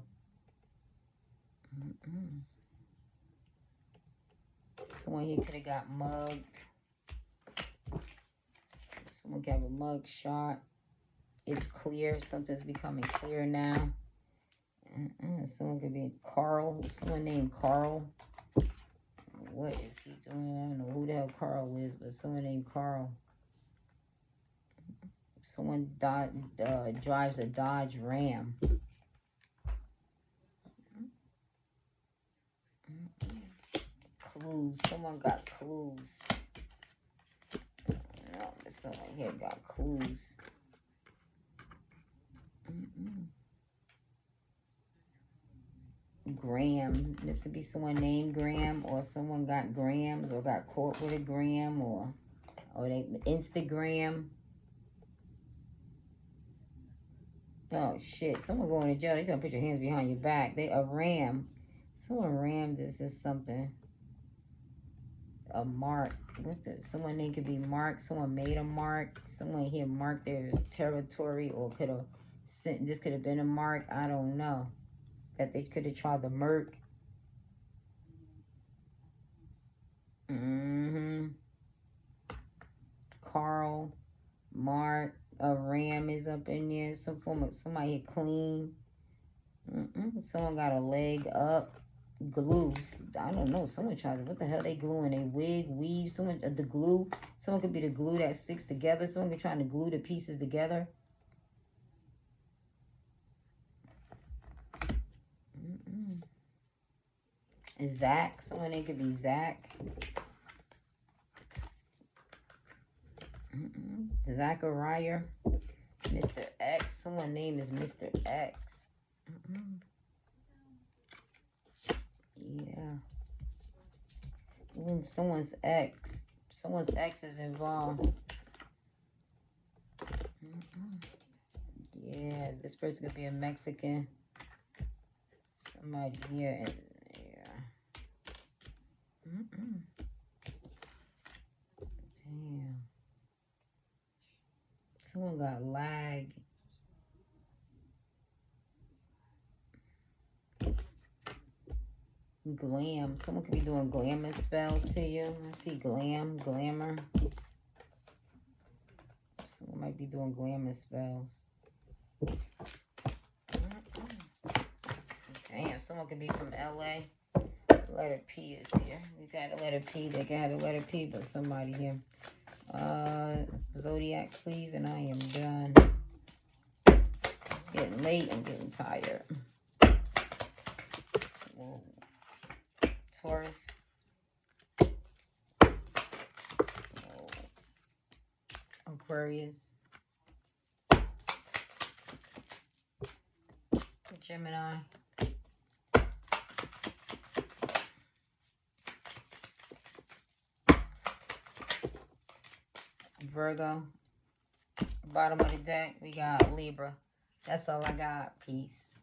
Someone here could have got mugged. Someone could have a mug shot. It's clear. Something's becoming clear now. Someone could be Carl. Someone named Carl. What is he doing? I don't know who the hell Carl is, but someone named Carl. Someone drives a Dodge Ram. Clues. Someone got clues. No, someone here got clues. Graham. This would be someone named Graham, or someone got grams, or got caught with a gram, or they Instagram. Oh shit! Someone going to jail. They trying to put your hands behind your back. They a ram. Someone rammed. This is something. A mark. Someone name could be Mark. Someone made a mark. Someone here marked their territory, or could have sent. This could have been a mark. I don't know. That they could have tried to murk. Carl, Mark, a ram is up in there. Some form of somebody clean. Someone got a leg up. Glues. I don't know. Someone tried to. What the hell they gluing? A wig, weave. Someone the glue. Someone could be the glue that sticks together. Someone could trying to glue the pieces together. Zach. Someone name could be Zach. Zachariah. Mr. X. Someone name is Mr. X. Yeah. Someone's X. Someone's X is involved. Yeah, this person could be a Mexican. Somebody here. And, yeah. Damn. Someone got lag. Glam. Someone could be doing glamour spells to you. I see glam, glamour. Someone might be doing glamour spells. Damn, someone could be from LA. Letter P is here. We've had a letter P. They got a letter P, but somebody here. Zodiacs, please, and I am done. It's getting late. I'm getting tired. Whoa. Taurus. Whoa. Aquarius. Gemini. Virgo. Bottom of the deck, we got Libra. That's all I got. Peace.